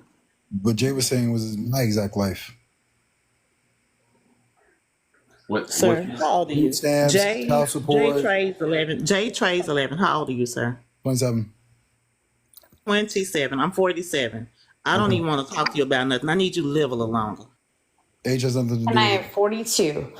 What Jay was saying was my exact life. Sir, how old are you? Stamps, Jay child support. trades 11. Jay trades 11. How old are you, sir? 27. 27. I'm 47. I don't even want to talk to you about nothing. I need you to live a little longer. Age has nothing to do And I with am 42.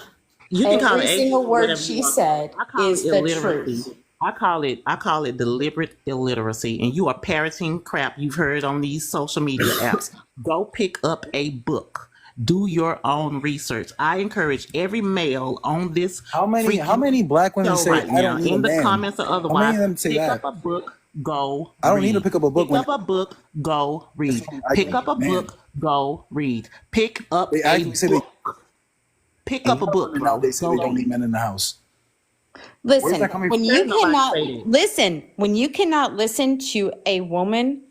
You can call Every it age, single word whatever she you want. said I call is it the illiteracy. truth. I call it deliberate illiteracy, and you are parroting crap you've heard on these social media apps. Go pick up a book. Do your own research. I encourage every male on this. How many black women say right I now, don't need in a the man? comments or How many otherwise, of them say pick that? up a book. Go. I don't need to read. pick up a book Pick when up a book. Go read. I Pick up a man. book. Go read. Pick up They a actually say they book. Pick up a book, bro. They say Go they don't read. need men in the house. Listen, that coming when from? you There's nobody cannot say that. listen to a woman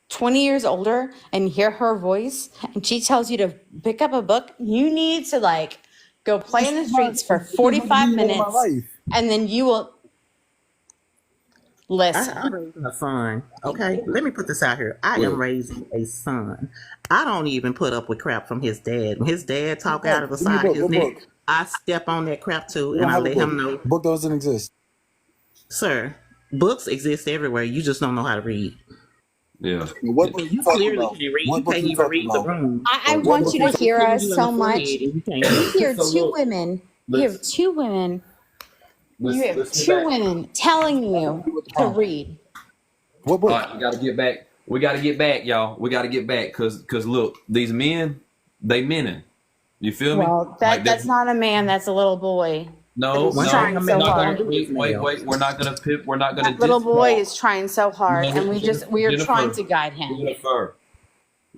20 years older and hear her voice and she tells you to pick up a book, you need to like go play in the streets for 45 minutes and then you will listen. I'm raising a son. Okay, let me put this out here. I am raising a son. I don't even put up with crap from his dad. When his dad talk out of the Give me a side of book, his what neck, book? I step on that crap too, We and don't I have a let book. him know, Book doesn't exist. sir, books exist everywhere. You just don't know how to read. Yeah. What book You talking clearly about? can't read. What You book can't you even talking read the about? room. I What want book you you to talking hear Hitting us you in so the much. forehead and you can't You read. hear So two look, women, you have let's two women, you let's have let's get two back. women telling you to read. What All book? right, we got to get back. We got to get back, y'all. We got to get back because look, these men, they mening. You feel me? Well, Like that's not a man, that's a little boy. no, He's One no, thing trying a so man hard. don't do is wait. nail. We're not gonna pip. We're not gonna That little boy discount. is trying so hard, and we are trying to guide him. Jennifer,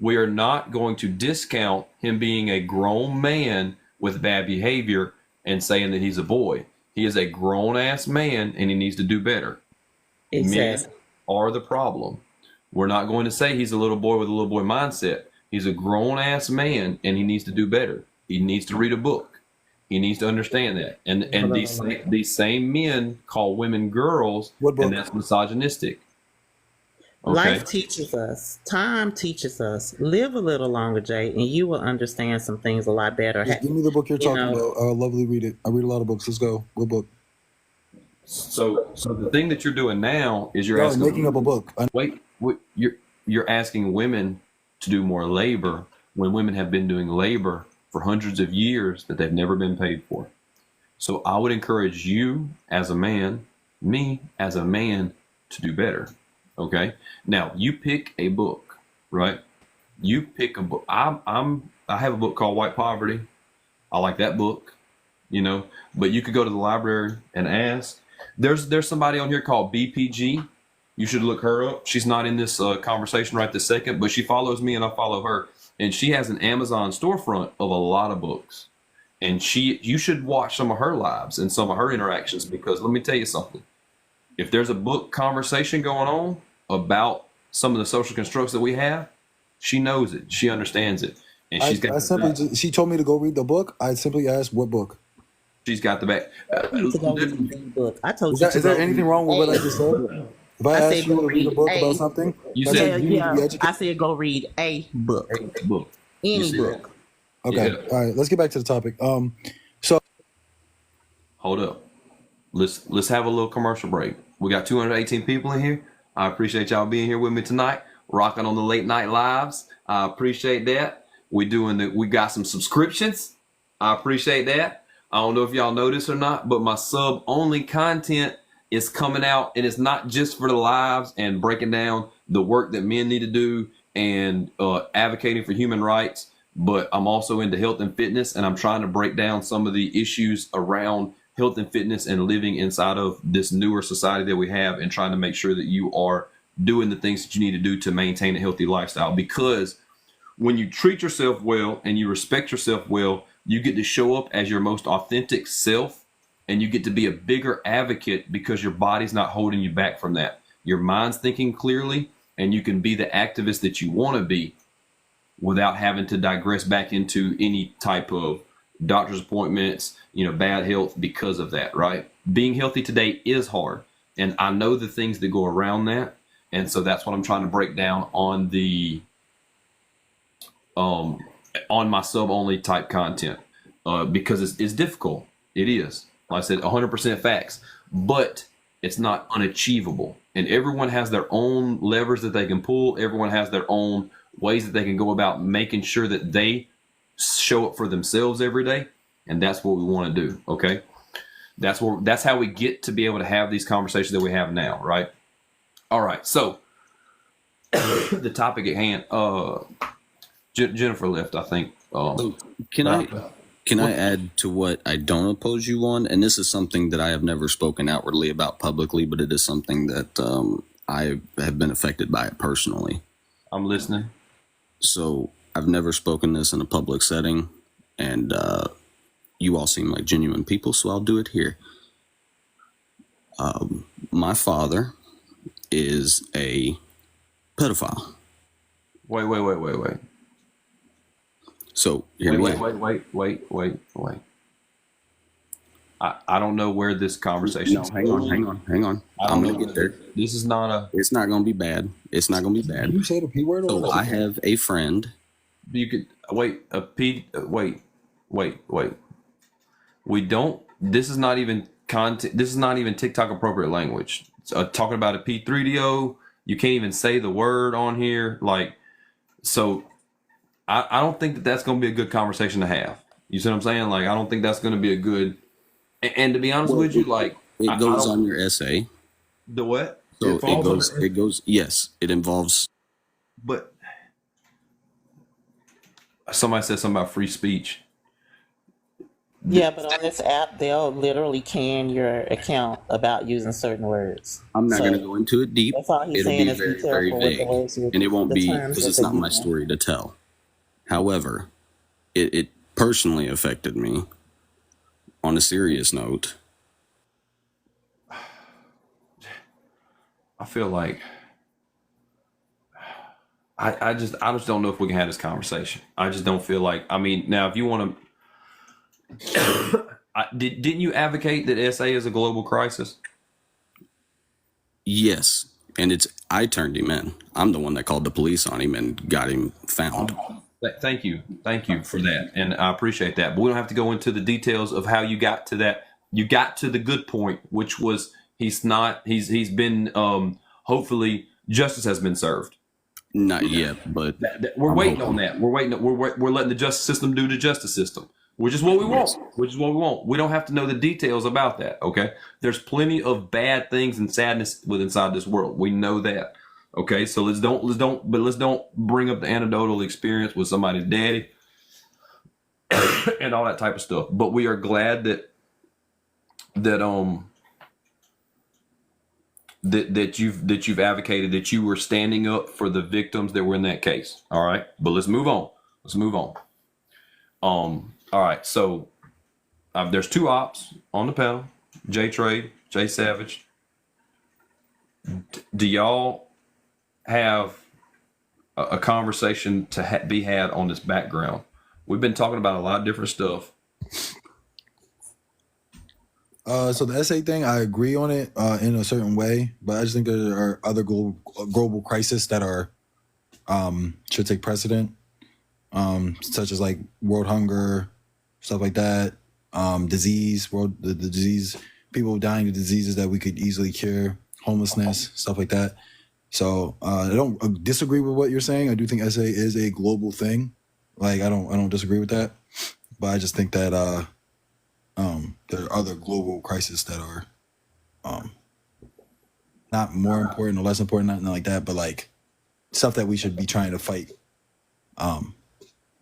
we are not going to discount him being a grown man with bad behavior and saying that he's a boy. He is a grown ass man and he needs to do better. Men Exactly. are the problem. We're not going to say he's a little boy with a little boy mindset. He's a grown ass man and he needs to do better. He needs to read a book. He needs to understand that. And these same men call women girls, What book? and that's misogynistic. Okay. Life teaches us. Time teaches us. Live a little longer, Jay, and you will understand some things a lot better. Just give me the book you're You talking know, about. I'll lovely read it. I read a lot of books. Let's go. What book? So the thing that you're doing now is you're No, asking making up a book. wait, you're asking women to do more labor when women have been doing labor for hundreds of years that they've never been paid for. So I would encourage you as a man, me as a man, to do better. Okay. Now you pick a book, right? You pick a book. I have a book called White Poverty. I like that book, you know. But you could go to the library and ask. There's somebody on here called BPG. You should look her up. She's not in this conversation right this second, but she follows me and I follow her. And she has an Amazon storefront of a lot of books. And you should watch some of her lives and some of her interactions, because let me tell you something. If there's a book conversation going on about some of the social constructs that we have, she knows it. She understands it. And She told me to go read the book. I simply asked what book. She's got the back. to go read the book. I told Is you that to is there go anything read wrong with what I a just said? book. If I I asked said you go to read a read book a. about something, You that said means you need to be I educated. said go read a book. book. You Any see that? book. Okay. Yeah. All right. Let's get back to the topic. Hold up. Let's have a little commercial break. We got 218 people in here. I appreciate y'all being here with me tonight, rocking on the late night lives. I appreciate that. We got some subscriptions. I appreciate that. I don't know if y'all know this or not, but my sub only content it's coming out, and it's not just for the lives and breaking down the work that men need to do and advocating for human rights, but I'm also into health and fitness, and I'm trying to break down some of the issues around health and fitness and living inside of this newer society that we have, and trying to make sure that you are doing the things that you need to do to maintain a healthy lifestyle. Because when you treat yourself well and you respect yourself well, you get to show up as your most authentic self, and you get to be a bigger advocate because your body's not holding you back from that. Your mind's thinking clearly, and you can be the activist that you want to be without having to digress back into any type of doctor's appointments, bad health because of that, right? Being healthy today is hard, and I know the things that go around that, and so that's what I'm trying to break down on the on my sub-only type content, because it's difficult. It is, like I said, 100% facts, but it's not unachievable, and everyone has their own levers that they can pull. Everyone has their own ways that they can go about making sure that they show up for themselves every day, and that's what we want to do. Okay, that's how we get to be able to have these conversations that we have now, right? All right, so the topic at hand. Jennifer left, I think. Can I add to what I don't oppose you on? And this is something that I have never spoken outwardly about publicly, but it is something that I have been affected by it personally. I'm listening. So I've never spoken this in a public setting, and you all seem like genuine people, so I'll do it here. My father is a pedophile. Wait. So hear me out. Wait. I don't know where this conversation. No, hang on. I'm gonna get there. This is not a. It's not gonna be bad. It's not gonna be bad. Can you say the P word? So I have a friend. You could wait. Wait. We don't. This is not even content. This is not even TikTok appropriate language. Talking about a P3DO, you can't even say the word on here. Like, so I don't think that that's going to be a good conversation to have. You see what I'm saying? Like, I don't think that's going to be a good. And to be honest with you, like, it goes on your essay. The what? So it goes. Yes, it involves. But somebody said something about free speech. Yeah, but on this app, they'll literally can your account about using certain words. I'm not going to go into it deep. That's all he's It'll saying be is very, be very careful with the vague, words you, and it won't the be terms because that it's they not my use. story to tell. However, it personally affected me on a serious note. I feel like I just don't know if we can have this conversation. I just don't feel like. I mean, now if you want to. Didn't you advocate that SA is a global crisis? Yes, and I turned him in. I'm the one that called the police on him and got him found. Thank you for that, and I appreciate that. But we don't have to go into the details of how you got to that. You got to the good point, which was he's been hopefully justice has been served. Not yet, but we're waiting on that. We're waiting. We're letting the justice system do the justice system. Which is what we want. Which is what we want. We don't have to know the details about that. Okay. There's plenty of bad things and sadness inside this world. We know that. Okay. So let's don't bring up the anecdotal experience with somebody's daddy and all that type of stuff. But we are glad that you've advocated, that you were standing up for the victims that were in that case. All right. But let's move on. All right, so there's two ops on the panel, J Trade, Jay Savage. Do y'all have a conversation to be had on this background? We've been talking about a lot of different stuff. So the SA thing, I agree on it in a certain way, but I just think there are other global crises that are should take precedent, such as like world hunger, stuff like that, the disease, people dying of diseases that we could easily cure, homelessness, stuff like that. So I don't disagree with what you're saying. I do think SA is a global thing. Like I don't disagree with that, but I just think that there are other global crises that are not more important or less important, nothing like that, but like stuff that we should be trying to fight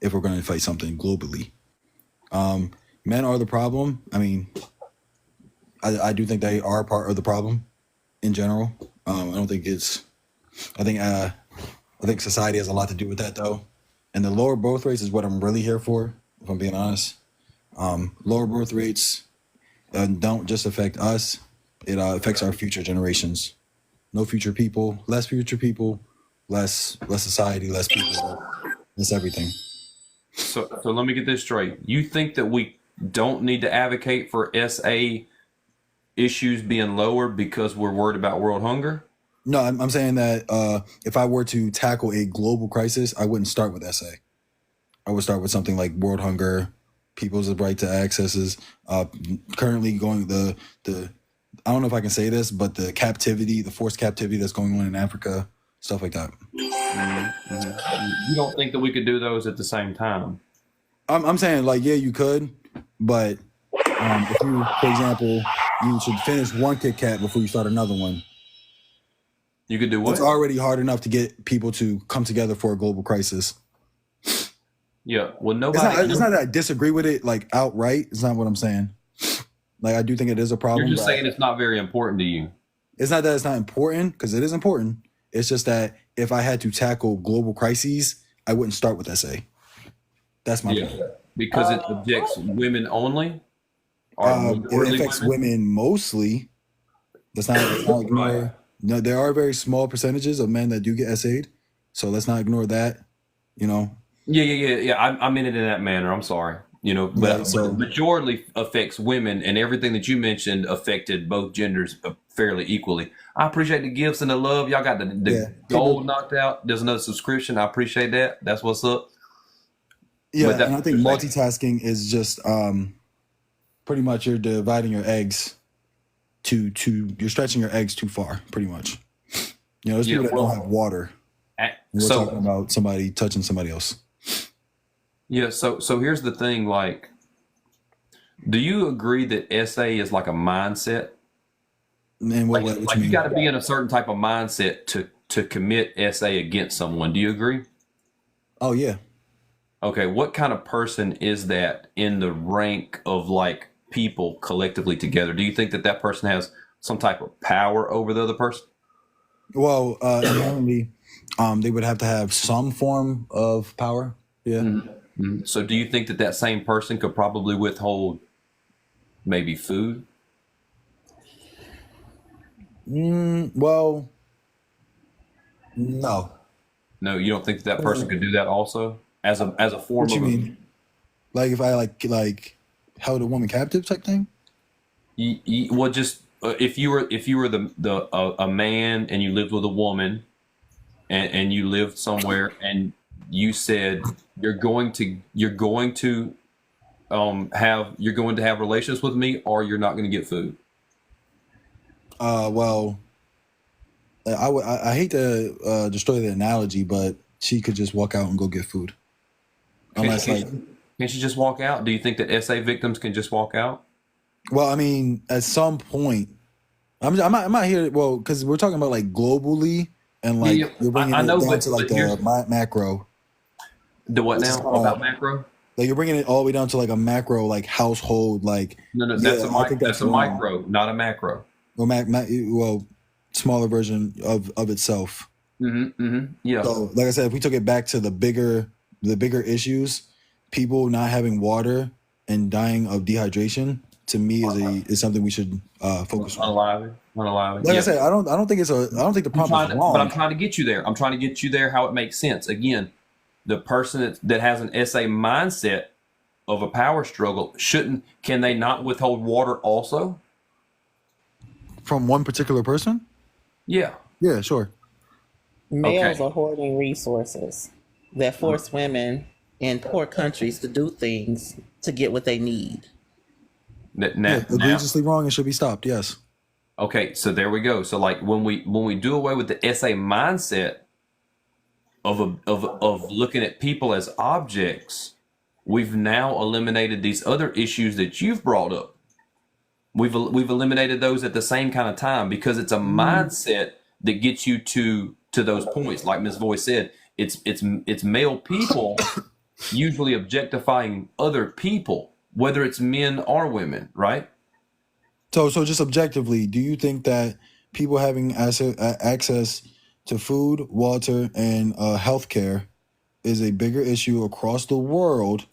if we're going to fight something globally. Men are the problem. I mean, I do think they are part of the problem in general. I don't think it's. I think society has a lot to do with that though, and the lower birth rates is what I'm really here for. If I'm being honest, lower birth rates don't just affect us; it affects our future generations. No future people, less future people, less society, less people, less everything. So let me get this straight. You think that we don't need to advocate for SA issues being lower because we're worried about world hunger? No, I'm saying that if I were to tackle a global crisis, I wouldn't start with SA. I would start with something like world hunger, people's right to accesses. Currently going the I don't know if I can say this, but the captivity, the forced captivity that's going on in Africa, stuff like that. You don't think that we could do those at the same time? I'm saying like, yeah, you could, but if you, for example, you should finish one Kit Kat before you start another one. You could do what? It's already hard enough to get people to come together for a global crisis. Yeah, well, nobody. It's not that I disagree with it like outright. It's not what I'm saying. Like I do think it is a problem. You're just saying it's not very important to you. It's not that it's not important, because it is important. It's just that if I had to tackle global crises, I wouldn't start with SA. That's my point. Because it affects women only? It affects women mostly. Let's not ignore. No, there are very small percentages of men that do get SA'd, so let's not ignore that. You know. Yeah. I meant it in that manner. I'm sorry. You know, but the majority affects women, and everything that you mentioned affected both genders fairly equally. I appreciate the gifts and the love. Y'all got the gold knocked out. There's another subscription. I appreciate that. That's what's up. Yeah, and I think multitasking is just pretty much you're dividing your eggs to you're stretching your eggs too far, pretty much. You know, there's people that don't have water. We're talking about somebody touching somebody else. Yeah, so here's the thing, like, do you agree that SA is like a mindset? And what like you you got to be in a certain type of mindset to commit SA against someone. Do you agree? Oh yeah. Okay, what kind of person is that in the rank of like people collectively together? Do you think that person has some type of power over the other person? Well, apparently, they would have to have some form of power. Yeah. Mm-hmm. So do you think that same person could probably withhold maybe food? Well, no. No, you don't think that person could do that also as a form What you of mean? Like if I like held a woman captive type thing? well, just if you were a man and you lived with a woman and you lived somewhere and you said you're going to have relations with me or you're not going to get food. Well, I hate to destroy the analogy, but she could just walk out and go get food. Unless can she just walk out? Do you think that SA victims can just walk out? Well, I mean, at some point, I'm not here. Well, because we're talking about like globally, and like you're bringing it down to like the macro. The what now? About macro? Like you're bringing it all the way down to like a macro, like household, like no. That's a micro, not a macro. Well, smaller version of itself. Yeah. So, like I said, if we took it back to the bigger issues, people not having water and dying of dehydration, to me is something we should focus on. Unaliving. Like I said, I don't think the problem is wrong. But I'm trying to get you there. I'm trying to get you there how it makes sense. Again, the person that has an SA mindset of a power struggle can they not withhold water also? From one particular person? Yeah. Yeah, sure. Males are hoarding resources that force women in poor countries to do things to get what they need. Egregiously wrong and should be stopped. Yes. Okay, so there we go. So like when we do away with the SA mindset of looking at people as objects, we've now eliminated these other issues that you've brought up. We've eliminated those at the same kind of time because it's a mindset that gets you to those points. Like Ms. Voice said, it's male people usually objectifying other people, whether it's men or women, right? So just objectively, do you think that people having access to food, water, and healthcare is a bigger issue across the world,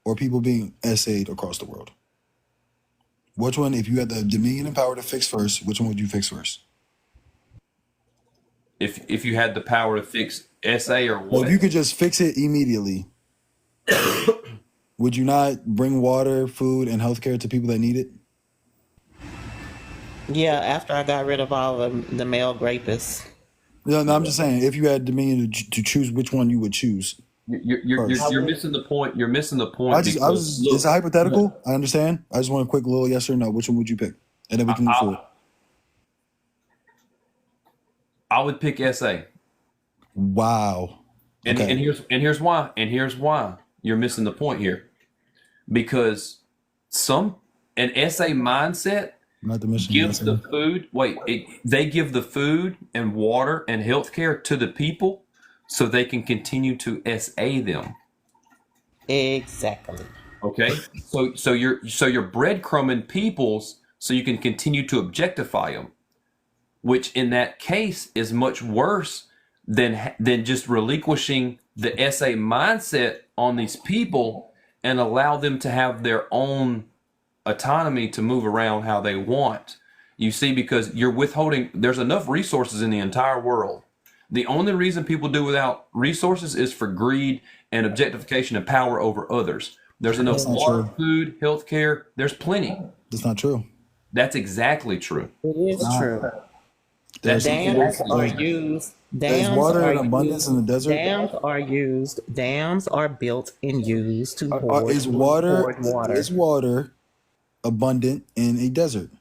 or people being SA'd across the world? Which one, if you had the dominion and power to fix first, which one would you fix first? If you had the power to fix SA or Well, what? if you could just fix it immediately, would you not bring water, food, and healthcare to people that need it? Yeah, after I got rid of all the male rapists. No, I'm just saying, if you had dominion to choose which one you would choose. You're missing the point. You're missing the point. It's hypothetical. I understand. I just want a quick little yes or no. Which one would you pick? And then we can move forward. I would pick SA. Wow. And here's why. And here's why you're missing the point here. Because an SA mindset gives the food. They give the food and water and healthcare to the people so they can continue to SA them. Exactly. Okay. So you're breadcrumbing peoples so you can continue to objectify them, which in that case is much worse than just relinquishing the SA mindset on these people and allow them to have their own autonomy to move around how they want. You see, because you're withholding, there's enough resources in the entire world. The only reason people do without resources is for greed and objectification and power over others. There's enough water, food, healthcare. There's plenty. That's not true. That's exactly true. It is true. That's Dams are used. There's water in abundance in the desert. Dams are used. Dams are built and used to hoard Is water abundant in a desert?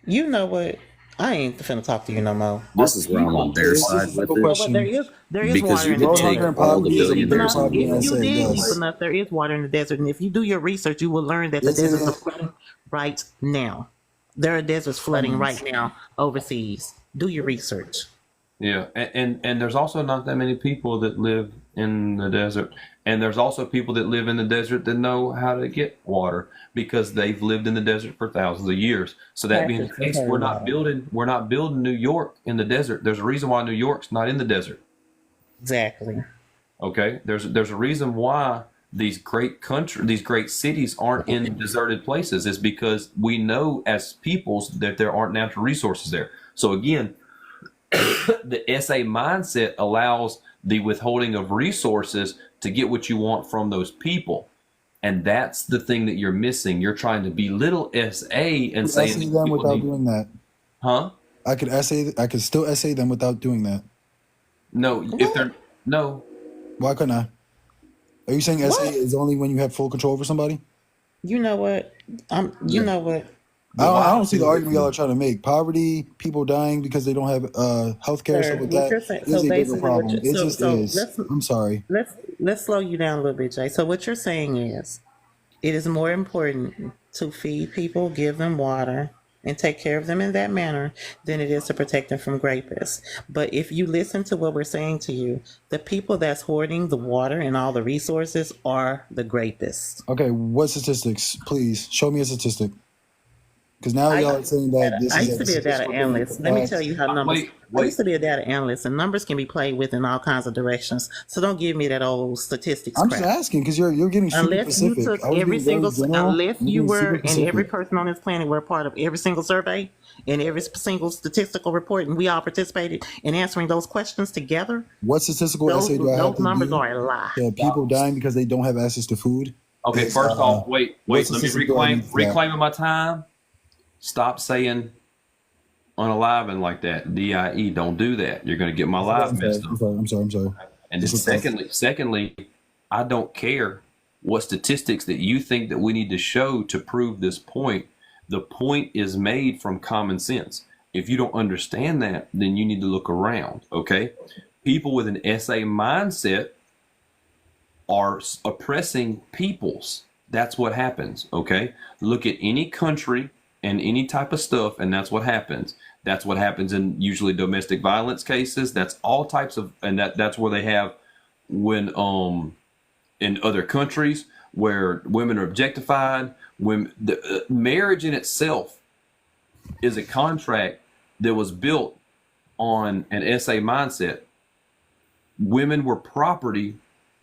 You know what? I ain't finna talk to you no more. This is where I'm on their side with it. There is Because water you in the can take desert. all the billionaires. If you dig deep enough, there is water in the desert, and if you do your research, you will learn that the deserts are flooding right now. There are deserts flooding right now overseas. Do your research. Yeah, and there's also not that many people that live in the desert, and there's also people that live in the desert that know how to get water because they've lived in the desert for thousands of years. So that being the case, we're not building New York in the desert. There's a reason why New York's not in the desert. Exactly. Okay, there's a reason why these great cities aren't in deserted places. Is because we know as peoples that there aren't natural resources there. So again, the SA mindset allows the withholding of resources to get what you want from those people. And that's the thing that you're missing. You're trying to belittle SA and say them without doing that. Huh? I could still essay them without doing that. No, no. Why couldn't I? Are you saying SA is only when you have full control over somebody? You know what? You know what? I don't see the argument y'all are trying to make. Poverty, people dying because they don't have healthcare, stuff like that is a bigger problem. It just is. I'm sorry. Let's slow you down a little bit, Jay. So what you're saying is, it is more important to feed people, give them water, and take care of them in that manner than it is to protect them from rapists. But if you listen to what we're saying to you, the people that's hoarding the water and all the resources are the rapists. Okay, what statistics? Please show me a statistic. Because now y'all are saying that this I is used to be a data analyst. Let me tell you how numbers. I used to be a data analyst, and numbers can be played with in all kinds of directions. So don't give me that old statistics I'm crap. just asking because you're getting super Unless you specific. took unless you were, and every person person on this planet were a part of every single survey and every single statistical report, and we all participated in answering those questions together. What statistical essay do I have Those to numbers do? are a lie. People dying because they don't have access to food. Okay, first off, wait. what Let me statistic do I need for that? reclaiming my time. Stop saying unaliving like that. DIE, don't do that. You're going to get my life messed up. I'm sorry. And then secondly, I don't care what statistics that you think that we need to show to prove this point. The point is made from common sense. If you don't understand that, then you need to look around, okay? People with an SA mindset are oppressing peoples. That's what happens. Okay, look at any country and any type of stuff, and that's what happens. That's what happens in usually domestic violence cases. That's all types of, and that's where they have when in other countries where women are objectified. When marriage in itself is a contract that was built on an SA mindset. Women were property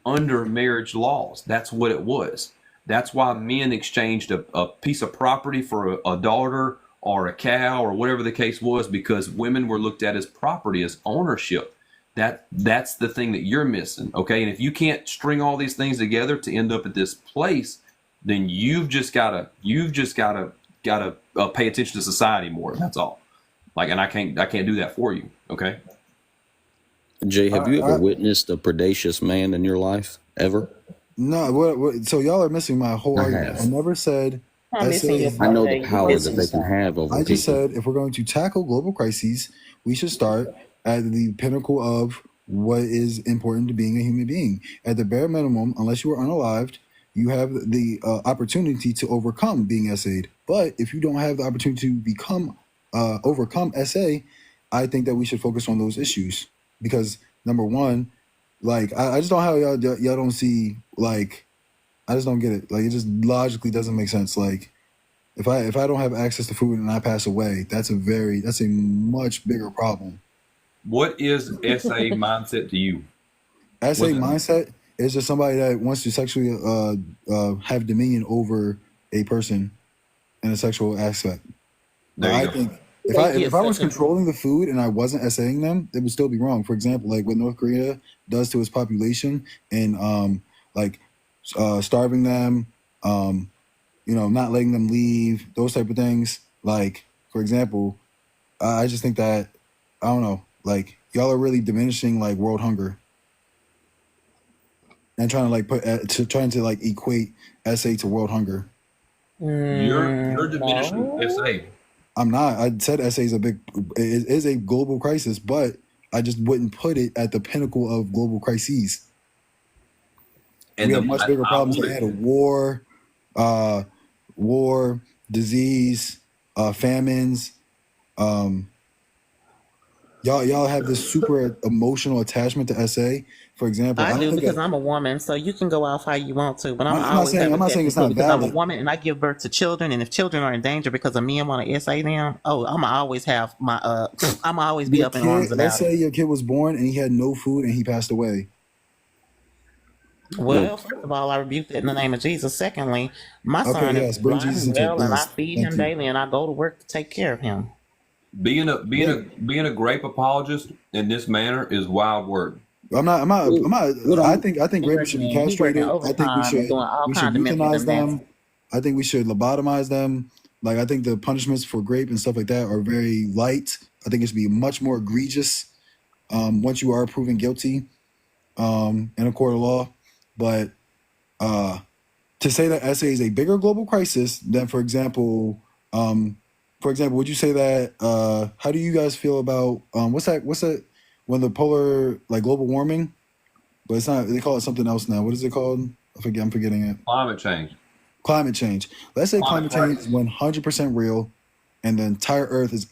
under marriage laws. That's what it was. That's why men exchanged a piece of property for a daughter or a cow or whatever the case was, because women were looked at as property, as ownership. That's the thing that you're missing. Okay. And if you can't string all these things together to end up at this place, then you've just gotta pay attention to society more. That's all. Like, and I can't do that for you. Okay. Jay, have you ever witnessed a predacious man in your life ever? No, so y'all are missing my whole I argument. have. I never said I'm missing your I know birthday. the You power that missing they can have over I people. just said if we're going to tackle global crises, we should start at the pinnacle of what is important to being a human being. At the bare minimum, unless you are unalived, you have the opportunity to overcome being SA'd. But if you don't have the opportunity to become overcome SA, I think that we should focus on those issues because number one, like I just don't know how y'all don't see, like I just don't get it. Like it just logically doesn't make sense. Like if I don't have access to food and I pass away, that's a much bigger problem. What is SA mindset to you? SA What is it? mindset is just somebody that wants to sexually have dominion over a person in a sexual aspect. There you I go. think Thank you, if I was second. controlling the food and I wasn't SAing them, it would still be wrong. For example, like what North Korea does to its population and starving them, not letting them leave, those type of things. Like, for example, I just think that I don't know, like y'all are really diminishing like world hunger and trying to like equate SA to world hunger. You're diminishing No. SA. I'm not. I said SA is it is a global crisis, but I just wouldn't put it at the pinnacle of global crises. And We have much bigger problems to handle: war, disease, famines. Y'all have this super emotional attachment to SA. For example, I I don't do think because I'm a woman, so you can go off how you want to, but I'm I'm not always saying have I'm not saying attachment it's to it not because I'm a valid. woman and I give birth to children, and if children are in danger because a man want to SA them, I'm always have my I'm always be Your up in arms kid, let's about say it. your kid was born and he had no food and he passed away. Well, first of all, I rebuke it in the name of Jesus. Secondly, my Okay, son is yes, bring alive Jesus and into it. well, and I Yes, feed thank him you. daily, and I go to work to take care of him. being a grape apologist in this manner is wild word. I'm not. What I I'm think He grape should be working castrated. I think overtime and doing all we should kinds of mental euthanize them. gymnastics. I think we should lobotomize them. Like I think the punishments for grape and stuff like that are very light. I think it should be much more egregious once you are proven guilty in a court of law. But to say that SA is a bigger global crisis than, for example, would you say that? How do you guys feel about what's that? When the polar like global warming? But it's not. They call it something else now. What is it called? I'm forgetting it. Climate change. Climate change. Let's say Climate climate change is crisis. 100% real, and the entire Earth is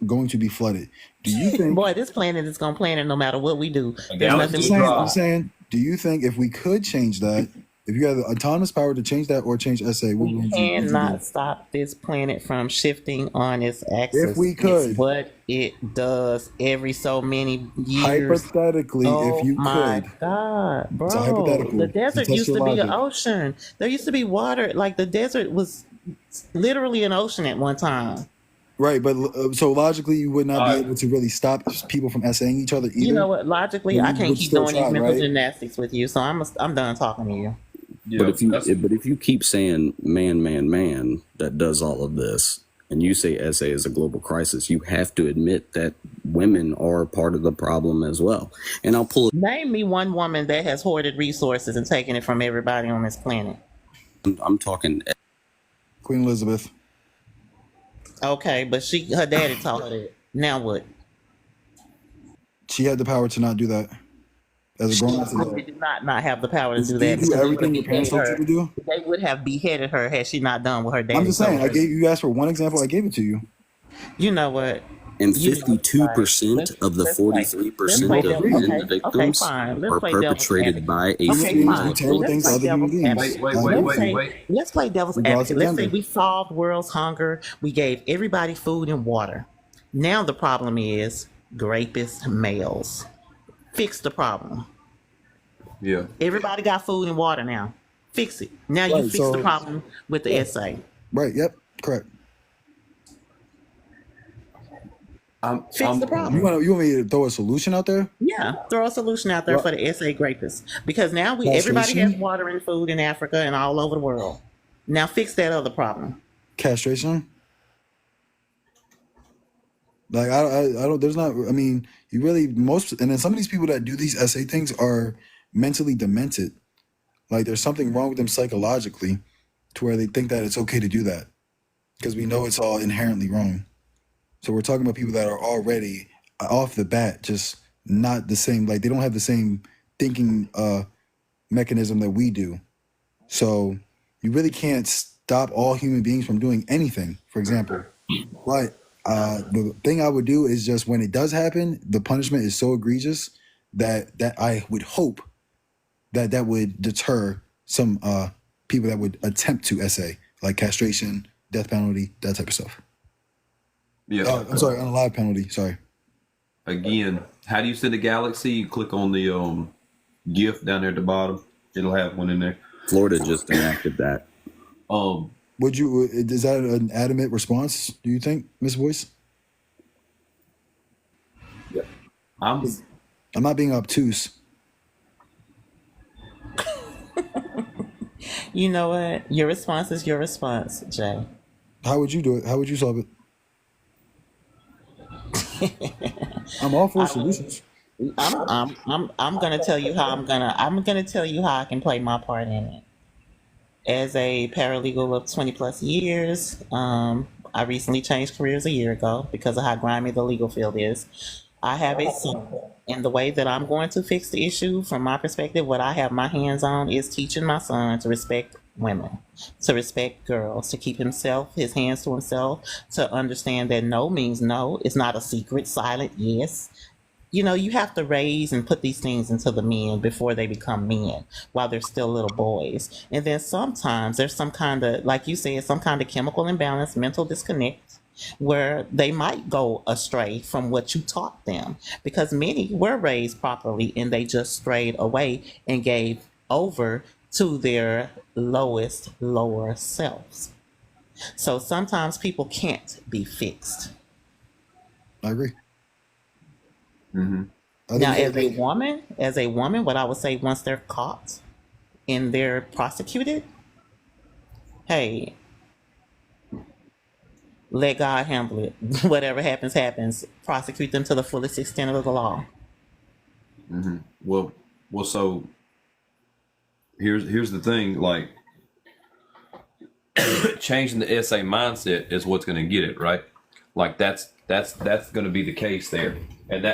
going to be flooded. Do you think? Boy, this planet is gonna planet no matter what we do. A There's galaxy nothing will we can drop. I'm stop. saying. Do you think if we could change that, if you had the autonomous power to change that or change SA, what We would you do? cannot stop this planet from shifting on its axis. If we It's could, what it does every so many years. hypothetically, Oh if you my could, God, it's a bro. hypothetical The to desert test used your to be an logic. ocean. There used to be water. Like the desert was literally an ocean at one time. Right, but so logically, you would not All be right. able to really stop people from SAing each other You know either. what? Logically, But I you can't would keep still doing these try, mental right? gymnastics with you, so I'm done talking to you. But Yeah, if you keep saying man that does all of this, and you say SA is a global crisis, you have to admit that women are part of the problem as well. And I'll pull Name me one woman that has hoarded resources and taken it from everybody on this planet. I'm talking Queen Elizabeth. Okay, but her daddy taught her that. Now what? She had the power to not do that. As a grown ass They adult. do not have the power to do Do you that do because they would everything have your parents beheaded told you her. to do? They would have beheaded her had she not done what her I'm daddy just saying. told her. You asked for one example. I gave it to you. You know what? And You need to decide. 52% of the Let's play. Let's 43% play of devil. men Okay, victims fine. Let's are play devil's perpetrated advocate. by a Okay, female fine. Do terrible Let's things to play other human devil's beings. advocate. Wait, I wait, agree Let's with you. wait. say, let's play devil's Regardless of advocate. Let's say gender. we solved world's hunger. We gave everybody food and water. Now the problem is rapist males. Fix the problem. Yeah. Everybody got food and water now. Fix it. Now you Right. fix the So problem with the essay. right. Yep. Correct. Fix the problem. You want me to throw a solution out there? Yeah, throw a solution out there Well, for the SA rapists because now everybody has castration. water and food in Africa and all over the world. Now fix that other problem. Castration. Like I don't. There's not. I mean, you really most. And then some of these people that do these essay things are mentally demented. Like there's something wrong with them psychologically, to where they think that it's okay to do that, because we know it's all inherently wrong. So we're talking about people that are already off the bat just not the same. Like they don't have the same thinking mechanism that we do. So you really can't stop all human beings from doing anything, for example. But the thing I would do is just when it does happen, the punishment is so egregious that I would hope that would deter some people that would attempt to essay, like castration, death penalty, that type of stuff. Yeah. I'm sorry, unalive penalty. Sorry. Again, how do you send a galaxy? You click on the GIF down there at the bottom. It'll have one in there. Florida just enacted that. Would you? Is that an adamant response? Do you think, Miss Voice? Yeah. I'm not being obtuse. You know what? Your response is your response, Jay. How would you do it? How would you solve it? I'm all for solutions. I'm gonna tell you how I'm gonna tell you how I can play my part in it. As a paralegal of 20 plus years, I recently changed careers a year ago because of how grimy the legal field is. I have a son, and the way that I'm going to fix the issue, from my perspective, what I have my hands on is teaching my son to respect women, to respect girls, to keep his hands to himself, to understand that no means no. It's not a secret, silent yes. You know, you have to raise and put these things into the men before they become men while they're still little boys. And then sometimes there's some kind of, like you said, some kind of chemical imbalance, mental disconnect, where they might go astray from what you taught them, because many were raised properly and they just strayed away and gave over to their lower selves. So sometimes people can't be fixed. I agree. Mm-hmm. Now, as a woman, what I would say, once they're caught and they're prosecuted, hey, let God handle it. Whatever happens, happens. Prosecute them to the fullest extent of the law. Mm-hmm. Well, so here's the thing. Like, changing the SA mindset is what's going to get it right. Like that's going to be the case there, and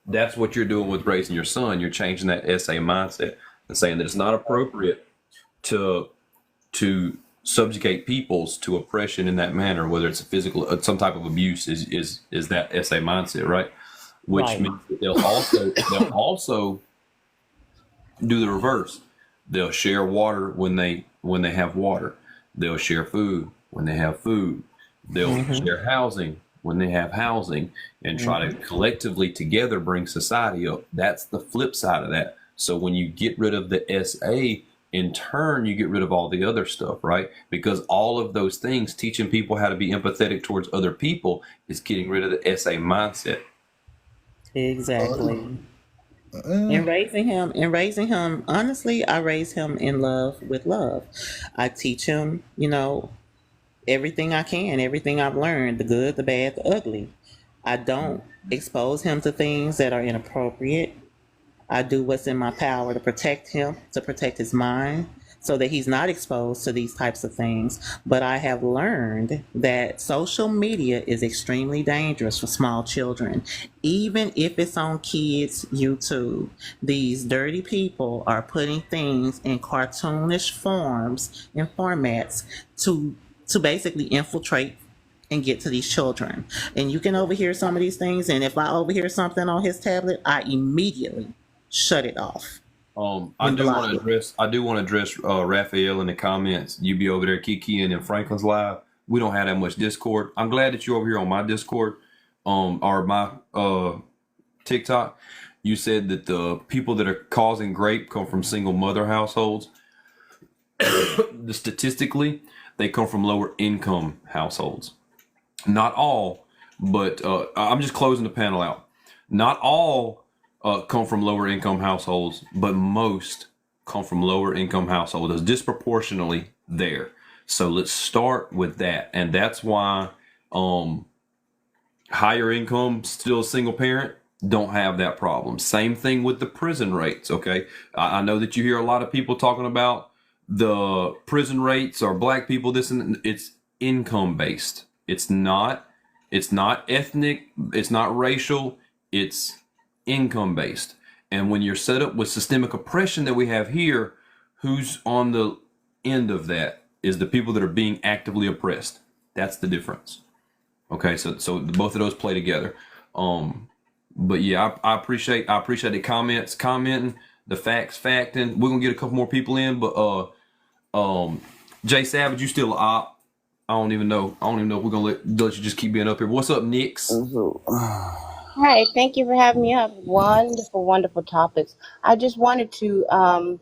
that's what you're doing with raising your son. You're changing that SA mindset and saying that it's not appropriate to subjugate peoples to oppression in that manner, whether it's a physical, some type of abuse is that SA mindset, right? Which Right. means that they'll also do the reverse. They'll share water when they have water. They'll share food when they have food. They'll share housing when they have housing, and try to collectively together bring society up. That's the flip side of that. So when you get rid of the SA, in turn, you get rid of all the other stuff, right? Because all of those things, teaching people how to be empathetic towards other people, is getting rid of the SA mindset. Exactly. And raising him, honestly, I raise him in love with love. I teach him, everything I can, everything I've learned, the good, the bad, the ugly. I don't expose him to things that are inappropriate. I do what's in my power to protect him, to protect his mind, so that he's not exposed to these types of things. But I have learned that social media is extremely dangerous for small children. Even if it's on kids' YouTube, these dirty people are putting things in cartoonish forms and formats to basically infiltrate and get to these children. And you can overhear some of these things, and if I overhear something on his tablet, I immediately shut it off. I And do want block to it. address. I do want to address Raphael in the comments. You be over there kikiing in Franklin's live. We don't have that much Discord. I'm glad that you're over here on my Discord, or my TikTok. You said that the people that are causing grape come from single mother households. Statistically, they come from lower income households. Not all, but I'm just closing the panel out. Not all come from lower income households, but most come from lower income households. It's disproportionately there. So let's start with that. And that's why higher income, still single parent, don't have that problem. Same thing with the prison rates, okay? I know that you hear a lot of people talking about the prison rates or black people, this and it's income based. It's not ethnic, it's not racial, it's income based. And when you're set up with systemic oppression that we have here, who's on the end of that is the people that are being actively oppressed. That's the difference. Okay, so both of those play together. But yeah, I appreciate the commenting, the facting. We're gonna get a couple more people in, but Jay Savage, you still a op? I don't even know if we're gonna let you just keep being up here. What's up, Nix? Hi, thank you for having me up. Wonderful, wonderful topics. I just wanted to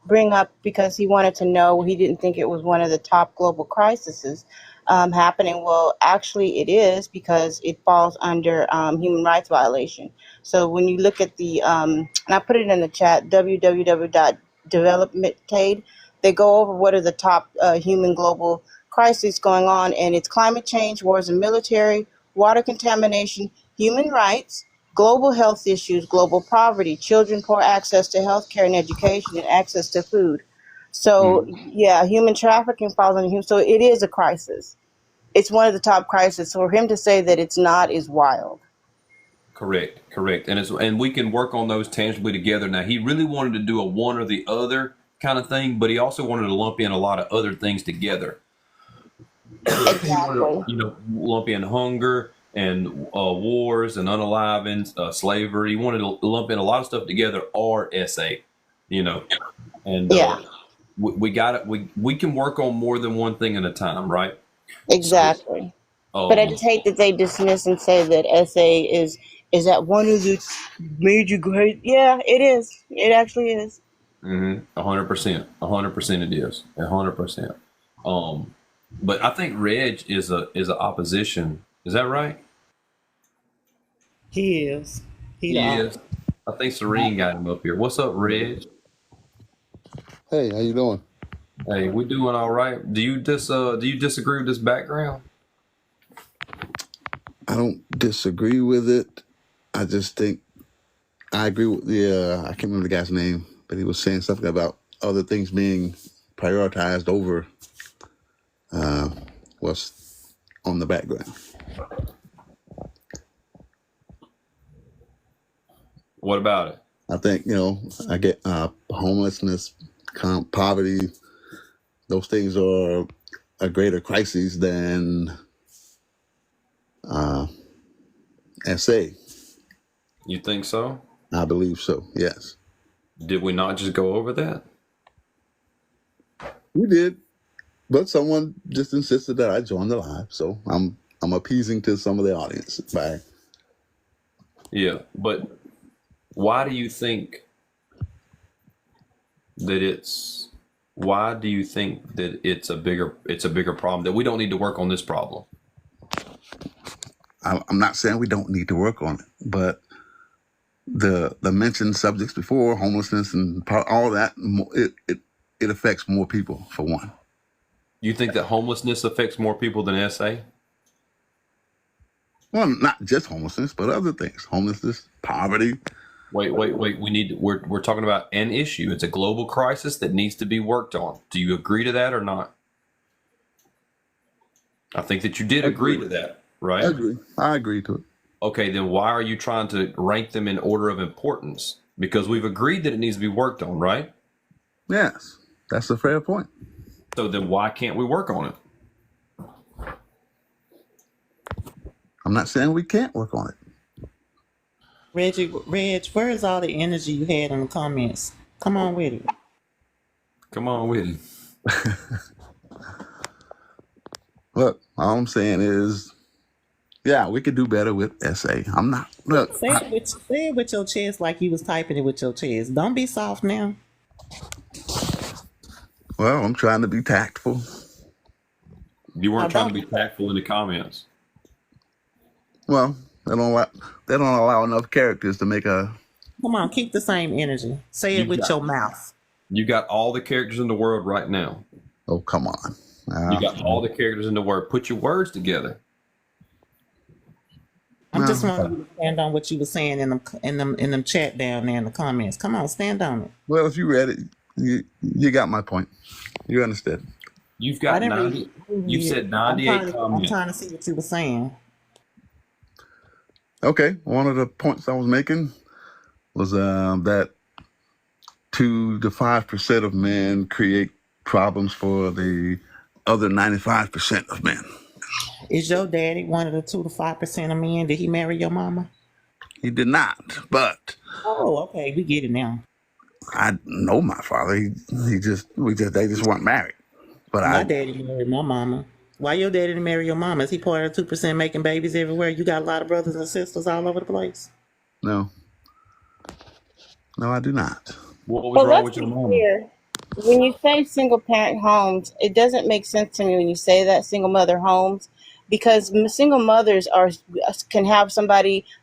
bring up, because he wanted to know, he didn't think it was one of the top global crises happening. Well, actually it is, because it falls under human rights violation. So when you look at the, and I put it in the chat, www.developmentaid, they go over what are the top human global crises going on, and it's climate change, wars and military, water contamination, human rights, global health issues, global poverty, children poor access to health care and education, and access to food. So yeah, human trafficking falls on human. So it is a crisis. It's one of the top crises. So for him to say that it's not is wild. Correct. And we can work on those tangibly together. Now, he really wanted to do a one or the other kind of thing, but he also wanted to lump in a lot of other things together. He wanted to, lump in hunger and wars and unalivings, slavery. He wanted to lump in a lot of stuff together, RSA, and we got it. We can work on more than one thing at a time, right? Exactly. But I just hate that they dismiss and say that SA is that one of the major great. Yeah, it is. It actually is. 100%. 100% it is. 100%. But I think Reg is a opposition. Is that right? He is. He is. I think Serene got him up here. What's up, Reg? Hey, how you doing? Hey, we doing all right. Do you disagree with this background? I don't disagree with it. I just think I agree with the I can't remember the guy's name, but he was saying something about other things being prioritized over what's on the background. What about it? I think, I get homelessness, poverty, those things are a greater crisis than SA. You think so? I believe so, yes. Did we not just go over that? We did, but someone just insisted that I join the live, so I'm appeasing to some of the audience by. Yeah, but why do you think that it's a bigger problem, that we don't need to work on this problem? I'm not saying we don't need to work on it, but the mentioned subjects before, homelessness and all that, it affects more people, for one. You think that homelessness affects more people than SA? Well, not just homelessness, but other things. Homelessness, poverty, Wait. We're talking about an issue. It's a global crisis that needs to be worked on. Do you agree to that or not? I think that you did agree to that, right? I agree to it. Okay, then why are you trying to rank them in order of importance? Because we've agreed that it needs to be worked on, right? Yes, that's a fair point. So then why can't we work on it? I'm not saying we can't work on it. Reg, where is all the energy you had in the comments? Come on with it. Come on with it. Look, all I'm saying is, yeah, we could do better with SA. I'm not. Look, Say it with your chest like you was typing it with your chest. Don't be soft now. well, I'm trying to be tactful. You weren't trying to be tactful in the comments. Well, they don't allow enough characters to make a. Come on, keep the same energy. Say it with your mouth. You got all the characters in the world right now. Oh, come on. You got all the characters in the world. Put your words together. I'm just wanting you to stand on what you were saying in them chat down there in the comments. Come on, stand on it. Well, if you read it, you got my point. You understood. You've got 90. You said 98 comments. I'm trying to see what you were saying. Okay, one of the points I was making was that 2 to 5% of men create problems for the other 95% of men. Is your daddy one of the 2 to 5% of men? Did he marry your mama? He did not, but. Oh, okay, we get it now. I know my father. They just weren't married. But my daddy married my mama. Why your daddy didn't marry your mama? Is he part of the 2% making babies everywhere? You got a lot of brothers and sisters all over the place. No, I do not. What was wrong with your let's be mama? clear. When you say single parent homes, it doesn't make sense to me when you say that single mother homes, because single mothers can have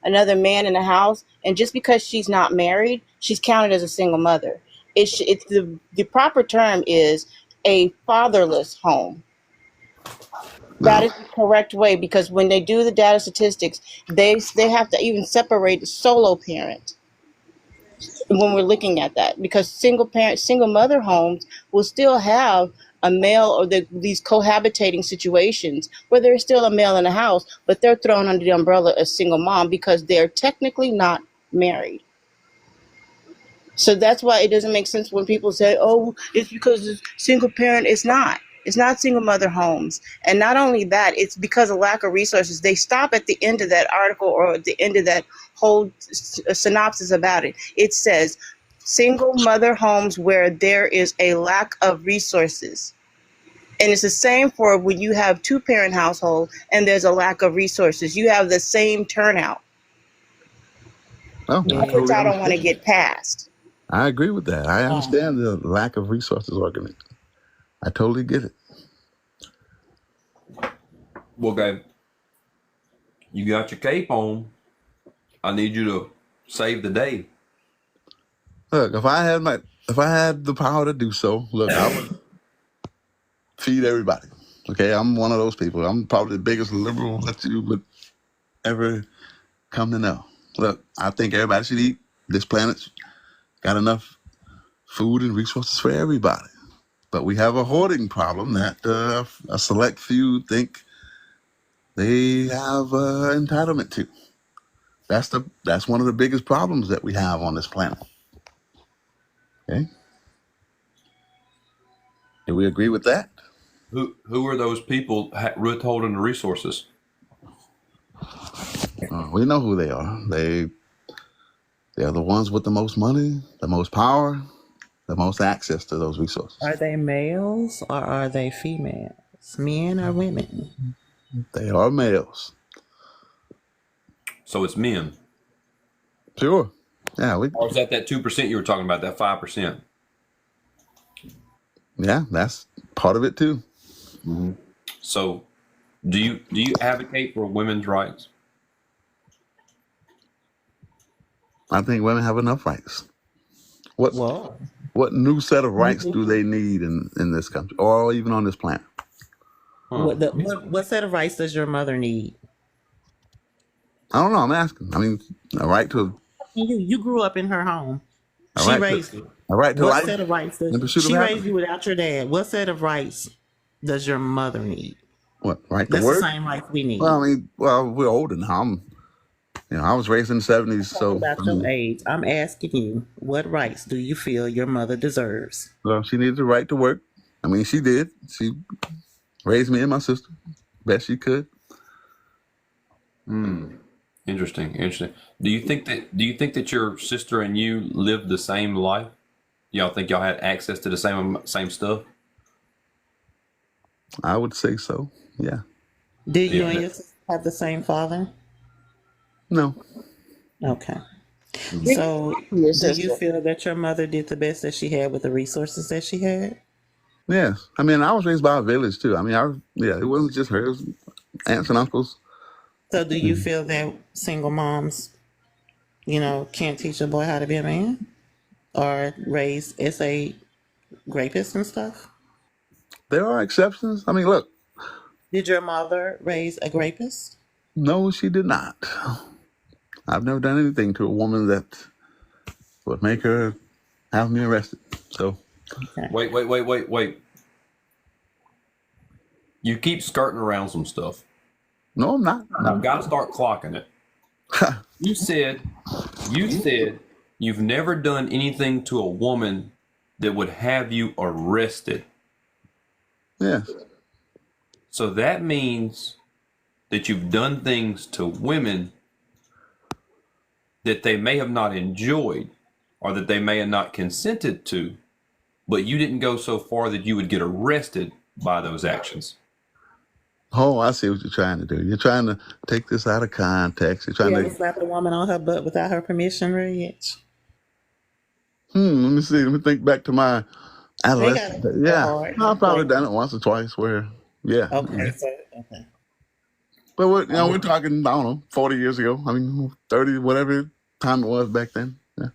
another man in the house, and just because she's not married, she's counted as a single mother. It's the proper term is a fatherless home. That is the correct way, because when they do the data statistics, they have to even separate the solo parent when we're looking at that, because single mother homes will still have a male, or these cohabitating situations where there's still a male in the house, but they're thrown under the umbrella of single mom because they're technically not married. So that's why it doesn't make sense when people say, oh, it's because it's single parent. It's not. It's not single mother homes. And not only that, it's because of lack of resources. They stop at the end of that article, or at the end of that whole synopsis about it. It says single mother homes where there is a lack of resources. And it's the same for when you have 2-parent household and there's a lack of resources. You have the same turnout. Oh, Which I don't want to get past. I agree with that. I understand the lack of resources argument. I totally get it. Well, Gabe, you got your cape on. I need you to save the day. Look, if I had the power to do so, look, I would feed everybody. Okay, I'm one of those people. I'm probably the biggest liberal that you would ever come to know. Look, I think everybody should eat. This planet's got enough food and resources for everybody. But we have a hoarding problem that a select few think they have entitlement to. That's one of the biggest problems that we have on this planet. Okay? Do we agree with that? Who are those people withholding the resources? We know who they are. They're the ones with the most money, the most power, the most access to those resources. Are they males or are they females? Men or women? They are males. So it's men. Sure. Yeah. Or is that 2% you were talking about, that 5%? Yeah, that's part of it too. Mm-hmm. So do you advocate for women's rights? I think women have enough rights. What new set of rights do they need in this country, or even on this planet? What set of rights does your mother need? I don't know. I'm asking. I mean, a right to asking you. You grew up in her home. A She right raised you. a right to What life set of rights and does pursuit of she raised happiness. you without your dad? What set of rights does your mother need? What, right to That's the work? same rights we need. Well, I mean, well, we're older now. I was raised in the 70s, so About your age, I'm asking you, what rights do you feel your mother deserves? well, she needed the right to work. I mean, she did. She raised me and my sister best she could. Interesting. Do you think that your sister and you lived the same life? Y'all think y'all had access to the same stuff? I would say so. Yeah. Do you and Yeah. your sister have the same father? No. Okay. Big So, for your do you sister. feel that your mother did the best that she had with the resources that she had? Yes. I mean, I was raised by a village too. I mean, it wasn't just her. It was aunts and uncles. So, do you feel that single moms, can't teach a boy how to be a man or raise SA rapists and stuff? There are exceptions. I mean, look, Did your mother raise a rapist? no, she did not. I've never done anything to a woman that would make her have me arrested. So, Wait. You keep skirting around some stuff. no, I'm not. I've got to start clocking it. You said you've never done anything to a woman that would have you arrested. Yes. So that means that you've done things to women that they may have not enjoyed or that they may have not consented to, but you didn't go so far that you would get arrested by those actions. Oh, I see what you're trying to do. You're trying to take this out of context. You're trying You ever to. slapped a woman on her butt without her permission, Rich? Let me see. Let me think back to my They got adolescence. it Yeah, hard. I've probably done it once or twice. Yeah. Okay, so okay. But we're talking. I don't know, 40 years ago. I mean, 30, whatever time it was back then. Yeah.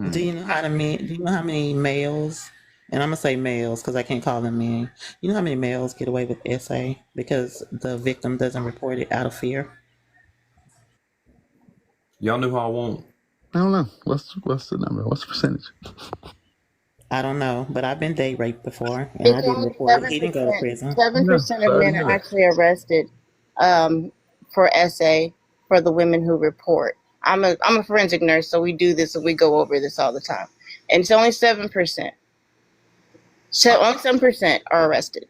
Do you know how many males? And I'm gonna say males because I can't call them men. You know how many males get away with SA because the victim doesn't report it out of fear? Y'all know who I want. I don't know. What's the number? What's the percentage? I don't know, but I've been date raped before, and It's I didn't only report it. He didn't go to prison. 7% of Sorry men to are hear that. actually arrested for SA for the women who report. I'm a forensic nurse, so we do this and we go over this all the time. And it's only 7%. So only 7% are arrested.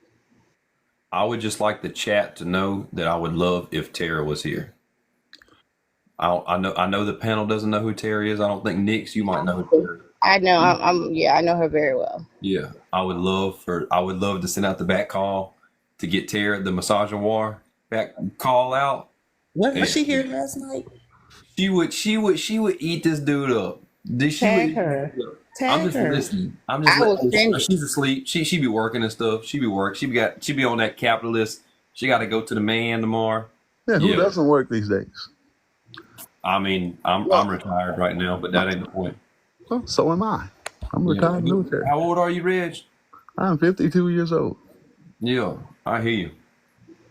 I would just like the chat to know that I would love if Tara was here. I know the panel doesn't know who Tara is. I don't think Nix, you might know who Tara is. I know. I know her very well. Yeah, I would love to send out the back call to get Tara the massage and war back call out. Wasn't And she here last night? she would eat this dude up. Tag her. I'm Tag just her. listening. I will send you. She's asleep. She be working and stuff. She be on that capitalist. She got to go to the man tomorrow. Yeah, who Yeah. doesn't work these days? I mean, I'm retired right now, but that ain't the point. Well, so am I. I'm retired military. How old are you, Reg? I'm 52 years old. Yeah, I hear you.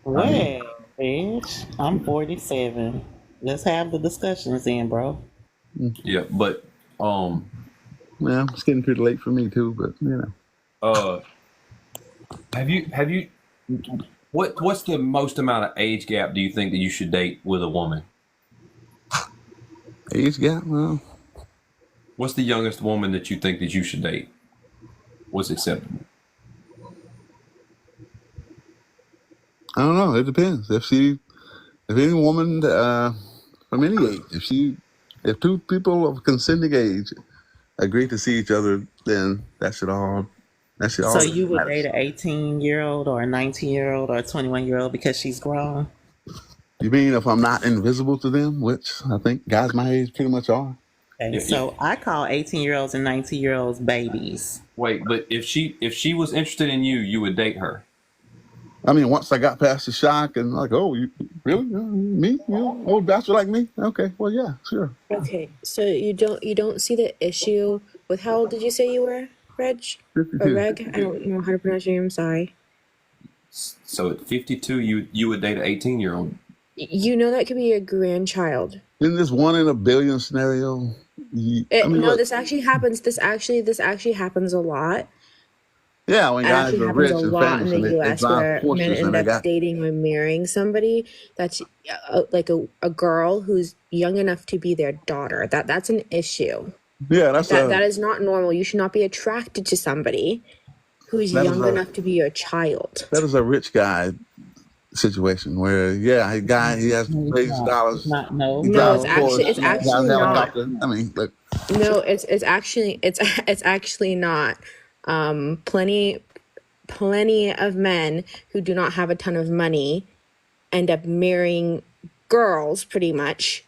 Well, bitch, I'm 47. Let's have the discussions then, bro. Yeah, but Yeah, it's getting pretty late for me too. But have you what's the most amount of age gap do you think that you should date with a woman? age gap. Well, What's the youngest woman that you think that you should date? What's acceptable? I don't know. It depends. If any woman from any age, if two people of consenting age agree to see each other, then that should all. So you would date an 18-year-old or a 19-year-old or a 21-year-old because she's grown? You mean if I'm not invisible to them, which I think guys my age pretty much are. Okay, so I call 18-year-olds and 19-year-olds babies. Wait, but if she was interested in you, you would date her. I mean, once I got past the shock and like, oh, you really? Me? You old bastard like me? Okay, well, yeah, sure. Okay, so you don't see the issue with how old did you say you were, Reg? 52. Or Reg? I don't know how to pronounce your name. I'm sorry. So at 52, you would date an 18-year-old. You know that could be a grandchild. In this 1 in a billion scenario, I mean, No, look, this actually happens. This actually happens a lot. yeah, when It guys actually are happens a rich and lot in famous the and they U.S. drive where men Porsches and end they up got, dating or marrying somebody that's like a girl who's young enough to be their daughter. That's an issue. yeah, That is not normal. You should not be attracted to somebody who's that is young a enough to be your child. that is a rich guy situation where a guy he has No, it's millions of not. It's dollars, not. No, he No, drives it's a no, actually Porsche, it's he no, drives actually a no. not. helicopter. I mean, look, No, it's actually it's actually not. Plenty of men who do not have a ton of money end up marrying girls, pretty much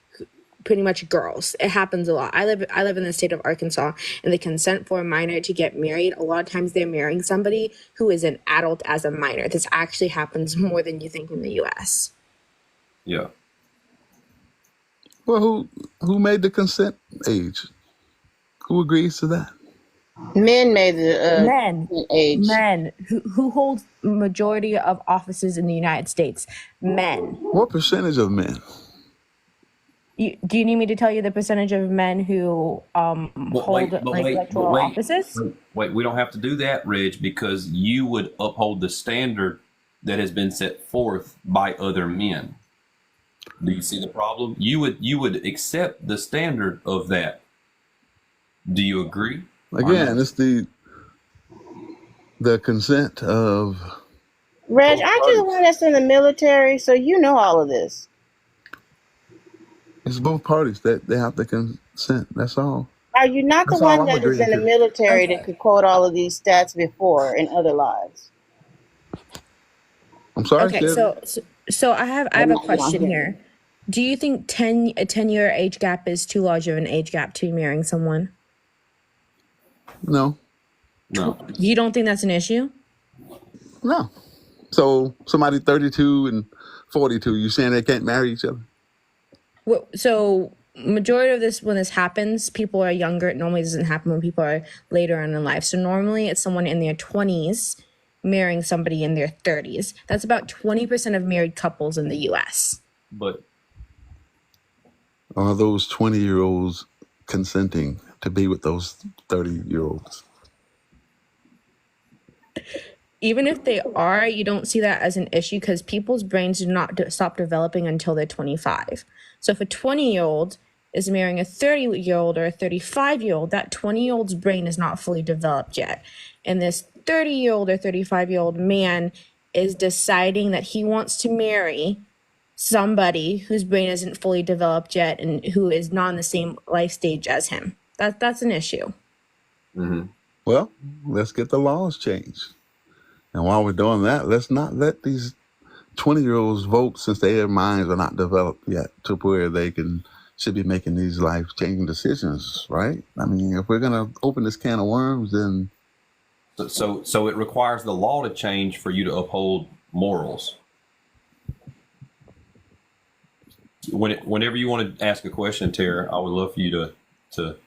girls. It happens a lot. I live in the state of Arkansas, and the consent for a minor to get married, a lot of times they're marrying somebody who is an adult as a minor. This actually happens more than you think in the US. Yeah. well, who made the consent age? Who agrees to that? Men made the Men, age. who hold majority of offices in the United States. Men. What percentage of men? Do you need me to tell you the percentage of men who hold electoral offices? Wait, we don't have to do that, Reg, because you would uphold the standard that has been set forth by other men. Do you see the problem? You would accept the standard of that. Do you agree? Again, it's the consent of Reg, both aren't you the parties. one that's in the military? So you know all of this. It's both parties that they have to consent. That's all. Are you not the That's all one I'm that is agreeing in the to. military that could quote all of these stats before in other lives? I'm sorry. Okay, so I have a question here. Do you think a 10-year age gap is too large of an age gap to be marrying someone? No. You don't think that's an issue? No. So somebody 32 and 42, you saying they can't marry each other? So majority of this, when this happens, people are younger. It normally doesn't happen when people are later on in life. So normally it's someone in their 20s marrying somebody in their 30s. That's about 20% of married couples in the US. But Are those 20-year-olds consenting to be with those 30-year-olds? Even if they are, you don't see that as an issue because people's brains do not stop developing until they're 25. So if a 20-year-old is marrying a 30-year-old or a 35-year-old, that 20-year-old's brain is not fully developed yet. And this 30-year-old or 35-year-old man is deciding that he wants to marry somebody whose brain isn't fully developed yet and who is not in the same life stage as him. That's an issue. Well, let's get the laws changed. And while we're doing that, let's not let these 20-year-olds vote since their minds are not developed yet to where they should be making these life-changing decisions, right? I mean, if we're going to open this can of worms, then so it requires the law to change for you to uphold morals. Whenever you want to ask a question, Tara, I would love for you to.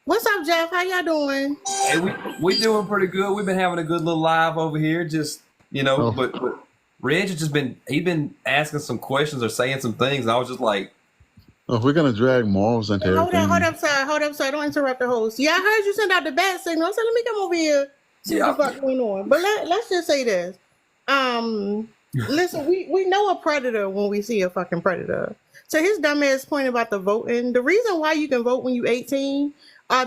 What's up, Jeff? How y'all doing? Hey, we doing pretty good. We've been having a good little live over here, just but Reg has he's been asking some questions or saying some things, and I was just like, if we're going to drag morals into everything. Hold up, sir. Don't interrupt the host. Yeah, I heard you send out the bat signal. So let me come over here, see what the fuck going on. But let's just say this. Listen, we know a predator when we see a fucking predator. So his dumb ass point about the voting, the reason why you can vote when you're 18,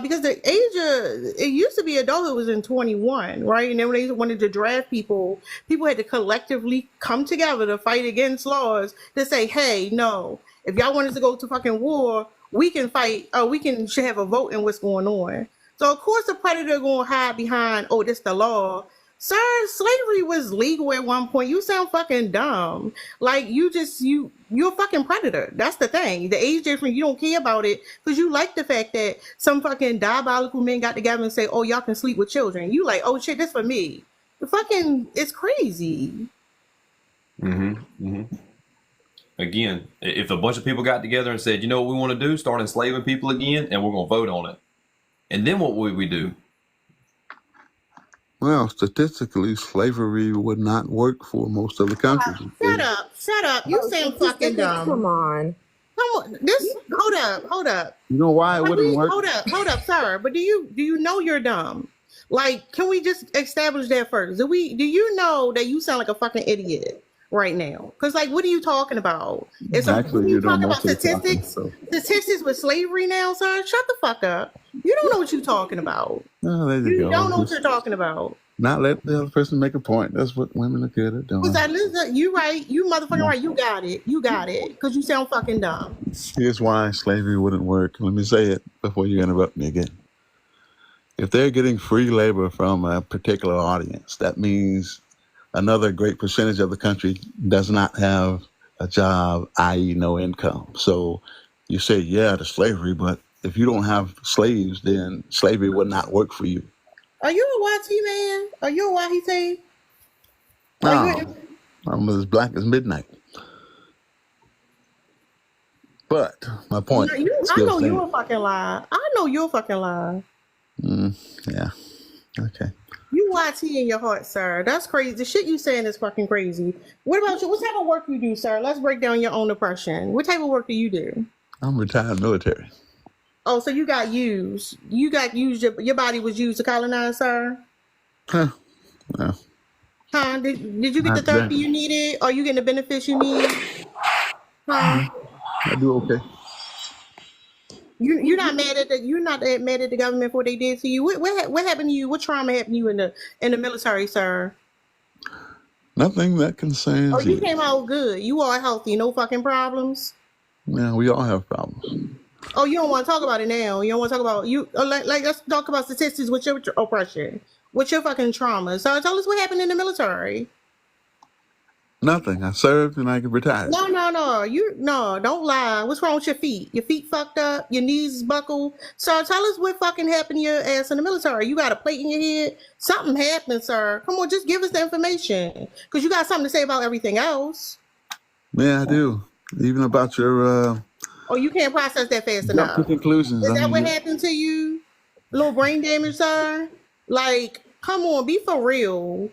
because the age it used to be adulthood was in 21, right? And then when they wanted to draft people had to collectively come together to fight against laws to say, hey, no, if y'all want us to go to fucking war, we can fight, should have a vote in what's going on. So of course the predator gonna hide behind, oh, this the law. Sir, slavery was legal at one point. You sound fucking dumb. Like you're a fucking predator. That's the thing. The age difference, you don't care about it because you like the fact that some fucking diabolical men got together and say, oh, y'all can sleep with children. You like, oh shit, this for me. It's crazy. Again, if a bunch of people got together and said, you know what we want to do, start enslaving people again, and we're gonna vote on it, and then what would we do? Well, statistically, slavery would not work for most of the countries. Shut up. You sound fucking dumb. Come on. Come on. Hold up. You know why it wouldn't work? Hold up, sir. But do you know you're dumb? Like, can we just establish that first? Do you know that you sound like a fucking idiot right now? Because, like, what are you talking about? Actually, you talking know about most of the time. statistics? So. Statistics with slavery now, sir? Shut the fuck up. You don't know what you're talking about. Oh, there you You go. don't know what you're talking about. Not let the other person make a point. That's what women are good at doing. You right. You motherfucking right. You got it. Because you sound fucking dumb. Here's why slavery wouldn't work. Let me say it before you interrupt me again. If they're getting free labor from a particular audience, that means another great percentage of the country does not have a job, i.e. no income. So you say, yeah, to slavery, but if you don't have slaves, then slavery would not work for you. Are you a YT man? Are you a YT? No, I'm as black as midnight. But my point. I know you're a fucking lie. Yeah. Okay. You YT in your heart, sir. That's crazy. The shit you saying is fucking crazy. What about you? What type of work you do, sir? Let's break down your own oppression. What type of work do you do? I'm retired military. Oh, so you got used. Your body was used to colonize, sir? Huh. Well, Huh? Did you get the therapy you needed? Are you getting the benefits you need? Huh? I do okay. You're not mad at the government for what they did to you. What happened to you? What trauma happened to you in the military, sir? Nothing that concerns Oh, you you. came out good. You are healthy. No fucking problems. Yeah, we all have problems. Oh, you don't want to talk about it now. You don't want to talk about you. Like let's talk about statistics with your oppression, with your fucking trauma. So tell us what happened in the military. Nothing. I served and I retired. No. Don't lie. What's wrong with your feet? Your feet fucked up. Your knees buckled. So tell us what fucking happened to your ass in the military. You got a plate in your head. Something happened, sir. Come on, just give us the information, because you got something to say about everything else. Yeah, I do. Even about your Oh, you can't process that fast jump enough. to conclusions. Is I that mean, what happened to you? A little brain damage, sir? Like, come on, be for real.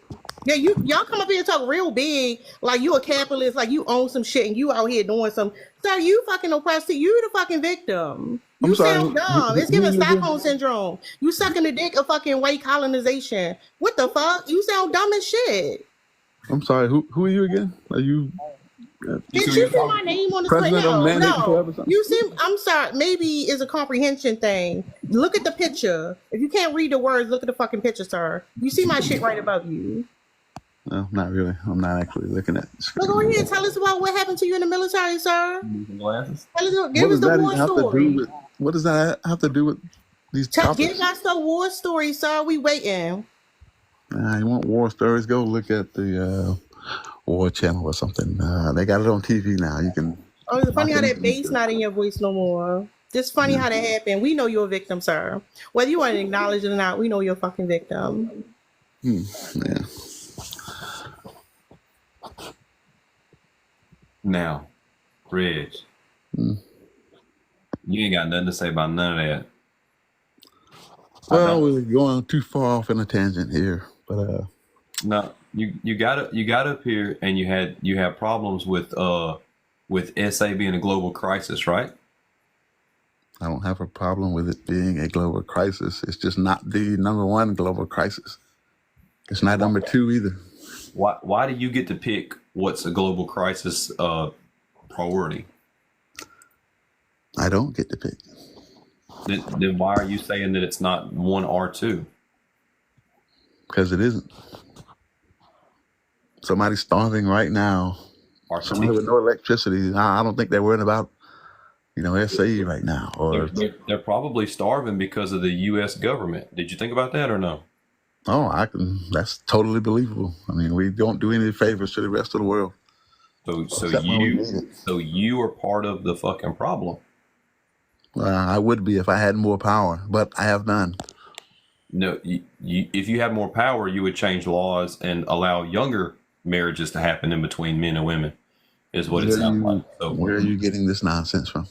Yeah, y'all come up here and talk real big, like you a capitalist, like you own some shit and you out here doing some. Sir, you fucking oppressed. You the fucking victim. You I'm sorry. sound dumb. It's giving Stockholm syndrome. You sucking the dick of fucking white colonization. What the fuck? You sound dumb as shit. I'm sorry. Who are you again? Are you? Did you see my name on the screen? President of Mandate Club or No. something? You see, I'm sorry. Maybe it's a comprehension thing. Look at the picture. If you can't read the words, look at the fucking picture, sir. You see my shit right above you. No, not really. I'm not actually looking at the screen. Look over here. Tell us about what happened to you in the military, sir. Glasses. Give us the war story. What does that have to do with these topics? Give us the war story, sir. We waiting. You want war stories? Go look at the War Channel or something. They got it on TV now. You can. Oh, it's funny how that bass not in your voice no more. Just funny how that happened. We know you're a victim, sir. Whether you want to acknowledge it or not, we know you're a fucking victim. Yeah. Now, Reg, you ain't got nothing to say about none of that. Well, we're going too far off in a tangent here, but No, you got up here and you had problems with SA being a global crisis, right? I don't have a problem with it being a global crisis. It's just not the number one global crisis. It's not number two either. Why do you get to pick what's a global crisis priority? I don't get to pick. Then why are you saying that it's not one or two? Because it isn't. Somebody's starving right now. Somebody with no electricity. I don't think they're worried about, SAE right now. Or They're probably starving because of the U.S. government. Did you think about that or no? That's totally believable. I mean, we don't do any favors to the rest of the world. So you are part of the fucking problem. I would be if I had more power, but I have none. No, if you had more power, you would change laws and allow younger marriages to happen in between men and women, is what it sounds like. So where are you getting this nonsense from?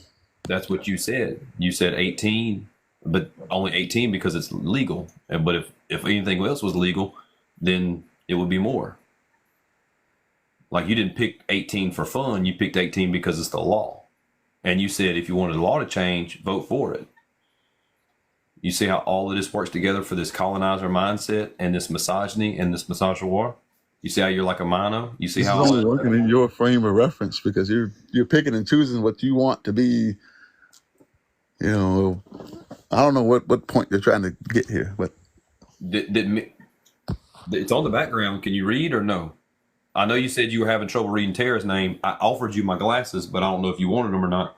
That's what you said. You said 18, but only 18 because it's legal. But if anything else was legal, then it would be more. Like, you didn't pick 18 for fun, you picked 18 because it's the law. And you said if you wanted the law to change, vote for it. You see how all of this works together for this colonizer mindset and this misogyny and this misogynoir? You see how you're like a mono? You see This is how only working in your frame of reference because you're picking and choosing what you want to be. You know, I don't know what point you're trying to get here, but it's on the background. Can you read or no? I know you said you were having trouble reading Tara's name. I offered you my glasses, but I don't know if you wanted them or not.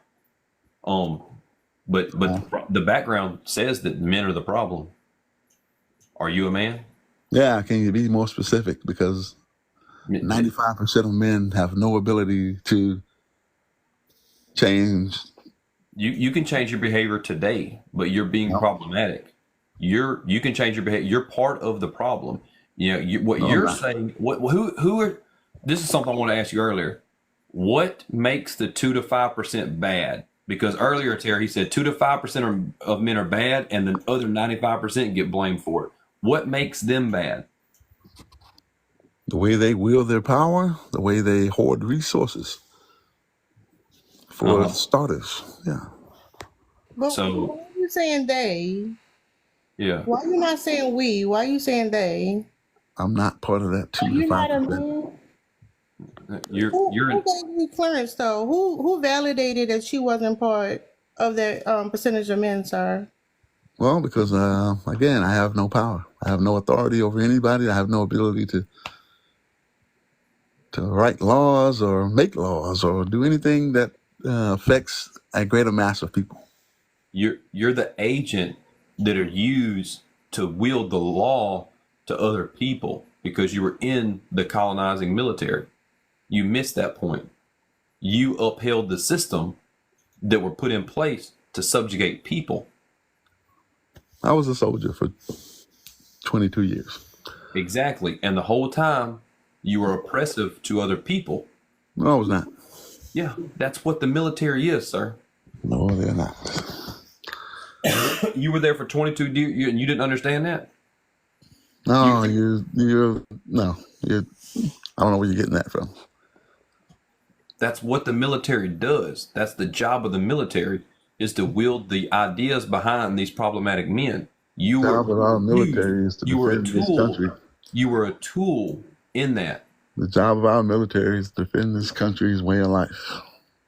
But the background says that men are the problem. Are you a man? yeah, can you be more specific? Because 95% of men have no ability to change. You can change your behavior today, but you're being problematic. You can change your behavior. You're part of the problem. You know, what No, I'm you're not. saying. Who are? This is something I want to ask you earlier. What makes the 2 to 5% bad? Because earlier, Terry, he said 2 to 5% of men are bad, and the other 95% get blamed for it. What makes them bad? The way they wield their power, the way they hoard resources. For starters, yeah. But So why are you saying they? yeah, Why are you not saying we? Why are you saying they? I'm not part of that 2 to You're not a 5%. man. you're Who you're gave you clearance though? Who validated that she wasn't part of that percentage of men, sir? Well, because again, I have no power. I have no authority over anybody. I have no ability to write laws or make laws or do anything that affects a greater mass of people. you're the agent that are used to wield the law to other people because you were in the colonizing military. You missed that point. You upheld the system that were put in place to subjugate people. I was a soldier for 22 years. Exactly. And the whole time you were oppressive to other people. No, I was not. Yeah, that's what the military is, sir. No, they're not. You were there for 22 years and you didn't understand that? No, you're I don't know where you're getting that from. That's what the military does. That's the job of the military, is to wield the ideas behind these problematic men. You The job of our were military is to you were a defend this tool. country. You were a tool in that. The job of our military is to defend this country's way of life.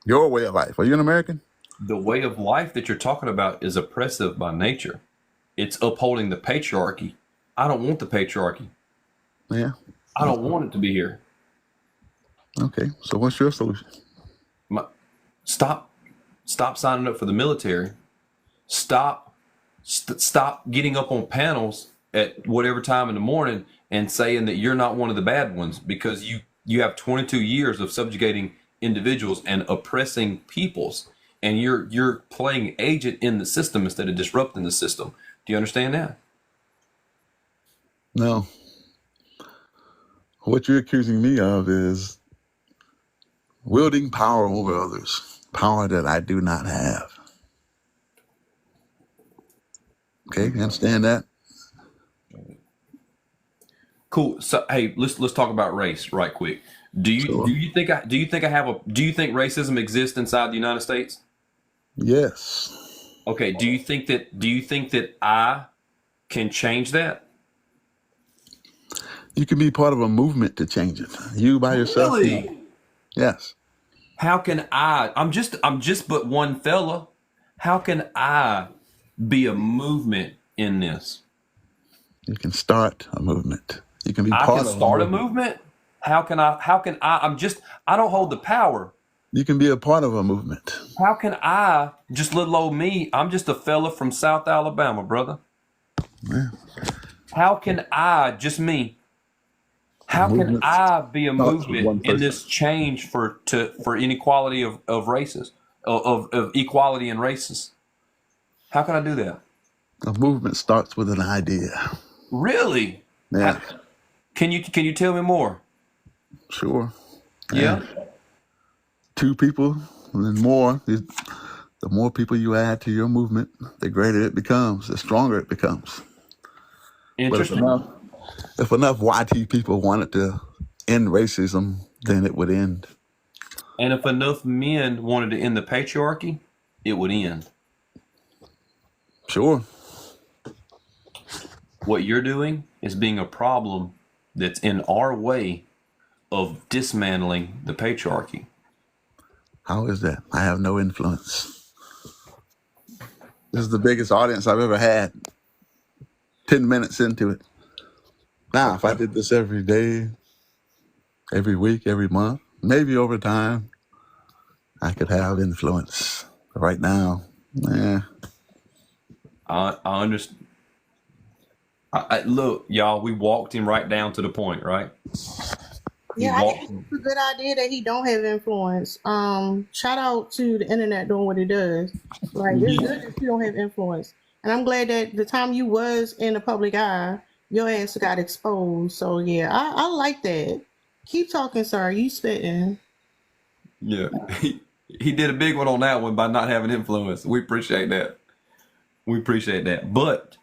Your way of life. Are you an American? The way of life that you're talking about is oppressive by nature. It's upholding the patriarchy. I don't want the patriarchy. Yeah. I don't want it to be here. Okay. So what's your solution? Stop signing up for the military. Stop getting up on panels at whatever time in the morning and saying that you're not one of the bad ones because you have 22 years of subjugating individuals and oppressing peoples, and you're playing agent in the system instead of disrupting the system. Do you understand that? No. What you're accusing me of is wielding power over others, power that I do not have. Okay, you understand that? Cool. So hey, let's talk about race right quick. Do you think racism exists inside the United States? Yes. Okay. Do you think that I can change that? You can be part of a movement to change it. You by yourself. Really? Yes. How can I? I'm just but one fella. How can I be a movement in this? You can start a movement. You can be I part can of start a movement. How can I? I don't hold the power. You can be a part of a movement. How can I, just little old me, I'm just a fella from South Alabama, brother. Yeah. How can I, just me, how can Movement I be a starts with one movement in person. this change for inequality of races, of equality in races? How can I do that? A movement starts with an idea. Really? Yeah. Can you tell me more? Sure. Yeah. Two people and then more. The more people you add to your movement, the greater it becomes, the stronger it becomes. Interesting. But if enough YT people wanted to end racism, then it would end. And if enough men wanted to end the patriarchy, it would end. Sure. What you're doing is being a problem that's in our way of dismantling the patriarchy. How is that? I have no influence. This is the biggest audience I've ever had. 10 minutes into it. Now, if I did this every day, every week, every month, maybe over time, I could have influence. But right now, I understand. Look, y'all, we walked him right down to the point, right? Yeah, I think it's a good idea that he don't have influence. Shout out to the internet doing what it does. Like, it's good that you don't have influence. And I'm glad that the time you was in the public eye, your ass got exposed. So yeah, I like that. Keep talking, sir. You spitting. Yeah, he did a big one on that one by not having influence. We appreciate that. We appreciate that. But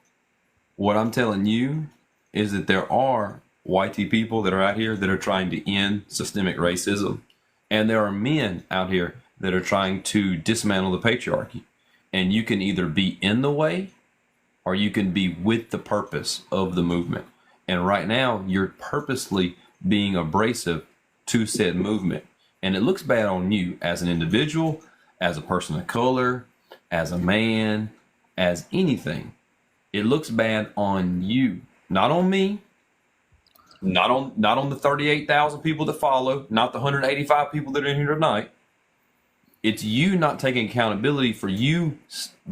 what I'm telling you is that there are YT people that are out here that are trying to end systemic racism. And there are men out here that are trying to dismantle the patriarchy. And you can either be in the way or you can be with the purpose of the movement. And right now, you're purposely being abrasive to said movement. And it looks bad on you as an individual, as a person of color, as a man, as anything. It looks bad on you, not on me, not on the 38,000 people that follow, not the 185 people that are in here tonight. It's you not taking accountability for you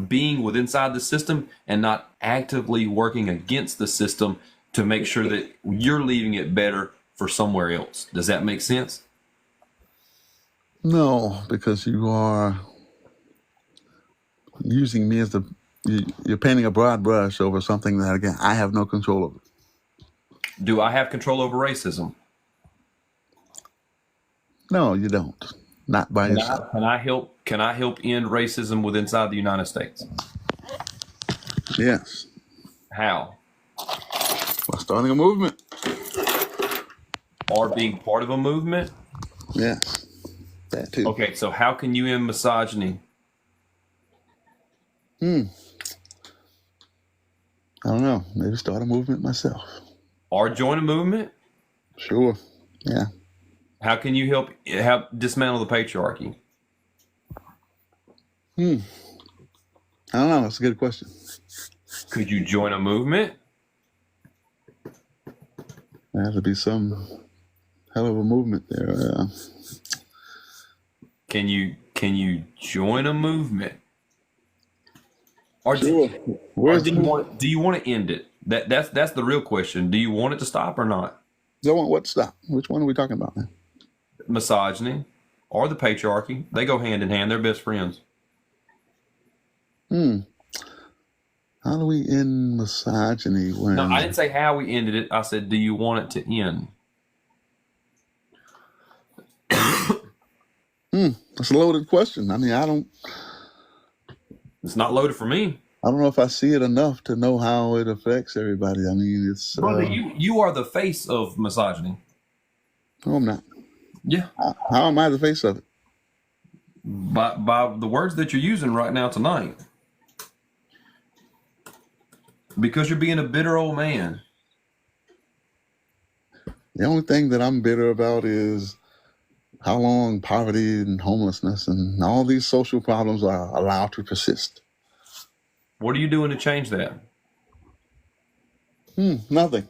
being within inside the system and not actively working against the system to make sure that you're leaving it better for somewhere else. Does that make sense? no, because you are using me as you're painting a broad brush over something that, again, I have no control over. Do I have control over racism? No, you don't. Not by yourself. Can I help end racism within inside the United States? Yes. How? By starting a movement. Or being part of a movement? Yes. That too. Okay, so how can you end misogyny? I don't know. Maybe start a movement myself. Or join a movement? Sure. Yeah. How can you help dismantle the patriarchy? I don't know. That's a good question. Could you join a movement? There has to be some hell of a movement there. Can you join a movement? Or Sure. do you want to end it? That's the real question. Do you want it to stop or not? Do I want what to stop? Which one are we talking about now? Misogyny or the patriarchy. They go hand in hand. They're best friends. How do we end misogyny when... No, I didn't say how we ended it. I said, do you want it to end? That's a loaded question. I mean, It's not loaded for me. I don't know if I see it enough to know how it affects everybody. I mean, it's... Brother, you are the face of misogyny. No, I'm not. Yeah. How am I the face of it? By the words that you're using right now tonight. Because you're being a bitter old man. The only thing that I'm bitter about is how long poverty and homelessness and all these social problems are allowed to persist. What are you doing to change that? Nothing.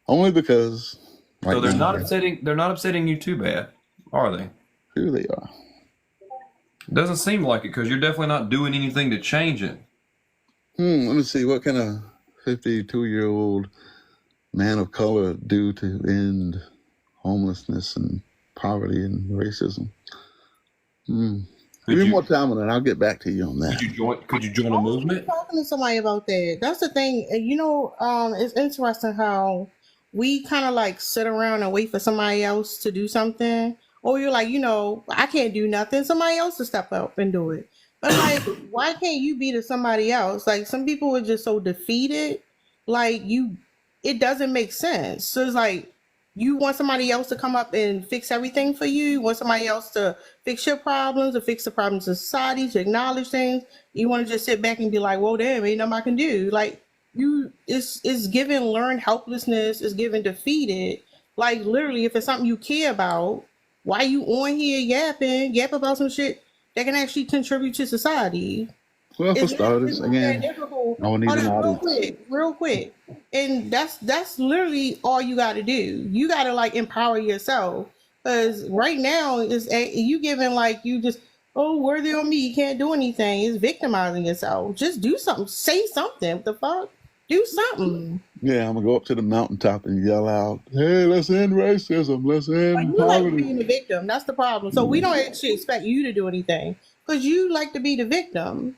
Only because... So they're not upsetting you too bad, are they? Sure they are. It doesn't seem like it, because you're definitely not doing anything to change it. Let me see. What can a 52-year-old man of color do to end homelessness and poverty and racism? Give me more time on it. I'll get back to you on that. Could you join a movement? Talking to somebody about that. That's the thing. You know, it's interesting how we kind of like sit around and wait for somebody else to do something. Or you're like, you know, I can't do nothing. Somebody else to step up and do it. But like, why can't you be to somebody else? Like, some people are just so defeated. Like, you it doesn't make sense. So it's like you want somebody else to come up and fix everything for you. You want somebody else to fix your problems, to fix the problems of society, to acknowledge things. You want to just sit back and be like, well, damn, ain't nothing I can do. Like it's given learned helplessness, it's given defeated. Like literally, if it's something you care about, why you on here yap about some shit that can actually contribute to society? Well, for It's starters, not that again, difficult. I would need Hold an on, audience. real quick. And that's literally all you got to do. You got to like empower yourself, because right now you giving like you just worthy on me. You can't do anything. It's victimizing yourself. Just do something. Say something. What the fuck? Do something. Yeah, I'm gonna go up to the mountaintop and yell out, "Hey, let's end racism. Let's Like end you like poverty." being the victim. That's the problem. So we don't actually expect you to do anything because you like to be the victim.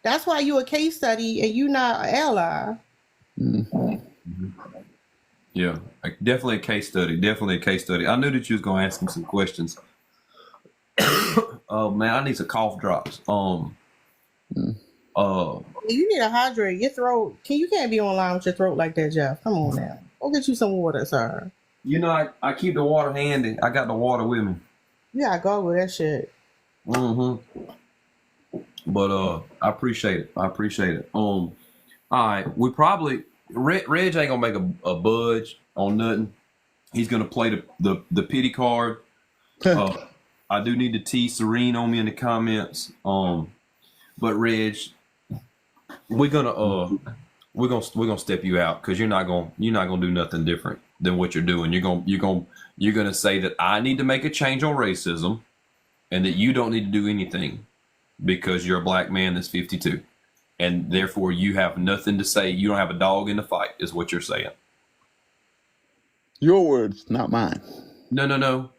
That's why you a case study and you not an ally. Yeah, definitely a case study. Definitely a case study. I knew that you was gonna ask him some questions. Oh man, I need some cough drops. You need to hydrate your throat. You can't be online with your throat like that, Jeff. Come on now. Go get you some water, sir. You know, I keep the water handy. I got the water with me. You gotta go with that shit. But I appreciate it. I appreciate it. All right, we probably Reg ain't gonna make a budge on nothing. He's gonna play the pity card. I do need to tease Serene on me in the comments. But Reg, we're gonna step you out because you're not gonna do nothing different than what you're doing. You're gonna say that I need to make a change on racism, and that you don't need to do anything because you're a black man that's 52, and therefore you have nothing to say. You don't have a dog in the fight, is what you're saying. Your words, not mine. No.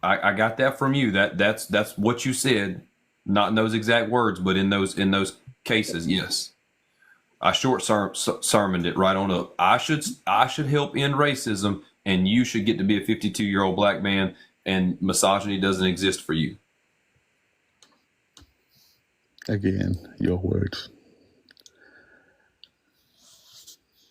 I got that from you. That's what you said, not in those exact words, but in those cases, yes. I short sermoned it right on up. I should help end racism, and you should get to be a 52-year-old black man, and misogyny doesn't exist for you. Again, your words.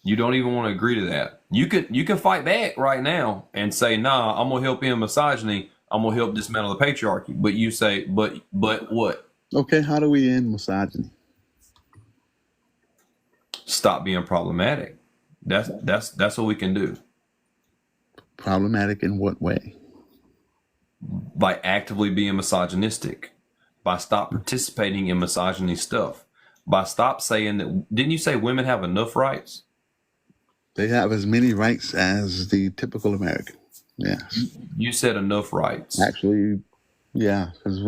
You don't even want to agree to that. You can fight back right now and say, nah, I'm gonna help end misogyny. I'm gonna help dismantle the patriarchy. But you say, but what? Okay, how do we end misogyny? Stop being problematic. That's what we can do. Problematic in what way? By actively being misogynistic. By stop participating in misogyny stuff. By stop saying that. Didn't you say women have enough rights? They have as many rights as the typical American. Yes. You said enough rights. Actually, yeah, because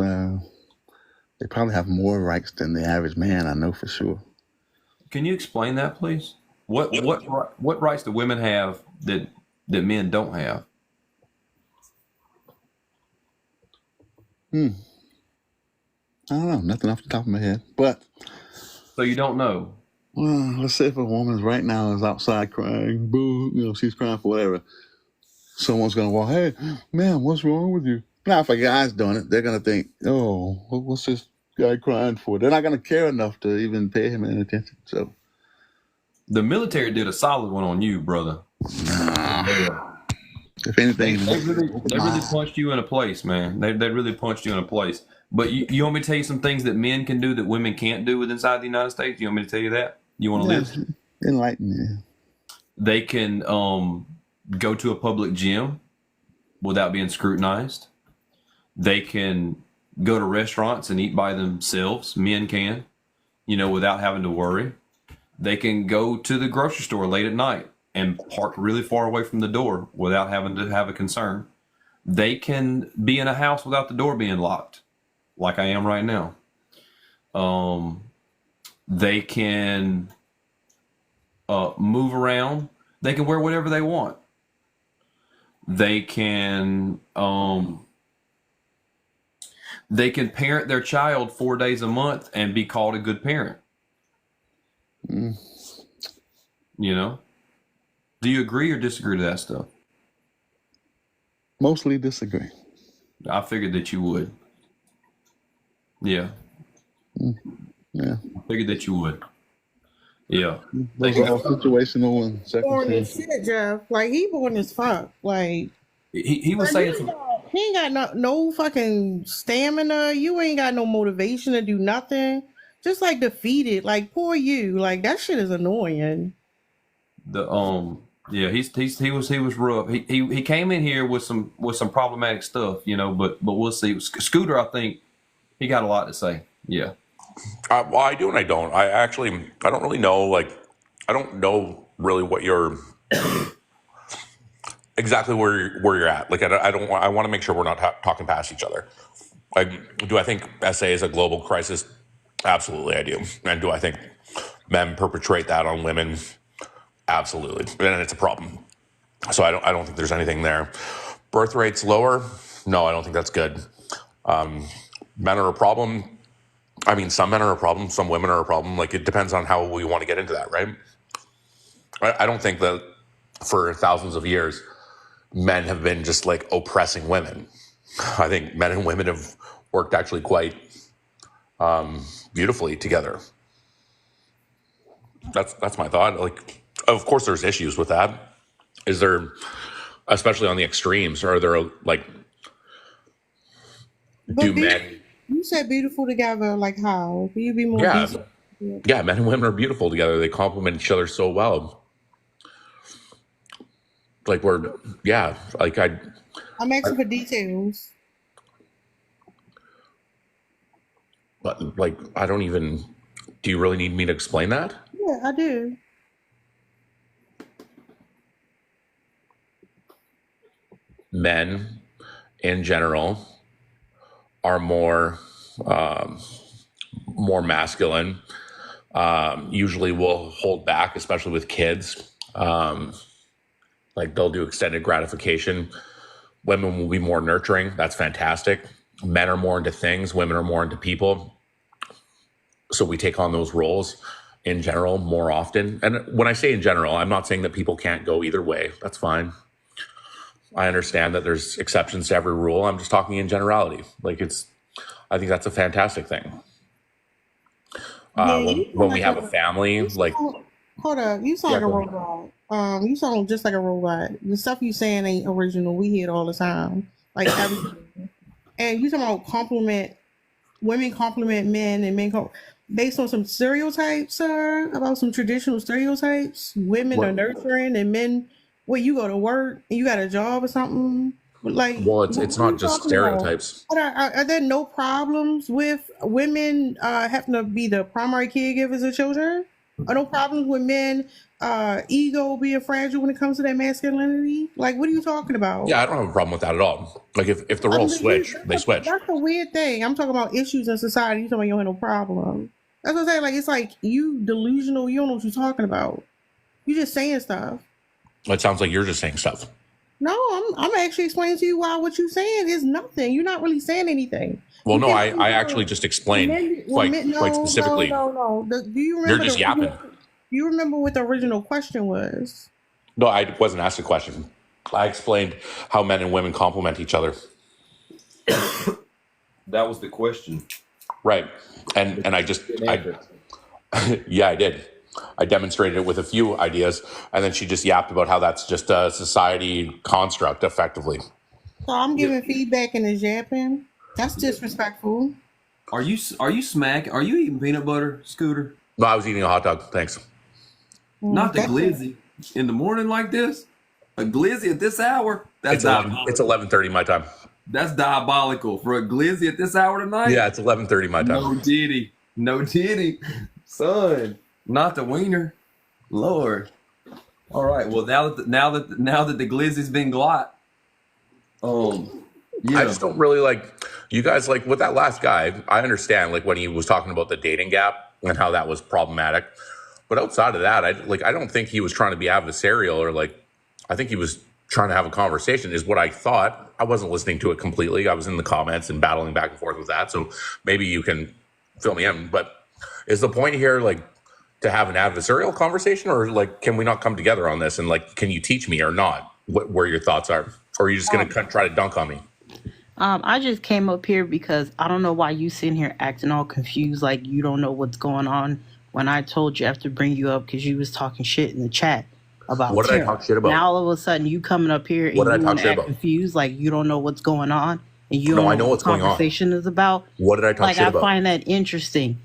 they probably have more rights than the average man. I know for sure. Can you explain that, please? What rights do women have that men don't have? I don't know. Nothing off the top of my head. But so you don't know. Well, let's say if a woman right now is outside crying, boo, she's crying for whatever. Someone's gonna walk, hey, man, what's wrong with you? Now, if a guy's doing it, they're gonna think, oh, what's this guy crying for? They're not gonna care enough to even pay him any attention. So, the military did a solid one on you, brother. Nah. If anything, they really punched you in a place, man. They really punched you in a place. But you want me to tell you some things that men can do that women can't do inside the United States? You want me to tell you that? You want to listen? Enlighten me. They can go to a public gym without being scrutinized. They can go to restaurants and eat by themselves. Men can, without having to worry. They can go to the grocery store late at night and park really far away from the door without having to have a concern. They can be in a house without the door being locked, like I am right now. They can move around. They can wear whatever they want. They can parent their child 4 days a month and be called a good parent. Do you agree or disagree to that stuff? Mostly disagree. I figured that you would. Yeah. Yeah. I figured that you would. Yeah. Those are all situational and Boring as circumstantial. shit, Jeff. Like he boring as fuck. Like He was man, saying some. he ain't got no fucking stamina. You ain't got no motivation to do nothing. Just like defeated. Like poor you. Like that shit is annoying. Yeah, he was rough. He came in here with some problematic stuff, you know, but we'll see. Scooter, I think he got a lot to say. Yeah. Well, I do and I don't. I don't really know. Like, I don't know really what you're exactly where you're at. Like, I don't. I want to make sure we're not talking past each other. Like, do I think SA is a global crisis? Absolutely, I do. And do I think men perpetrate that on women? Absolutely, and it's a problem. So I don't think there's anything there. Birth rates lower? No, I don't think that's good. Men are a problem. I mean, some men are a problem, some women are a problem. Like, it depends on how we want to get into that, right? I don't think that for thousands of years, men have been just like oppressing women. I think men and women have worked actually quite beautifully together. That's my thought. Like, of course, there's issues with that. Is there, especially on the extremes, are there like, do men? You said beautiful together. Like how? Can you be more Yeah, detailed? yeah, men and women are beautiful together. They complement each other so well. Like I'm asking for details. but like I don't even. Do you really need me to explain that? Yeah, I do. Men, in general, are more masculine. Usually, will hold back, especially with kids. Like they'll do extended gratification. Women will be more nurturing. That's fantastic. Men are more into things. Women are more into people. So we take on those roles in general more often. And when I say in general, I'm not saying that people can't go either way. That's fine. I understand that there's exceptions to every rule. I'm just talking in generality. Like I think that's a fantastic thing. When we have a family, like Hold up, you sound like a robot. You sound just like a robot. The stuff you saying ain't original. We hear it all the time, like everything. And you talking about women compliment men, and men based on some stereotypes, sir, about some traditional stereotypes. Women are nurturing, and men. Well, you go to work and you got a job or something. Like, well, it's not just stereotypes. Are there no problems with women having to be the primary caregivers of children? Are no problems with men ego being fragile when it comes to their masculinity? Like, what are you talking about? Yeah, I don't have a problem with that at all. Like, if the roles switch, they switch. That's a weird thing. I'm talking about issues in society. You talking about you don't have no problem. That's what I'm saying. Like, it's like you delusional. You don't know what you're talking about. You just saying stuff. It sounds like you're just saying stuff. No, I'm actually explaining to you why what you're saying is nothing. You're not really saying anything. Well, no, I actually just explained quite specifically. No. Do you remember? You're just yapping. Do you remember what the original question was? No, I wasn't asked a question. I explained how men and women complement each other. That was the question. Right. And I yeah, I did. I demonstrated it with a few ideas, and then she just yapped about how that's just a society construct, effectively. So I'm giving feedback and is yapping. That's disrespectful. Are you eating peanut butter, Scooter? No, I was eating a hot dog. Thanks. Not the glizzy in the morning like this. A glizzy at this hour. It's 11:30 my time. That's diabolical for a glizzy at this hour tonight. Yeah, it's 11:30 my time. No diddy, son. Not the wiener, Lord. All right. Well, now that the glizzy's been glot, I just don't really like you guys. Like with that last guy, I understand like when he was talking about the dating gap and how that was problematic. But outside of that, I don't think he was trying to be adversarial or like. I think he was trying to have a conversation. Is what I thought. I wasn't listening to it completely. I was in the comments and battling back and forth with that. So maybe you can fill me in. But is the point here like? To have an adversarial conversation, or like, can we not come together on this? And like, can you teach me or not where your thoughts are? Or are you just going to try to dunk on me? I just came up here because I don't know why you sitting here acting all confused, like you don't know what's going on when I told you I have to bring you up because you was talking shit in the chat about What did I Tara. talk shit about? Now all of a sudden you coming up here and What did I you talk want to shit act about? confused, like you don't know what's going on and you don't No, I know know what what's the going on. conversation is about. What did I talk Like shit I about? find that interesting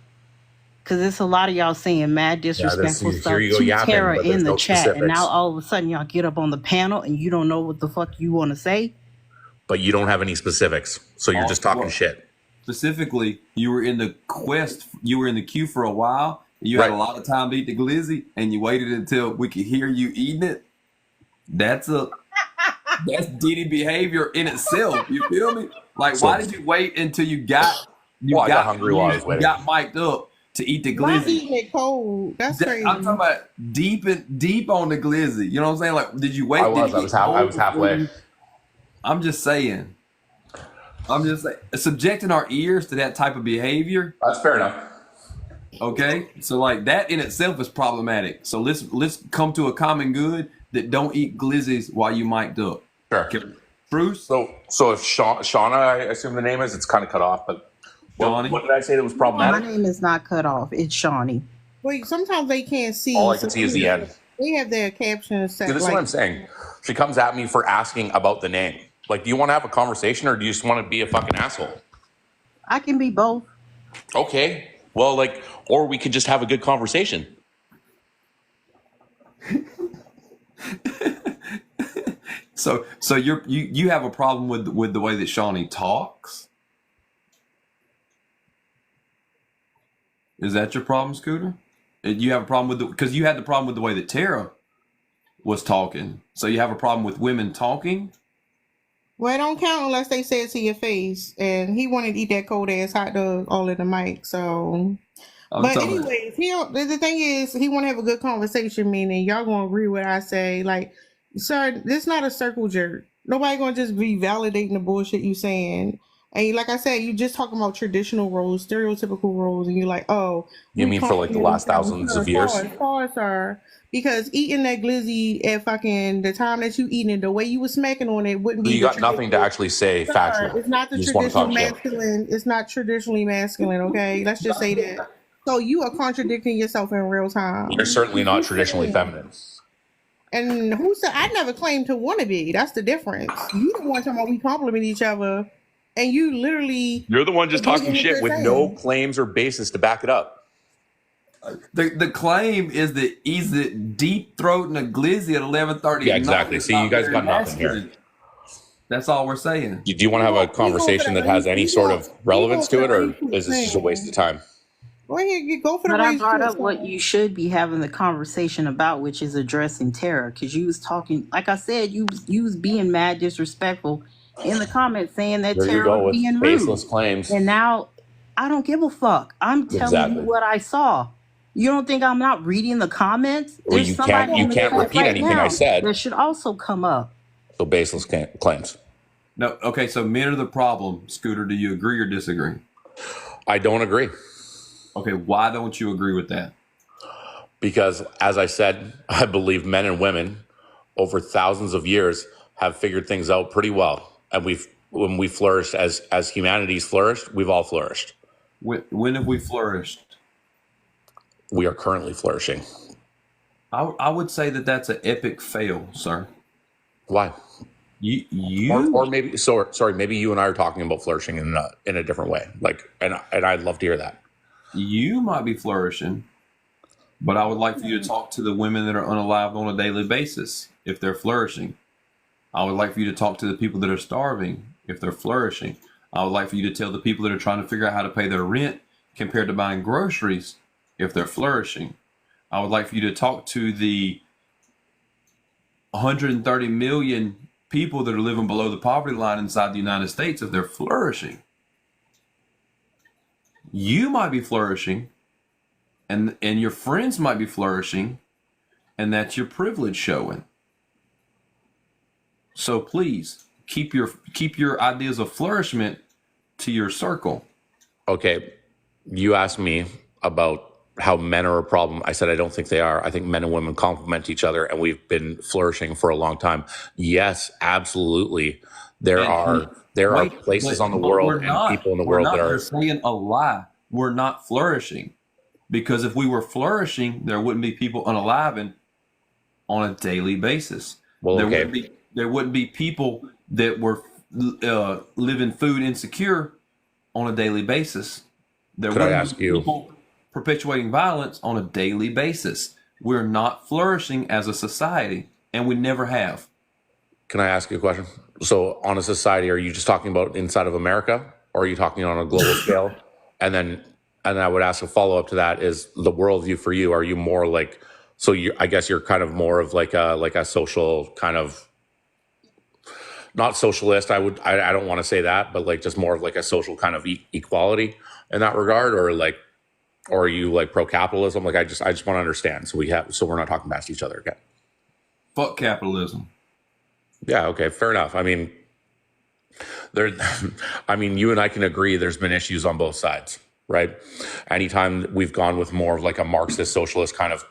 because it's a lot of y'all saying mad Yeah, disrespectful here stuff you go to yapping, Tara but there's in the no chat, and now specifics. all of a sudden y'all get up on the panel and you don't know what the fuck you want to say. But you don't have any specifics, so you're just talking Well, shit. specifically, you were in the queue for a while. You had a lot of time to eat the glizzy, and you waited until we could hear you eating it. That's Diddy behavior in itself. You feel me? Like, So- why did you wait until you got I got hungry while I was you waiting. got mic'd up to eat the Why glizzy? eating it cold? That's crazy. I'm talking about deep on the glizzy. You know what I'm saying? Like, did you wait? I was Did it get I cold was halfway. before you- I'm just saying. Subjecting our ears to that type of behavior. That's fair enough. Okay, so like that in itself is problematic. So let's come to a common good that don't eat glizzies while you mic'd up. Sure. Okay. Bruce. So if Shauna, I assume the name is, it's kind of cut off, but what did I say that was My problematic? name is not cut off. It's Shawnee. Wait, sometimes they can't see. All I can see is the end. They have their captions set. See, this is like, what I'm saying. She comes at me for asking about the name. Like, do you want to have a conversation or do you just want to be a fucking asshole? I can be both. Okay. Well, like, or we could just have a good conversation. So you have a problem with the way that Shawnee talks? Is that your problem, Scooter? You have a problem with because you had the problem with the way that Tara was talking. So you have a problem with women talking? well, it don't count unless they say it to your face. And he wanted to eat that cold ass hot dog all in the mic. So, but anyways, the thing is, he want to have a good conversation. Meaning, y'all gonna agree with what I say. Like, sir, this is not a circle jerk. Nobody gonna just be validating the bullshit you saying. And like I said, you just talking about traditional roles, stereotypical roles, and you're like, oh, You mean for like the last thousands of years? Pause, sir. Because eating that glizzy at fucking the time that you eating it, the way you was smacking on it wouldn't be. You got nothing to actually say factual. It's not the You just want to traditional talk shit. masculine. It's not traditionally masculine. Okay, let's just say that. So you are contradicting yourself in real time. You're certainly not traditionally feminine. And who said I never claimed to want to be? That's the difference. You the one talking about we compliment each other, and you literally. You're the one just agree talking with shit what with they're no saying. claims or basis to back it up. The claim is that he's the deep throating a glizzy at 11:30. Yeah, exactly. See, you guys got nothing here. That's all we're saying. Do you want to have a conversation that has any sort of relevance to it, or is this just a waste of time? Go ahead, go for the But I race brought to up what you should be having the conversation about, which is addressing terror. Because you was talking, like I said, you was being mad disrespectful in the comments, saying that There you terror go was with being rude. baseless claims. And now I don't give a fuck. I'm telling Exactly. you what I saw. You don't think I'm not reading the comments? Well, There's you somebody can't in the chat repeat right anything I now said. that should also come up. So baseless claims. No, okay, so men are the problem. Scooter, do you agree or disagree? I don't agree. Okay, why don't you agree with that? Because, as I said, I believe men and women over thousands of years have figured things out pretty well. And when we flourished as humanity's flourished, we've all flourished. When have we flourished? We are currently flourishing. I would say that that's an epic fail, sir. Why? You or maybe sorry, maybe you and I are talking about flourishing in a different way. Like, and I'd love to hear that. You might be flourishing, but I would like for you to talk to the women that are unalived on a daily basis if they're flourishing. I would like for you to talk to the people that are starving if they're flourishing. I would like for you to tell the people that are trying to figure out how to pay their rent compared to buying groceries if they're flourishing. I would like for you to talk to the 130 million people that are living below the poverty line inside the United States if they're flourishing. You might be flourishing, and your friends might be flourishing, and that's your privilege showing. So please keep your ideas of flourishment to your circle. Okay, you asked me about how men are a problem. I said I don't think they are. I think men and women complement each other, and we've been flourishing for a long time. Yes, absolutely. There are places on the world and people in the world that are saying a lie. We're not flourishing Because if we were flourishing, there wouldn't be people unaliving on a daily basis. Well, there okay. wouldn't be people that were living food insecure on a daily basis. There Could I wouldn't ask be you? people perpetuating violence on a daily basis. We're not flourishing as a society, and we never have. Can I ask you a question? So, on a society, are you just talking about inside of America, or are you talking on a global scale? And I would ask a follow up to that: is the worldview for you? Are you more like, so you? I guess you're kind of more of like a social kind of, not socialist. I don't want to say that, but like just more of like a social kind of equality in that regard, or are you like pro capitalism? Like I just want to understand, so we're not talking past each other again. Fuck capitalism. Yeah, okay, fair enough. I mean, you and I can agree there's been issues on both sides, right? Anytime we've gone with more of like a Marxist socialist kind of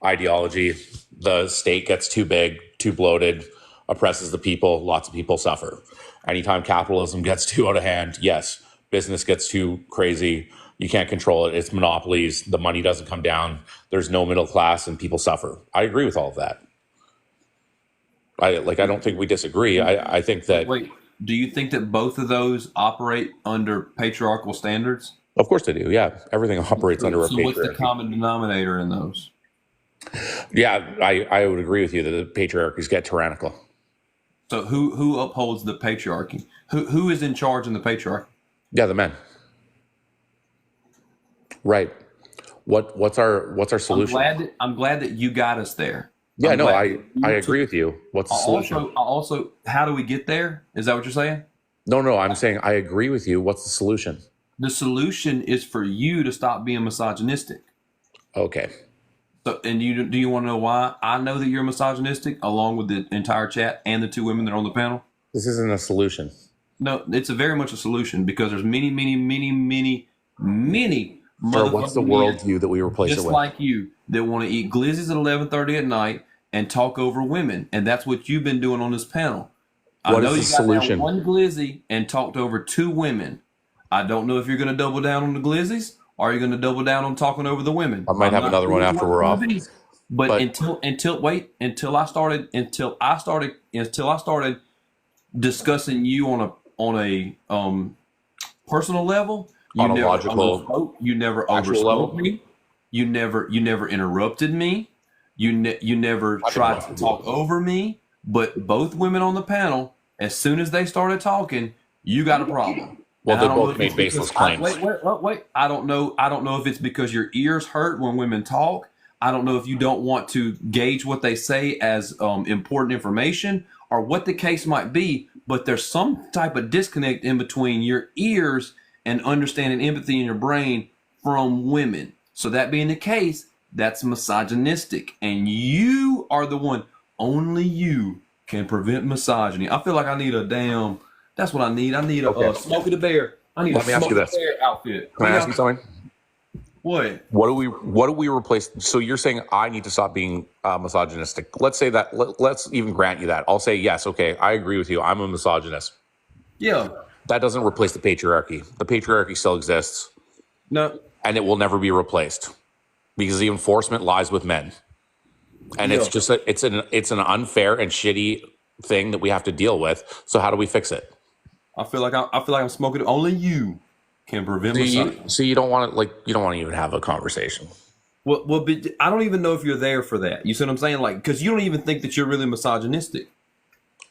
ideology, the state gets too big, too bloated, oppresses the people, lots of people suffer. Anytime capitalism gets too out of hand, yes, business gets too crazy, you can't control it, it's monopolies, the money doesn't come down, there's no middle class, and people suffer. I agree with all of that. I don't think we disagree. I think that... Wait, do you think that both of those operate under patriarchal standards? Of course they do, yeah. Everything operates under a So what's the patriarchy. common denominator in those? Yeah, I would agree with you that the patriarchies get tyrannical. So who upholds the patriarchy? Who is in charge in the patriarchy? Yeah, the men. Right. What's our solution? I'm glad that you got us there. Yeah, I'm no, glad I agree with you. What's the solution? Also, how do we get there? Is that what you're saying? No, I'm saying I agree with you. What's the solution? The solution is for you to stop being misogynistic. Okay. So, and do you want to know why I know that you're misogynistic, along with the entire chat and the two women that are on the panel? This isn't a solution. No, it's very much a solution because there's many Or what's the motherfucking men worldview that we replace it just with? like you that want to eat glizzies at 11:30 at night and talk over women, and that's what you've been doing on this panel. I What know is you the got that solution? one glizzy and talked over two women. I don't know if you're going to double down on the glizzies or you're going to double down on talking over the women. I might I'm have not another sure one which after one we're it's off. gonna be. But But until I started discussing you on a personal level, On a logical, you never actual overspoke level? me. You never interrupted me. You never tried to talk over me. But both women on the panel, as soon as they started talking, you got a problem. Well, And they I don't know both if made it's because baseless claims. wait. I don't know if it's because your ears hurt when women talk. I don't know if you don't want to gauge what they say as important information or what the case might be. But there's some type of disconnect in between your ears and understanding empathy in your brain from women. So that being the case, that's misogynistic. And you are the one, only you can prevent misogyny. I feel like I need that's what I need. I need a Smokey the Bear. I need Let a me ask you Smokey this. the Bear outfit. Can I ask you something? What? What do we replace? So you're saying I need to stop being misogynistic. Let's say that. Let's even grant you that. I'll say yes. Okay, I agree with you. I'm a misogynist. Yeah. That doesn't replace the patriarchy. The patriarchy still exists. No. And it will never be replaced because the enforcement lies with men. And it's just it's an unfair and shitty thing that we have to deal with. So how do we fix it? I feel like I'm smoking. Only you can prevent misogyny. So you don't want to even have a conversation. Well, but I don't even know if you're there for that. You see what I'm saying? Like, because you don't even think that you're really misogynistic.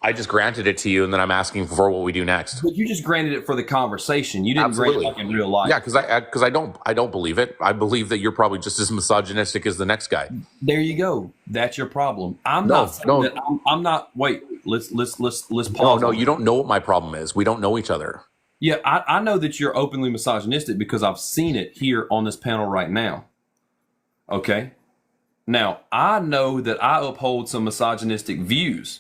I just granted it to you, and then I'm asking for what we do next. But you just granted it for the conversation. You didn't grant it like in real life. Yeah, because I don't believe it. I believe that you're probably just as misogynistic as the next guy. There you go. That's your problem. I'm not. Wait. Let's pause. No, you don't know what my problem is. We don't know each other. Yeah, I know that you're openly misogynistic because I've seen it here on this panel right now. Okay. Now I know that I uphold some misogynistic views.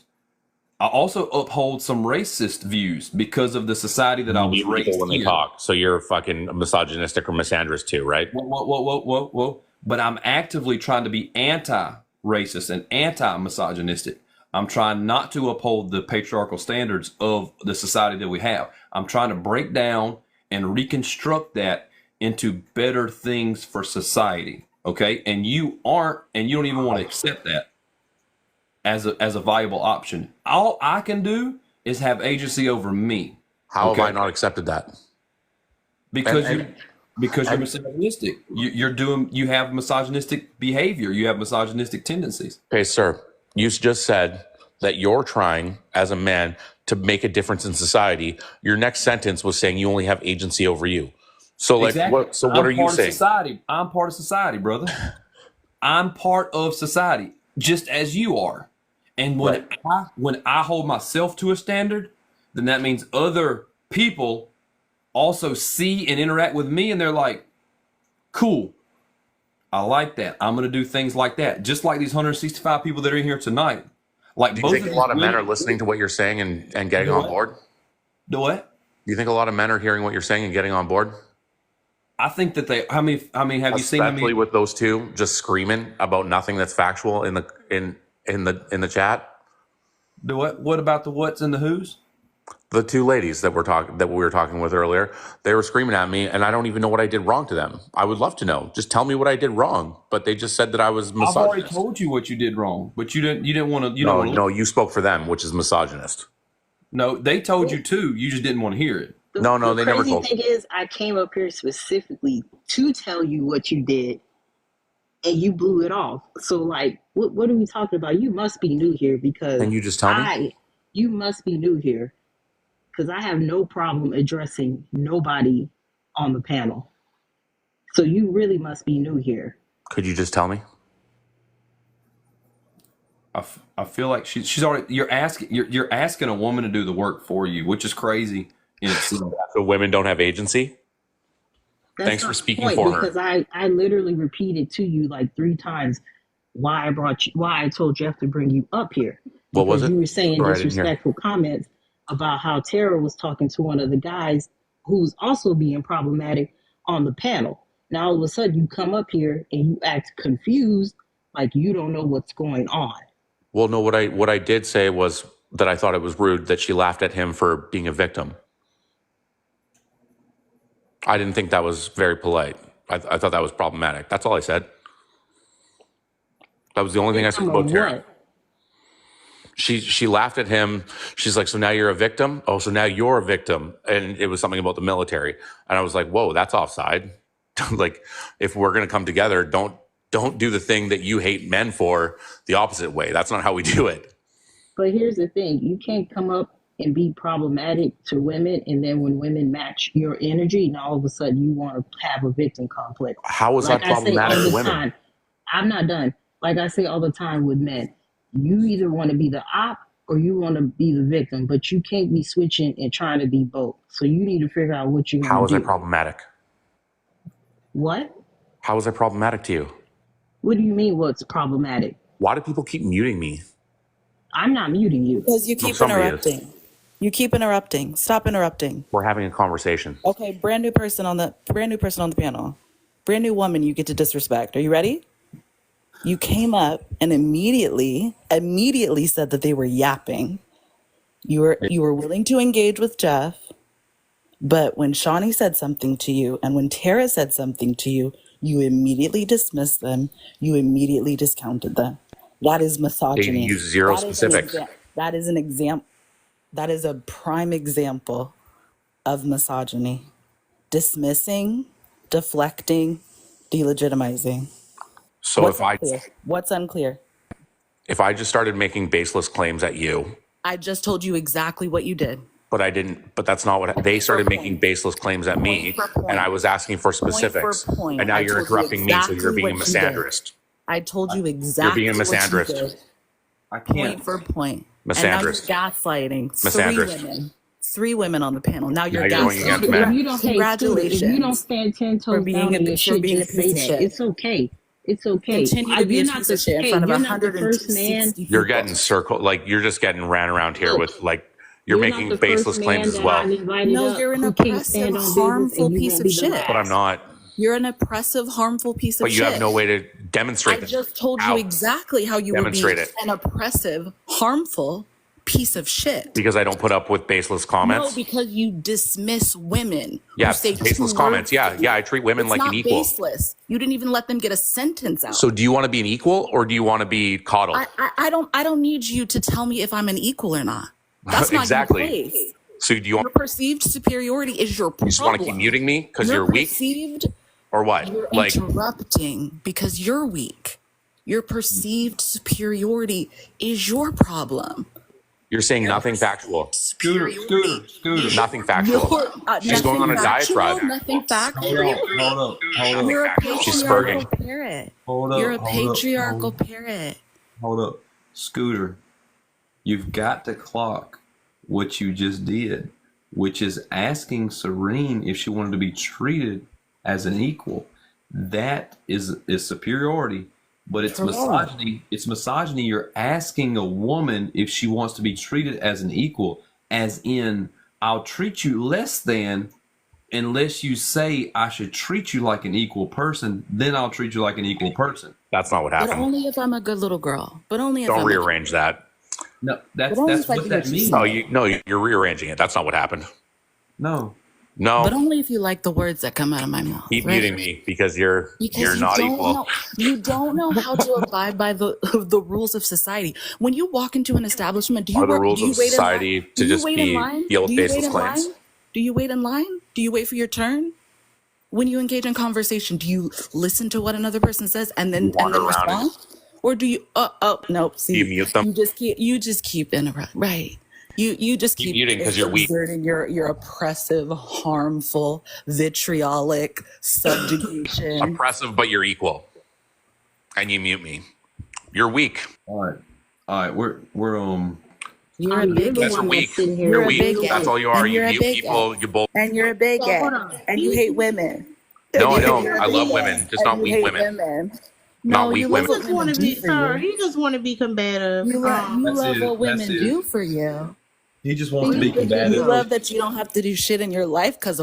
I also uphold some racist views because of the society that I was raised when they in. talk. So you're fucking misogynistic or misandrous too, right? Whoa. But I'm actively trying to be anti-racist and anti-misogynistic. I'm trying not to uphold the patriarchal standards of the society that we have. I'm trying to break down and reconstruct that into better things for society. Okay, and you aren't, and you don't even want to accept that as a viable option. All I can do is have agency over me. How have I not accepted that? Because And- you're misogynistic. You have misogynistic behavior. You have misogynistic tendencies. Okay, sir, you just said that you're trying as a man to make a difference in society. Your next sentence was saying you only have agency over you. So like, Exactly. what I'm are you part of saying? society. I'm part of society, brother. I'm part of society, just as you are. And when I hold myself to a standard, then that means other people also see and interact with me, and they're like, cool, I like that. I'm going to do things like that. Just like these 165 people that are in here tonight. Like, Do you both think of a lot these of men women- are listening to what you're saying and getting Do on what? board? Do what? Do you think a lot of men are hearing what you're saying and getting on board? I think that they. How many? Have you seen? Especially with those two just screaming about nothing that's factual in the chat. Do what? What about the whats and the who's? The two ladies that we were talking with earlier, they were screaming at me, and I don't even know what I did wrong to them. I would love to know. Just tell me what I did wrong. But they just said that I was I've already misogynist. told you what you did wrong, but you didn't want to. No, you spoke for them, which is misogynist. No, they told you too. You just didn't want to hear it. No, The they never crazy told. thing is, I came up here specifically to tell you what you did, and you blew it off. So, like, what are we talking about? You must be new here because Can you just tell me? You must be new here because I have no problem addressing nobody on the panel. So you really must be new here. Could you just tell me? I feel like she's already. You're asking a woman to do the work for you, which is crazy in itself. So women don't have agency. That's Thanks not for the speaking point, for her. because I literally repeated to you like 3 times why I told Jeff to bring you up here. What was Because it? you were saying Sorry, I didn't hear. disrespectful comments about how Tara was talking to one of the guys who's also being problematic on the panel. Now all of a sudden you come up here and you act confused, like you don't know what's going on. Well, no, what I did say was that I thought it was rude that she laughed at him for being a victim. I didn't think that was very polite. I thought that was problematic. That's all I said. That was the only thing I said about Tara. She laughed at him. She's like, so now you're a victim? Oh, so now you're a victim. And it was something about the military. And I was like, whoa, that's offside. Like, if we're going to come together, don't do the thing that you hate men for the opposite way. That's not how we do it. But here's the thing, you can't come up and be problematic to women, and then when women match your energy, now all of a sudden you want to have a victim complex. How is that I say problematic all to the women? time, I'm not done. Like I say all the time with men, you either want to be the op or you want to be the victim, but you can't be switching and trying to be both. So you need to figure out what you How want is to that do. problematic? What? How is that problematic to you? What do you mean what's problematic? Why do people keep muting me? I'm not muting you. Because you keep somebody is. interrupting. You keep interrupting. Stop interrupting. We're having a conversation. Okay, brand new person on the panel. Brand new woman you get to disrespect. Are you ready? You came up and immediately said that they were yapping. You were willing to engage with Jeff, but when Shawnee said something to you and when Tara said something to you, you immediately dismissed them. You immediately discounted them. That is misogyny. They use zero specifics. That is an example. That is a prime example of misogyny. Dismissing, deflecting, delegitimizing. So What's unclear? if I just started making baseless claims at you, I just told you exactly what you did. but I didn't, but that's not what they started making baseless claims at me, and I was asking for specifics, point. and now I you're told you interrupting me, so you're exactly being a what you did. misandrist. I told you exactly being a what you misandrist. did. I can't. Point for point. And now you're Misandrist. gaslighting Misandrist. three women on the panel. Now you're Now you're going against gaslighting. men. If you don't, Congratulations. if you don't stand 10 for toes being down a on your for shit, being a just piece say of that. shit. It's okay. It's okay. Continue to be You're a not piece the of shit in hey, front of you're not the first 160 man. people. You're getting circled, like you're just getting ran around here with like you're You're not making the baseless first man claims as that well. I've invited No, up you're an who can't stand oppressive, on business, harmful and you piece won't of be the shit. But I'm last. not. You're an oppressive, harmful piece of But you shit. have no way to demonstrate I that. just told How? you exactly how you were being Demonstrate it. an oppressive, harmful piece of shit. Because I don't put up with baseless No, comments. because you dismiss women. Yeah, You say baseless two comments. words. Yeah, I treat women It's like an not equal. baseless. You didn't even let them get a sentence out. So do you want to be an equal or do you want to be coddled? I don't need you to tell me if I'm an equal or not. That's not Exactly. your place. So do you Your want? perceived superiority is your You just want to keep problem. muting me because Your you're weak, perceived, or what? you're Like interrupting because you're weak. Your perceived superiority is your problem. you're saying nothing factual. Scooter. Nothing factual. She's Nothing going on a factual, diatribe. nothing factual. Hold up. You're a She's patriarchal spurting. parrot. Hold up. You're a hold up, patriarchal hold- parrot. Hold up. Scooter, you've got to clock what you just did, which is asking Serene if she wanted to be treated as an equal. That is superiority, but it's misogyny. It's misogyny. You're asking a woman if she wants to be treated as an equal, as in, I'll treat you less than unless you say I should treat you like an equal person, then I'll treat you like an equal person. That's not what But happened. only if I'm a good little girl. But only if Don't I'm rearrange that. No, that's But only that's if I what do that what you means. say. No, you're rearranging it. That's not what happened. No. No, But only if you like the words that come out of my mouth. keep right? muting me because you're Because not don't equal. know, you don't know how to abide by the rules of society. When you walk into an establishment, do you Are the work? rules Do you of wait in line? society Do to you just wait in be line? deal with Do you wait baseless in claims? line? Do you wait in line? Do you wait for your turn? When you engage in conversation, do you listen to what another person says and then Wander around respond, or do you? Nope. Do you See, mute them? you just keep interrupting. Right. You just Keep keep muting because you're weak. exerting your oppressive, harmful, vitriolic subjugation. Oppressive, but you're equal. And you mute me. You're weak. All right. We're You're a You're bigot. the That's one weak. that's sitting here. You're You're a weak. bigot. That's all you are. And You you're a mute bigot. people. You bull. And you're a bigot. So hold on. And you hate women. No, I And don't. you're a I love bigot. women, just And not you weak hate women. women. Not No, weak you He love women. what just want women to do be, for sir. you. He just want to be combative. You that's love it. what women That's it. do for you. He just He wants to be just think he You combative. love knows. that you don't have to do shit in your life because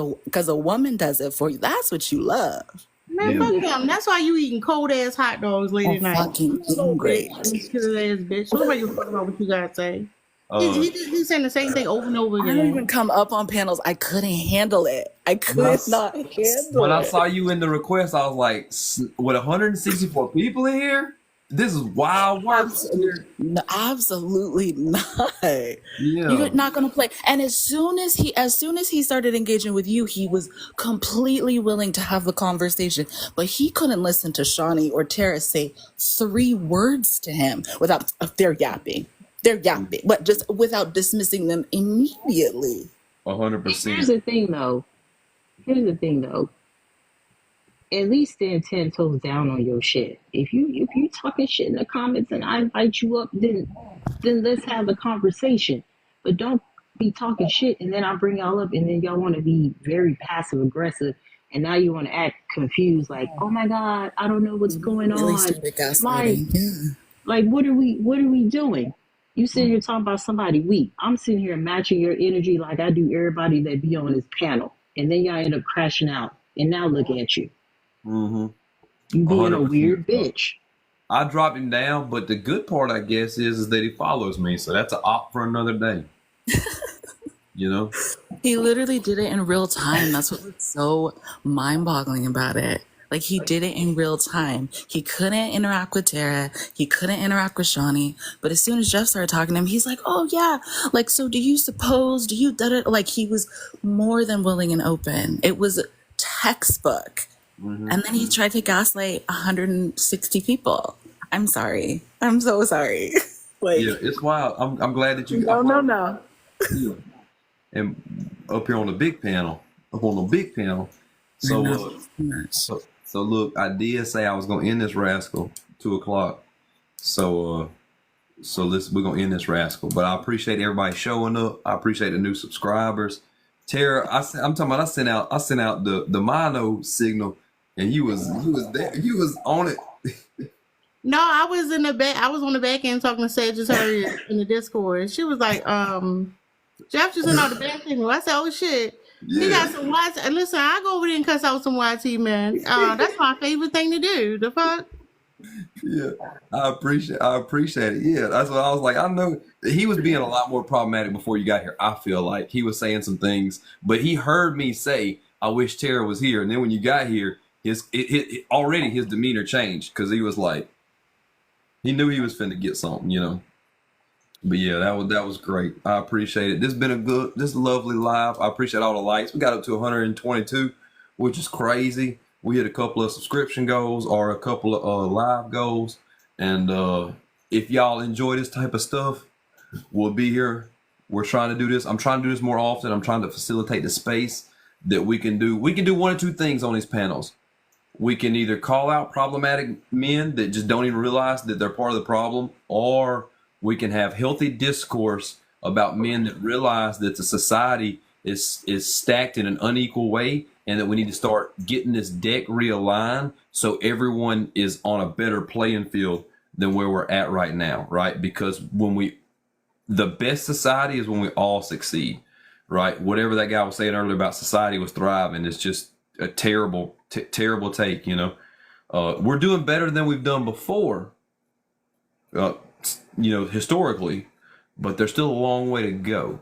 a woman does it for you. That's what you love. Man, Yeah. fuck him. That's why you eating cold ass hot dogs late A at night. fucking You little bitch. ingrate. You killer ass bitch. Nobody give a fuck about what you gotta say. Uh, He's saying the same thing over and over I don't even again. come up on panels. I couldn't handle it. I when I, could not handle when I it. saw you in the request, I was like, with 164 people in here, this is wild work. Absolutely, no, absolutely not. Yeah. You're not gonna play. And as soon as he started engaging with you, he was completely willing to have the conversation. But he couldn't listen to Shawnee or Tara say 3 words to him without they're yapping. They're yapping, but just without dismissing them immediately. 100%. Here's the thing, though. At least stand 10 toes down on your shit. If you talking shit in the comments and I invite you up, then let's have a conversation. But don't be talking shit and then I bring y'all up and then y'all want to be very passive aggressive and now you want to act confused like, oh my god, I don't know what's going Really on. started Like, gaslighting. Yeah. like what are we doing? You sitting here talking about somebody weak. I'm sitting here matching your energy like I do everybody that be on this panel, and then y'all end up crashing out. And now look at you. Mm-hmm. You being a 100%. weird bitch. I dropped him down, but the good part, I guess, is that he follows me. So that's an op for another day. You know? He literally did it in real time. That's what was so mind-boggling about it. Like, he did it in real time. He couldn't interact with Tara. He couldn't interact with Shawnee. But as soon as Jeff started talking to him, he's like, oh, yeah. Like, so do you suppose, do you, like, he was more than willing and open. It was textbook. Mm-hmm. And then he tried to gaslight 160 people. I'm sorry. I'm so sorry. Like, Yeah, it's wild. I'm glad that you. no. Yeah. And up here on the big panel, So, so look, I did say I was gonna end this rascal 2:00. So we're gonna end this rascal. But I appreciate everybody showing up. I appreciate the new subscribers. Tara, I'm talking about. I sent out the mono signal, and you was there. You was on it. No, I was in the back. I was on the back end talking to Sagittarius in the Discord. She was like, Jeff just sent out the back signal. I said, oh shit. Yeah. He got some YT. Listen, I go over there and cuss out some YT, man. That's my favorite thing to do. The fuck? Yeah, I appreciate it. Yeah, that's what I was like. I know he was being a lot more problematic before you got here. I feel like he was saying some things, but he heard me say, "I wish Tara was here," and then when you got here, already his demeanor changed because he was like, he knew he was finna get something, you know. But yeah, that was great. I appreciate it. This has been this lovely live. I appreciate all the likes. We got up to 122, which is crazy. We hit a couple of subscription goals or a couple of live goals. And if y'all enjoy this type of stuff, we'll be here. We're trying to do this. I'm trying to do this more often. I'm trying to facilitate the space that we can do. We can do one or two things on these panels. We can either call out problematic men that just don't even realize that they're part of the problem, or we can have healthy discourse about men that realize that the society is stacked in an unequal way, and that we need to start getting this deck realigned so everyone is on a better playing field than where we're at right now, right? Because the best society is when we all succeed, right? Whatever that guy was saying earlier about society was thriving is just a terrible take, you know. We're doing better than we've done before, you know, historically, but there's still a long way to go.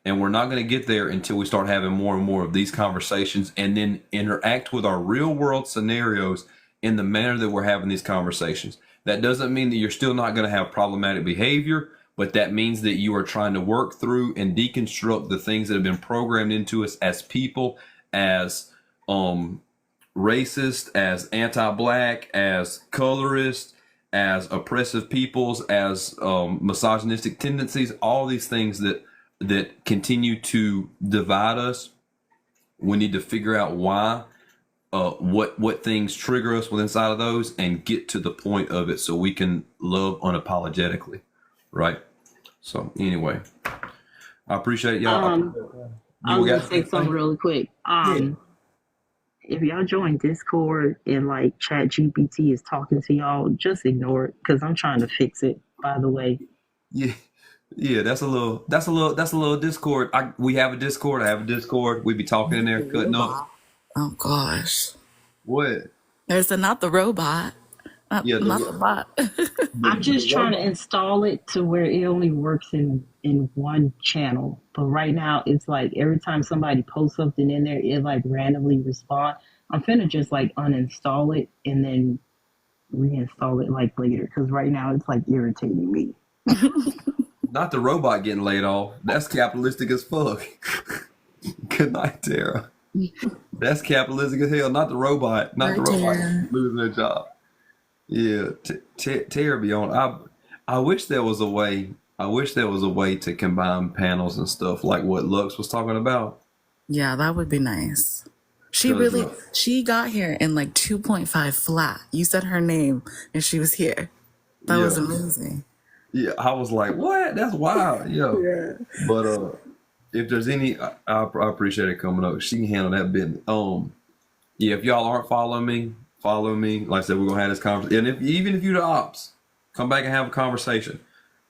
And we're not going to get there until we start having more and more of these conversations and then interact with our real world scenarios in the manner that we're having these conversations. That doesn't mean that you're still not going to have problematic behavior, but that means that you are trying to work through and deconstruct the things that have been programmed into us as people, as racist, as anti-black, as colorist, as oppressive peoples, as misogynistic tendencies, all these things that continue to divide us. We need to figure out why, what things trigger us with inside of those, and get to the point of it so we can love unapologetically, right? So anyway, I appreciate y'all. I was gonna say something really quick. If y'all join Discord and like Chat GPT is talking to y'all, just ignore it because I'm trying to fix it, by the way. Yeah, that's a little Discord. We have a Discord. I have a Discord. We be talking in there, cutting up. Oh gosh. What? There's not the robot. Not the bot. I'm just trying to install it to where it only works in one channel. But right now it's like every time somebody posts something in there, it like randomly respond. I'm finna just like uninstall it and then reinstall it like later, because right now it's like irritating me. Not the robot getting laid off. That's capitalistic as fuck. Good night, Tara. That's capitalistic as hell. Not the robot. Not the robot losing their job. Yeah, Tara be on. I wish there was a way. I wish there was a way to combine panels and stuff like what Lux was talking about. Yeah, that would be nice. She got here in like 2.5 flat. You said her name and she was here. That was amazing. Yeah, I was like, what? That's wild. Yeah. But if there's any, I appreciate it coming up. She can handle that business. Yeah, if y'all aren't following me, follow me. Like I said, we're gonna have this conversation. And even if you're the ops, come back and have a conversation.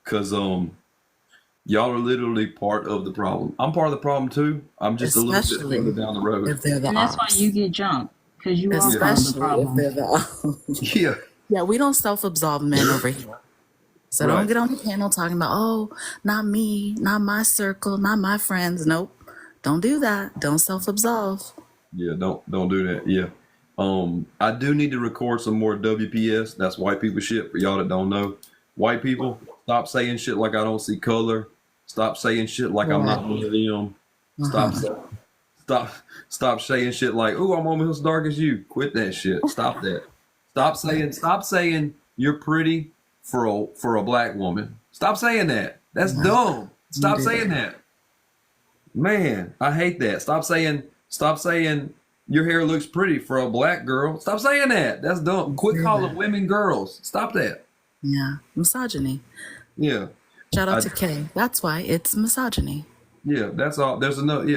Cause y'all are literally part of the problem. I'm part of the problem too. I'm just a little bit further down the road. If they're the and that's why you get jumped, because you are part of the problem. If they're the Yeah, we don't self-absolve men over here. So don't get on the panel talking about, oh, not me, not my circle, not my friends. Nope. Don't do that. Don't self-absolve. Yeah, don't do that. Yeah. I do need to record some more WPS. That's white people shit for y'all that don't know. White people, stop saying shit like I don't see color. Stop saying shit like I'm not one of them. Stop saying shit like, oh, I'm almost as dark as you. Quit that shit. Stop that. Stop saying you're pretty for a black woman. Stop saying that. That's dumb. Stop saying that. Man, I hate that. Stop saying your hair looks pretty for a black girl. Stop saying that. That's dumb. Quit calling women girls. Stop that. Yeah. Misogyny. Yeah. Shout out to Kay. That's why it's misogyny. Yeah, that's all. There's another,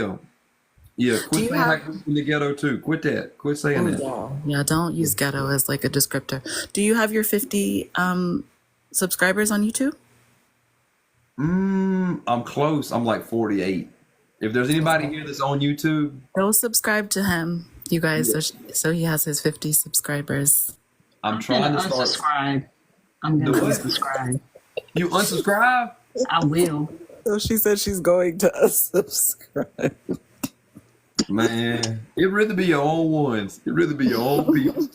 Yeah, quit saying like in the ghetto too. Quit that. Quit saying that. Yeah, don't use ghetto as like a descriptor. Do you have your 50 subscribers on YouTube? I'm close. I'm like 48. If there's anybody here that's on YouTube, go subscribe to him, you guys, so he has his 50 subscribers. I'm trying to start. Unsubscribe. I'm The gonna what? unsubscribe. You unsubscribe? I will. So she said she's going to unsubscribe. Man, it really be your own ones. It really be your own people.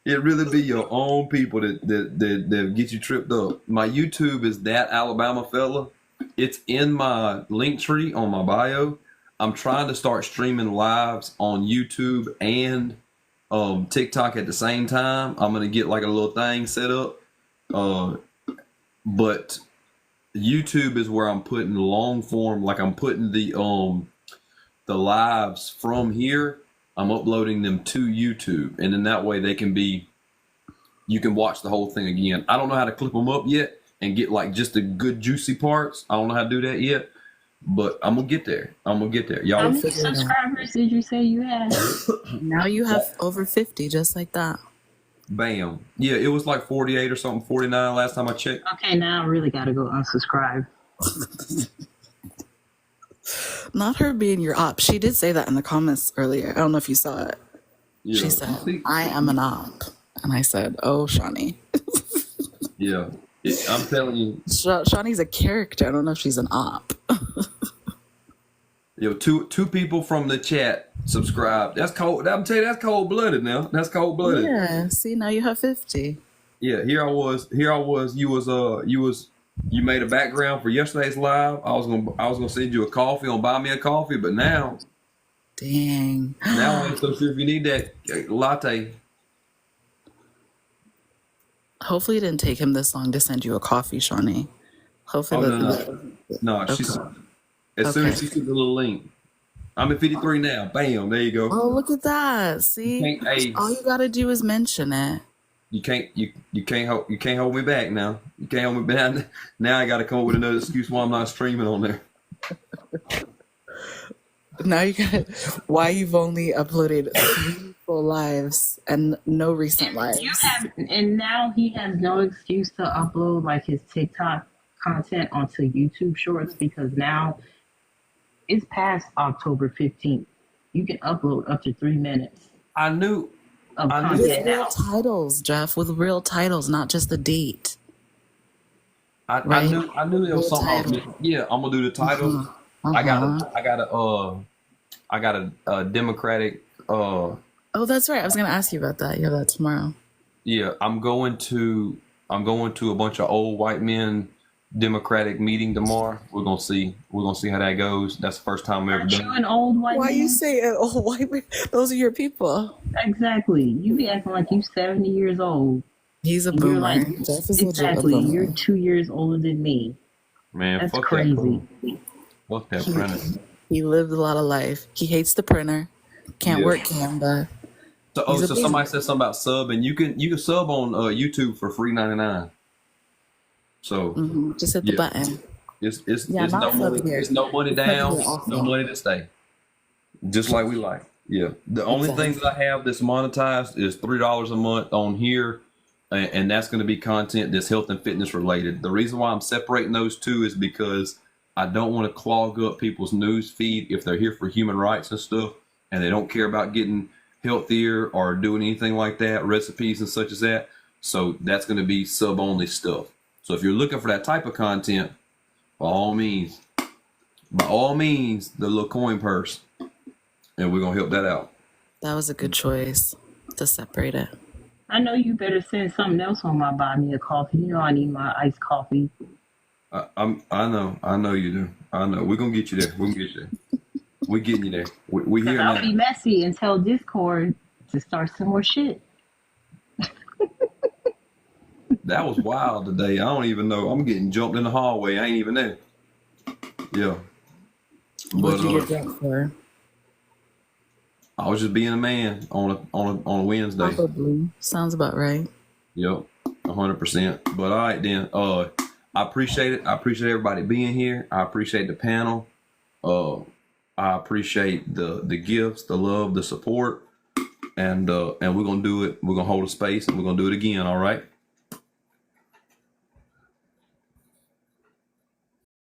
It really be your own people that get you tripped up. My YouTube is that Alabama fella. It's in my link tree on my bio. I'm trying to start streaming lives on YouTube and TikTok at the same time. I'm gonna get like a little thing set up. But YouTube is where I'm putting long form, like I'm putting the lives from here. I'm uploading them to YouTube, and then that way they can be, you can watch the whole thing again. I don't know how to clip them up yet and get like just the good juicy parts. I don't know how to do that yet, but I'm gonna get there. I'm gonna get there. How Y'all, many subscribers did you say you had? Now you have over 50, just like that. bam. Yeah, it was like 48 or something, 49 last time I checked. Okay, now I really gotta go unsubscribe. Not her being your op. She did say that in the comments earlier. I don't know if you saw it. Yeah. She said, I am an op. And I said, oh, Shawnee. Yeah, I'm telling you. Shawnee's a character. I don't know if she's an op. Yo, two people from the chat subscribed. That's cold. I'm telling you, that's cold blooded now. That's cold blooded. Yeah. See, now you have 50. Yeah, here I was. You made a background for yesterday's live. I was gonna send you a coffee on Buy Me a Coffee, but now, dang. Now I'm so sure if you need that latte. Hopefully it didn't take him this long to send you a coffee, Shawnee. Hopefully. No. She's as soon as she took the little link. I'm at 53 now. Bam, there you go. Oh, look at that. See? All you gotta do is mention it. You can't hold me back now. You can't hold me back. Now I got to come up with another excuse why I'm not streaming on there. Now you got why you've only uploaded 3 full lives and no recent lives. And now he has no excuse to upload like his TikTok content onto YouTube Shorts because now it's past October 15th. You can upload up to 3 minutes. I knew. With real titles, Jeff. With real titles, not just the date. I knew there was something. Yeah, I'm gonna do the title. I got a Democratic. Oh, that's right. I was gonna ask you about that. You have that tomorrow. Yeah, I'm going to a bunch of old white men Democratic meeting tomorrow. We're gonna see how that goes. That's the first time I've ever done. You an old white Why man? you say an old white man? Those are your people. Exactly. You be acting like you 70 years old. He's a And you're boomer. like, Jeff is legit a exactly. boomer. You're 2 years older than me. Man, That's fuck crazy. Fuck that printer. He lived a lot of life. He hates the printer. Can't work Canva. So somebody said something about sub, and you can sub on YouTube for free $3.99. So just hit the button. It's Yeah, no not money. sub here. It's no money It's down. sub here also. No money to stay. Just like we like. Yeah. The only thing that I have that's monetized is $3 a month on here, and that's going to be content that's health and fitness related. The reason why I'm separating those two is because I don't want to clog up people's news feed if they're here for human rights and stuff, and they don't care about getting healthier or doing anything like that, recipes and such as that. So that's going to be sub only stuff. So if you're looking for that type of content, by all means, the little coin purse, and we're gonna help that out. That was a good choice to separate it. I know you better send something else on my Buy Me a Coffee. You know I need my iced coffee. I know you do. I know. We're gonna get you there. We're gonna get you there. We're getting you there. We're here I'll now. be messy and tell Discord to start some more shit. That was wild today. I don't even know. I'm getting jumped in the hallway. I ain't even there. Yeah. What But did you get drunk for? I was just being a man on a Wednesday. Probably. Sounds about right. Yep, 100%. But all right then. I appreciate it. I appreciate everybody being here. I appreciate the panel. I appreciate the gifts, the love, the support, and we're gonna do it. We're gonna hold a space, and we're gonna do it again. All right.